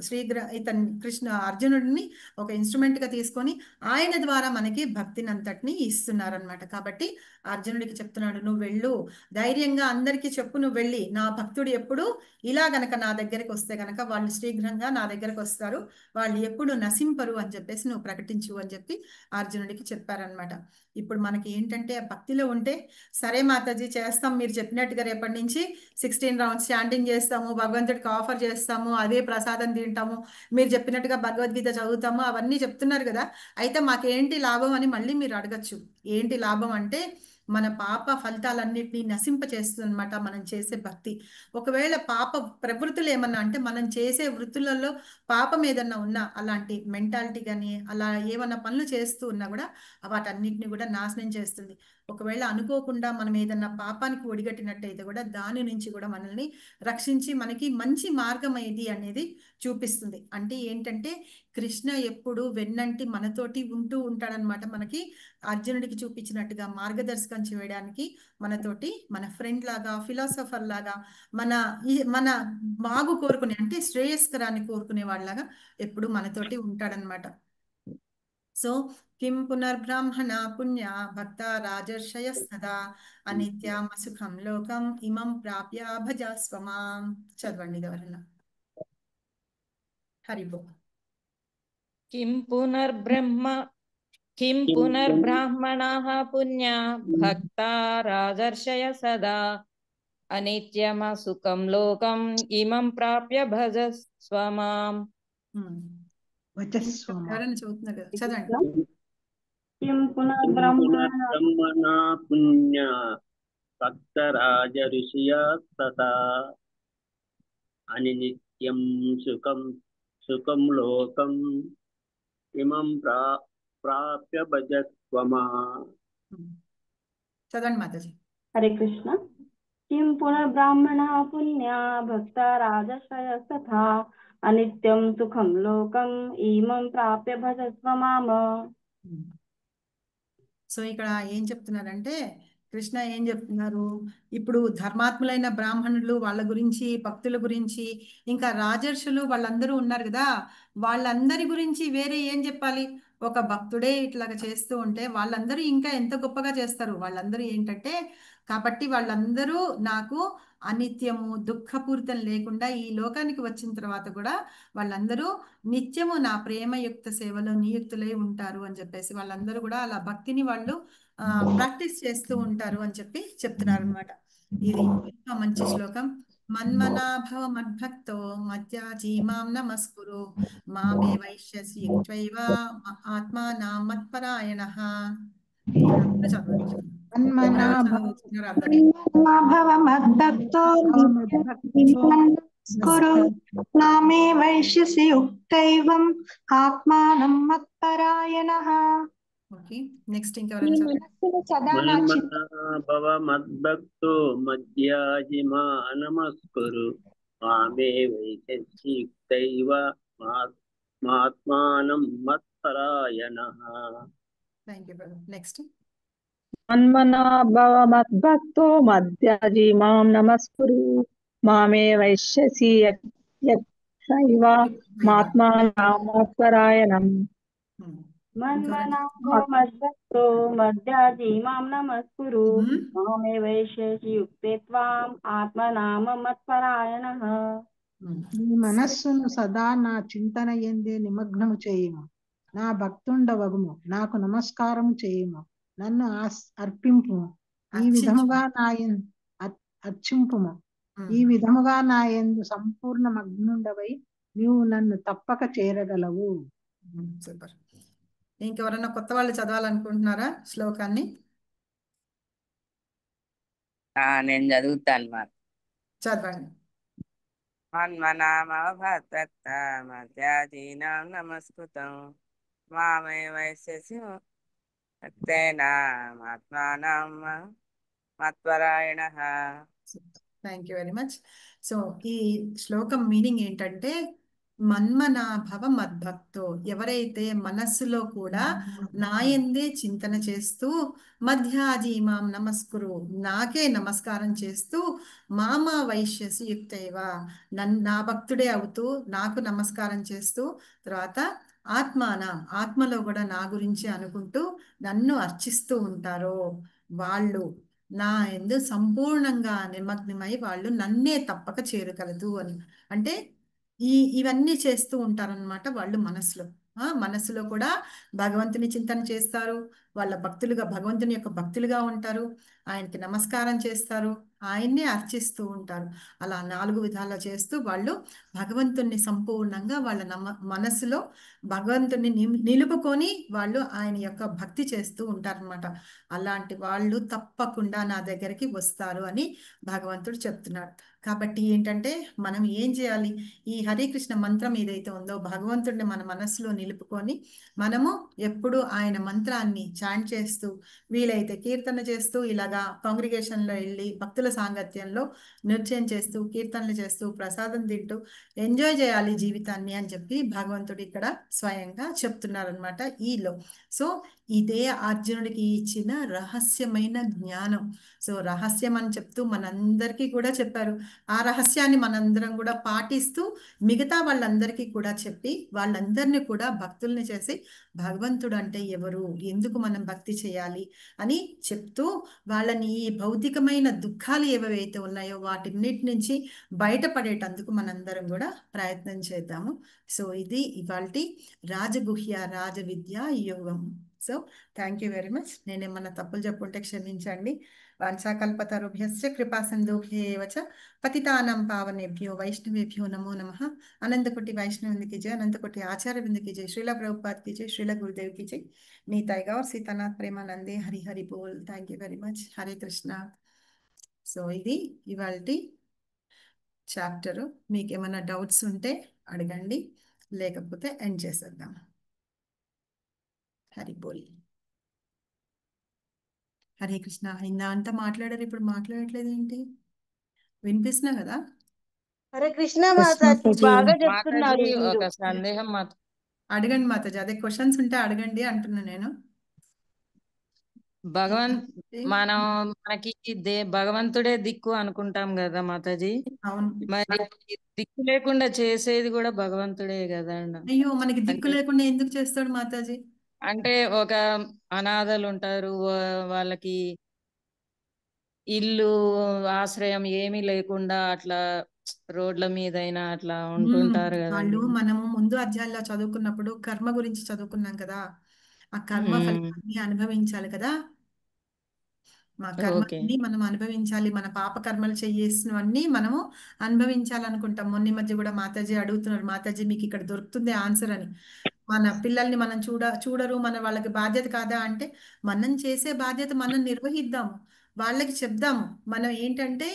అర్జునుడిని ఒక ఇన్స్ట్రుమెంట్గా తీసుకొని ఆయన ద్వారా మనకి భక్తిని అంతటిని ఇస్తున్నారనమాట. కాబట్టి అర్జునుడికి చెప్తున్నాడు, నువ్వు వెళ్ళు, ధైర్యంగా అందరికీ చెప్పు, నువ్వు వెళ్ళి నా భక్తుడు ఎప్పుడు ఇలా గనక నా దగ్గరికి వస్తే గనక వాళ్ళు శీఘ్రంగా నా దగ్గరకు వస్తారు, వాళ్ళు ఎప్పుడు నశింపరు అని చెప్పేసి నువ్వు ప్రకటించు అని చెప్పి అర్జునుడికి చెప్పారనమాట. ఇప్పుడు మనకి ఏంటంటే భక్తిలో ఉంటే సరే మాతాజీ చేస్తాం, మీరు చెప్పినట్టుగా రేపటి నుంచి 16 రౌండ్స్ చాంటింగ్ చేస్తాము, భగవంతుడికి ఆఫర్ చేస్తాము, అదే ప్రసాదం తింటాము, మీరు చెప్పినట్టుగా భగవద్గీత చదువుతాము, అవన్నీ చెప్తున్నారు కదా, అయితే మాకేంటి లాభం అని మళ్ళీ మీరు అడగచ్చు. ఏంటి లాభం అంటే మన పాప ఫలితాలన్నిటినీ నశింపచేస్తుందన్నమాట మనం చేసే భక్తి. ఒకవేళ పాప ప్రవృత్తులు ఏమన్నా అంటే మనం చేసే వృత్తులలో పాపం ఏదన్నా ఉన్నా, అలాంటి మెంటాలిటీ కానీ అలా ఏమన్నా పనులు చేస్తూ ఉన్నా కూడా వాటన్నిటిని కూడా నాశనం చేస్తుంది. ఒకవేళ అనుకోకుండా మనం ఏదన్నా పాపానికి ఒడిగట్టినట్టయితే కూడా దాని నుంచి కూడా మనల్ని రక్షించి మనకి మంచి మార్గం ఏది అనేది చూపిస్తుంది. అంటే ఏంటంటే కృష్ణ ఎప్పుడు వెన్నంటి మనతోటి ఉంటూ ఉంటాడనమాట. మనకి అర్జునుడికి చూపించినట్టుగా మార్గదర్శకం చేయడానికి మనతోటి మన ఫ్రెండ్ లాగా, ఫిలాసఫర్ లాగా, మన బాగు కోరుకునే అంటే శ్రేయస్కరాన్ని కోరుకునే వాళ్ళలాగా ఎప్పుడు మనతోటి ఉంటాడనమాట. సో కిం పునర్బ్రాహ్మణ పుణ్య భక్త రాజర్షయస్తదా అనిత్యామ సుఖం లోకం ఇమం ప్రాప్య భజస్వమాం. చదవండి ఎవరన్నా. హరిబో. కిం పునర్బ్రాహ్మణాః పుణ్య భక్తా రాజర్షయ సదా అనిత్యమ సుఖం లోకం ఇమం ప్రాప్య భజస్వమాం. ఎవరైనా చదువుతున్నారు కదా, చదవండి. కిం పునర్బ్రహ్మణ పుణ్య భక్తరాజ ఋషియ తథా అనినిత్యం సుఖం లోకం ఇమం ప్రాప్య భజస్వమా. చదవండి మాతాజీ. హరే కృష్ణ. కిం పునర్బ్రాహ్మణ పుణ్య భక్త రాజశ్రయస్తథా అనిత్యం సుఖం లోకం ఇమం ప్రాప్య భజస్వమామ. సో ఇక్కడ ఏం చెప్తున్నారంటే కృష్ణ ఏం చెప్తున్నారు, ఇప్పుడు ధర్మాత్ములైన బ్రాహ్మణులు వాళ్ళ గురించి, భక్తుల గురించి, ఇంకా రాజర్షులు వాళ్ళందరూ ఉన్నారు కదా, వాళ్ళందరి గురించి వేరే ఏం చెప్పాలి? ఒక భక్తుడే ఇట్లాగా చేస్తూ ఉంటే వాళ్ళందరూ ఇంకా ఎంత గొప్పగా చేస్తారు. వాళ్ళందరూ ఏంటంటే కాబట్టి వాళ్ళందరూ నాకు అనిత్యము దుఃఖపూరితం లేకుండా ఈ లోకానికి వచ్చిన తర్వాత కూడా వాళ్ళందరూ నిత్యము నా ప్రేమయుక్త సేవలో నియుక్తులై ఉంటారు అని చెప్పేసి వాళ్ళందరూ కూడా అలా భక్తిని వాళ్ళు ప్రాక్టీస్ చేస్తూ ఉంటారు అని చెప్పి చెప్తున్నారు అనమాట. ఇది ఇంకా మంచి శ్లోకం. మన్మనాభవ మద్భక్తో మధ్యాజీ మాం నమస్కురు మామే వైశ్యసి యుక్త్వైవ ఆత్మానాం మత్పరాయణః. మన్మనాభవ మద్భక్తో నమస్కురు మామే వైశ్యసి యుక్తైవం ఆత్మానం మత్పరాయణః. ఓకే, నెక్స్ట్ ఇంకెవరైనా భవ మద్భక్తో మధ్యాజిమా నమస్కురు మామే వైశ్యసియుక్తైవ ఆత్మానం మత్పరాయణః. Thank you brother. నెక్స్ట్ మన్మనా భవ మద్భక్తో మధ్యాజీ మాం నమస్కురు మామే వైశ్యసి యుక్తైవ ఆత్మానం మత్పరాయణం. మన్మనాభో మద్భక్తో మధ్యాజీ మాం నమస్కురు మామే వైశేషి యుక్తే త్వాం ఆత్మనామ మత్పరాయణః. నీ మనస్సును సదా నా చింతన ఎందే నిమగ్నము చేయుము. నా భక్తుండవగుము, నాకు నమస్కారము చేయుము, నన్ను అర్పింపుము. ఈ విధముగా అర్చింపుము. ఈ విధముగా నా యందు సంపూర్ణ మగ్నుండవై నీవు నన్ను తప్పక చేరగలవు. సూపర్. ఇంకెవరన్నా కొత్త వాళ్ళు చదవాలనుకుంటున్నారా శ్లోకాన్ని? నేను చదువుతాను మా చదవండి. మన్మనామభక్త మధ్యాజీనాం నమస్కృతం మామే వైశ్యసి భక్తేనామాత్మానం మత్పరాయణః. Thank you very much. So ఈ శ్లోకం మీనింగ్ ఏంటంటే, మన్మనాభవ మద్భక్తో, ఎవరైతే మనస్సులో కూడా నాయందే చింతన చేస్తూ మధ్యాజీమాం నమస్కురు, నాకే నమస్కారం చేస్తూ మామ వైశ్యసి యుక్తైవ, నా భక్తుడే అవుతూ నాకు నమస్కారం చేస్తూ, తర్వాత ఆత్మలో కూడా నా గురించి అనుకుంటూ నన్ను అర్చిస్తూ ఉంటారో వాళ్ళు నా యందు సంపూర్ణంగా నిమగ్నమై వాళ్ళు నన్నే తప్పక చేరగలదు అని. అంటే ఇవన్నీ చేస్తూ ఉంటారనమాట వాళ్ళు మనస్సులో కూడా భగవంతుని చింతన చేస్తారు, వాళ్ళ భగవంతుని యొక్క భక్తులుగా ఉంటారు, ఆయనకి నమస్కారం చేస్తారు, ఆయన్నే అర్చిస్తూ ఉంటారు. అలా 4 విధాలా చేస్తూ వాళ్ళు భగవంతుని సంపూర్ణంగా వాళ్ళ మనస్సులో భగవంతుని నిలుపుకొని వాళ్ళు ఆయన యొక్క భక్తి చేస్తూ ఉంటారనమాట. అలాంటి వాళ్ళు తప్పకుండా నా దగ్గరికి వస్తారు అని భగవంతుడు చెప్తున్నాడు. కాబట్టి ఏంటంటే మనం ఏం చేయాలి, ఈ హరే కృష్ణ మంత్రం ఏదైతే ఉందో భగవంతుడిని మన మనస్సులో నిలుపుకొని మనము ఎప్పుడు ఆయన మంత్రాన్ని చాంట్ చేస్తూ, వీలైతే కీర్తన చేస్తూ, ఇలాగా కాంగ్రిగేషన్లో వెళ్ళి భక్తుల సాంగత్యంలో నృత్యం చేస్తూ, కీర్తనలు చేస్తూ, ప్రసాదం తింటూ ఎంజాయ్ చేయాలి జీవితాన్ని అని చెప్పి భగవంతుడు ఇక్కడ స్వయంగా చెప్తున్నారనమాట ఈలో. సో ఇదే అర్జునుడికి ఇచ్చిన రహస్యమైన జ్ఞానం. సో రహస్యం అని చెప్తూ మనందరికీ కూడా చెప్పారు. ఆ రహస్యాన్ని మనందరం కూడా పాటిస్తూ మిగతా వాళ్ళందరికీ కూడా చెప్పి వాళ్ళందరినీ కూడా భక్తుల్ని చేసి భగవంతుడు అంటే ఎవరు, ఎందుకు మనం భక్తి చేయాలి అని చెప్తూ వాళ్ళని ఈ భౌతికమైన దుఃఖాలు ఏవైతే ఉన్నాయో వాటిన్నిటి నుంచి బయటపడేటందుకు మనందరం కూడా ప్రయత్నం చేద్దాము. సో ఇది ఇవాల్టి రాజగుహ్య రాజ విద్య యోగం. So thank you very much. నేనేమన్నా తప్పులు చెప్పుంటే క్షమించండి. వాంఛాకల్పతరుభ్యశ్చ కృపా సింధుభ్యేవ చ పతితానాం పావనేభ్యో వైష్ణవేభ్యో నమో నమః. అనంతకోటి వైష్ణవిందకి జై, అనంతకోటి ఆచార్య విందకి జై, శ్రీల ప్రభుపాద్ की जय, శ్రీల గురుదేవ్ की जय, नीताई गौर सीतानाथ प्रेमानंदे हरि हरि बोल. Thank you very much. Hare Krishna. So ఇది ఇవాల్టి చాప్టరు. మీకు ఏమైనా డౌట్స్ ఉంటే అడగండి, లేకపోతే ఎండ్ చేసేద్దాం. హరి బోల్. హరే కృష్ణ. ఇందా అంతా మాట్లాడారు, ఇప్పుడు మాట్లాడట్లేదు ఏంటి? వినిపిస్తున్నా కదా? హరే కృష్ణ మాతాజీ, బాగా చెప్తున్నారు మాతాజీ మీరు. ఒక సందేహం అడగండి మాతాజీ, అదే క్వశ్చన్స్ ఉంటే అడగండి అంటున్నా నేను. మనం మనకి భగవంతుడే దిక్కు అనుకుంటాం కదా మాతాజీ. అవును. మరి దిక్కు లేకుండా చేసేది కూడా భగవంతుడే కదా. అయ్యో, మనకి దిక్కు లేకుండా ఎందుకు చేస్తాడు మాతాజీ? అంటే ఒక అనాథలు ఉంటారు, వాళ్ళకి ఇల్లు ఆశ్రయం ఏమీ లేకుండా అట్లా రోడ్ల మీదైనా అట్లా ఉంటుంటారు కదా. వాళ్ళు మనము ముందు అధ్యాయంలో చదువుకున్నప్పుడు కర్మ గురించి చదువుకున్నాం కదా, ఆ కర్మ ఫలితాన్ని అనుభవించాలి కదా. మా కర్మని మనం అనుభవించాలి, మన పాప కర్మలు చేసినవన్నీ మనము అనుభవించాలనుకుంటాం. మొన్న మధ్య కూడా మాతాజీ అడుగుతున్నారు, మాతాజీ మీకు ఇక్కడ దొరుకుతుంది ఆన్సర్ అని. మన పిల్లల్ని మనం చూడరు, మన వాళ్ళకి బాధ్యత కాదా అంటే, మనం చేసే బాధ్యత మనం నిర్వహిద్దాము, వాళ్ళకి చెప్దాము. మనం ఏంటంటే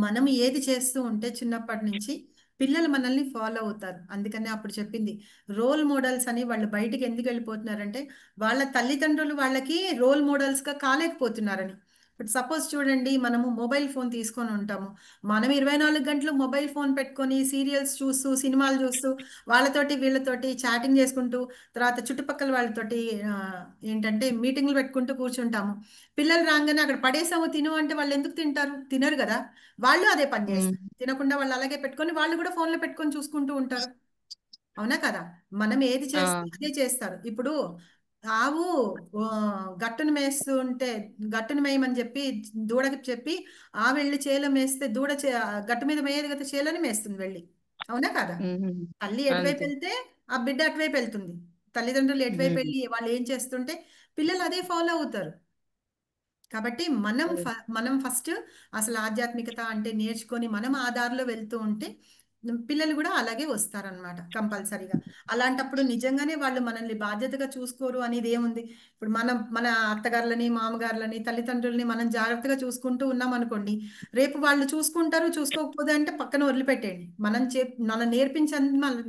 మనం ఏది చేస్తూ ఉంటే చిన్నప్పటి నుంచి పిల్లలు మనల్ని ఫాలో అవుతారు. అందుకనే అప్పుడు చెప్పింది, రోల్ మోడల్స్ అని. వాళ్ళు బయటికి ఎందుకు వెళ్ళిపోతున్నారంటే వాళ్ళ తల్లిదండ్రులు వాళ్ళకి రోల్ మోడల్స్గా కాలేకపోతున్నారని. బట్ సపోజ్ చూడండి, మనము మొబైల్ ఫోన్ తీసుకొని ఉంటాము, మనం 24 గంటలు మొబైల్ ఫోన్ పెట్టుకొని సీరియల్స్ చూస్తూ, సినిమాలు చూస్తూ, వాళ్ళతోటి వీళ్ళతోటి చాటింగ్ చేసుకుంటూ, తర్వాత చుట్టుపక్కల వాళ్ళతోటి ఏంటంటే మీటింగ్లు పెట్టుకుంటూ కూర్చుంటాము. పిల్లలు రాగానే అక్కడ పడేసాము తిను అంటే వాళ్ళు ఎందుకు తింటారు? తినరు కదా. వాళ్ళు అదే పని చేస్తారు, తినకుండా వాళ్ళు అలాగే పెట్టుకొని వాళ్ళు కూడా ఫోన్లో పెట్టుకొని చూసుకుంటూ ఉంటారు. అవునా కదా? మనం ఏది చేస్తే అదే చేస్తారు. ఇప్పుడు ఆవు గట్టును మేస్తూ ఉంటే గట్టును మేయమని చెప్పి దూడకి చెప్పి ఆ వెళ్ళి చేలో మేస్తే దూడ గట్టు మీద మేయదు కదా, చేలోని మేస్తుంది వెళ్ళి. అవునా కదా? తల్లి ఎటువైపు వెళ్తే ఆ బిడ్డ అటువైపు వెళ్తుంది. తల్లిదండ్రులు ఎటువైపు వెళ్ళి వాళ్ళు ఏం చేస్తుంటే పిల్లలు అదే ఫాలో అవుతారు. కాబట్టి మనం ఫస్ట్ అసలు ఆధ్యాత్మికత అంటే నేర్చుకొని మనం ఆ దారిలో వెళ్తూ ఉంటే పిల్లలు కూడా అలాగే వస్తారనమాట కంపల్సరీగా. అలాంటప్పుడు నిజంగానే వాళ్ళు మనల్ని బాధ్యతగా చూసుకోరు అనేది ఏముంది. ఇప్పుడు మన అత్తగారులని మామగారులని తల్లిదండ్రులని మనం జాగ్రత్తగా చూసుకుంటూ ఉన్నాం అనుకోండి, రేపు వాళ్ళు చూసుకుంటారు. చూసుకోకపోతే అంటే పక్కన వదిలిపెట్టేయండి. మనం నేర్పించండి, మనం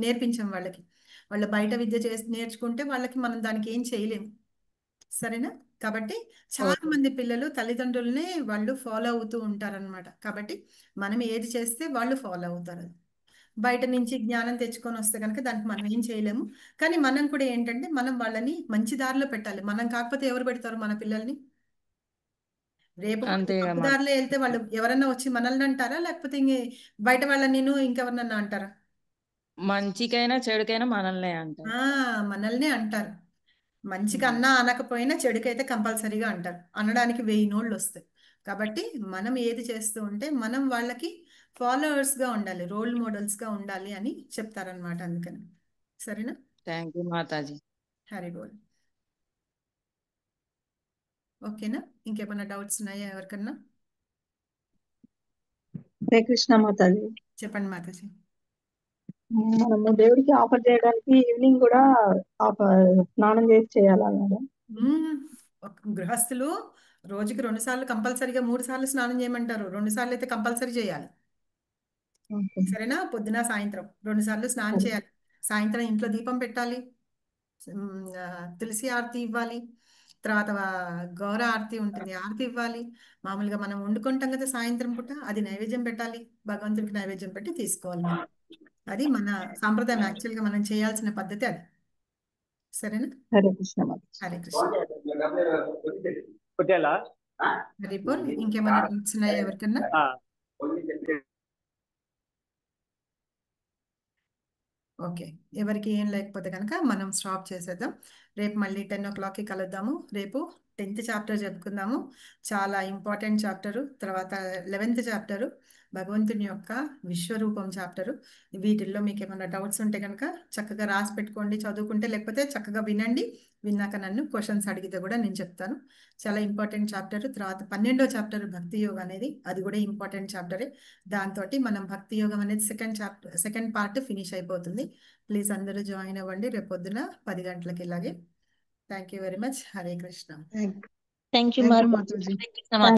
నేర్పించాం వాళ్ళకి. వాళ్ళు బయట విద్య చేసి నేర్చుకుంటే వాళ్ళకి మనం దానికి ఏం చేయలేము. సరేనా? కాబట్టి చాలా మంది పిల్లలు తల్లిదండ్రులనే వాళ్ళు ఫాలో అవుతూ ఉంటారనమాట. కాబట్టి మనం ఏది చేస్తే వాళ్ళు ఫాలో అవుతారు. బయట నుంచి జ్ఞానం తెచ్చుకొని వస్తే కనుక దానికి మనం ఏం చేయలేము. కానీ మనం కూడా ఏంటంటే మనం వాళ్ళని మంచి దారిలో పెట్టాలి. మనం కాకపోతే ఎవరు పెడతారు మన పిల్లల్ని? రేపు తప్పు దారిలో వెళ్తే వాళ్ళు ఎవరన్నా వచ్చి మనల్ని అంటారా, లేకపోతే బయట వాళ్ళని ఇంకెవరినన్నా అంటారా? మంచికైనా చెడుకైనా మనల్నే అంటారు. మనల్నే అంటారు. మంచిగా అన్నా అనకపోయినా చెడుకైతే కంపల్సరీగా అంటారు. అనడానికి 1000 నోళ్ళు వస్తాయి. కాబట్టి మనం ఏది చేస్తూ ఉంటే మనం వాళ్ళకి ఫాలోవర్స్ గా ఉండాలి, రోల్ మోడల్స్ గా ఉండాలి అని చెప్తారనమాట. అందుకని సరేనా? థ్యాంక్ యూ మాతాజీ. హరి బోల్. ఓకేనా? ఇంకేమైనా డౌట్స్ ఉన్నాయా ఎవరికన్నా? హరే కృష్ణ మాతాజీ. చెప్పండి మాతాజీ. మనము దేవుడికి ఆఫర్ చేయడానికి ఈవినింగ్ కూడా స్నానం చేసి చేయాలా మేడం? గృహస్థులు రోజుకి 2 సార్లు కంపల్సరీగా, 3 సార్లు స్నానం చేయమంటారు. 2 సార్లు అయితే కంపల్సరీ చేయాలి. సరేనా? పొద్దున సాయంత్రం 2 సార్లు స్నానం చేయాలి. సాయంత్రం ఇంట్లో దీపం పెట్టాలి, తులసి ఆరతి ఇవ్వాలి, తర్వాత గౌర ఆరతి ఉంటుంది, ఆరతి ఇవ్వాలి. మామూలుగా మనం వండుకుంటాం కదా సాయంత్రం పూట, అది నైవేద్యం పెట్టాలి. భగవంతుడికి నైవేద్యం పెట్టి తీసుకోవాలి మనం. అది మన సాంప్రదాయం. యాక్చువల్గా మనం చేయాల్సిన పద్ధతి అది. సరేనా? హరే కృష్ణ. హరే కృష్ణ. హరిపోల్. ఇంకేమైనా డౌట్స్ ఉన్నాయా ఎవరికన్నా? ఓకే, ఎవరికి ఏం లేకపోతే కనుక మనం స్టాప్ చేసేద్దాం. రేపు మళ్ళీ 10 o'clockకి కలుద్దాము. రేపు 10th చాప్టర్ చెప్పుకుందాము. చాలా ఇంపార్టెంట్ చాప్టరు. తర్వాత 11th చాప్టరు భగవంతుని యొక్క విశ్వరూపం చాప్టరు. వీటిల్లో మీకు ఏమైనా డౌట్స్ ఉంటే కనుక చక్కగా రాసి పెట్టుకోండి, చదువుకుంటే. లేకపోతే చక్కగా వినండి, విన్నాక నన్ను క్వశ్చన్స్ అడిగితే కూడా నేను చెప్తాను. చాలా ఇంపార్టెంట్ చాప్టర్. తర్వాత 12వ చాప్టర్ భక్తి యోగం అనేది, అది కూడా ఇంపార్టెంట్ చాప్టరే. దాంతో మనం భక్తి యోగం అనేది సెకండ్ పార్ట్ ఫినిష్ అయిపోతుంది. ప్లీజ్ అందరూ జాయిన్ అవ్వండి రేపు పొద్దున 10 గంటలకి ఇలాగే. Thank you very much. Hare Krishna. Thank you Mataji.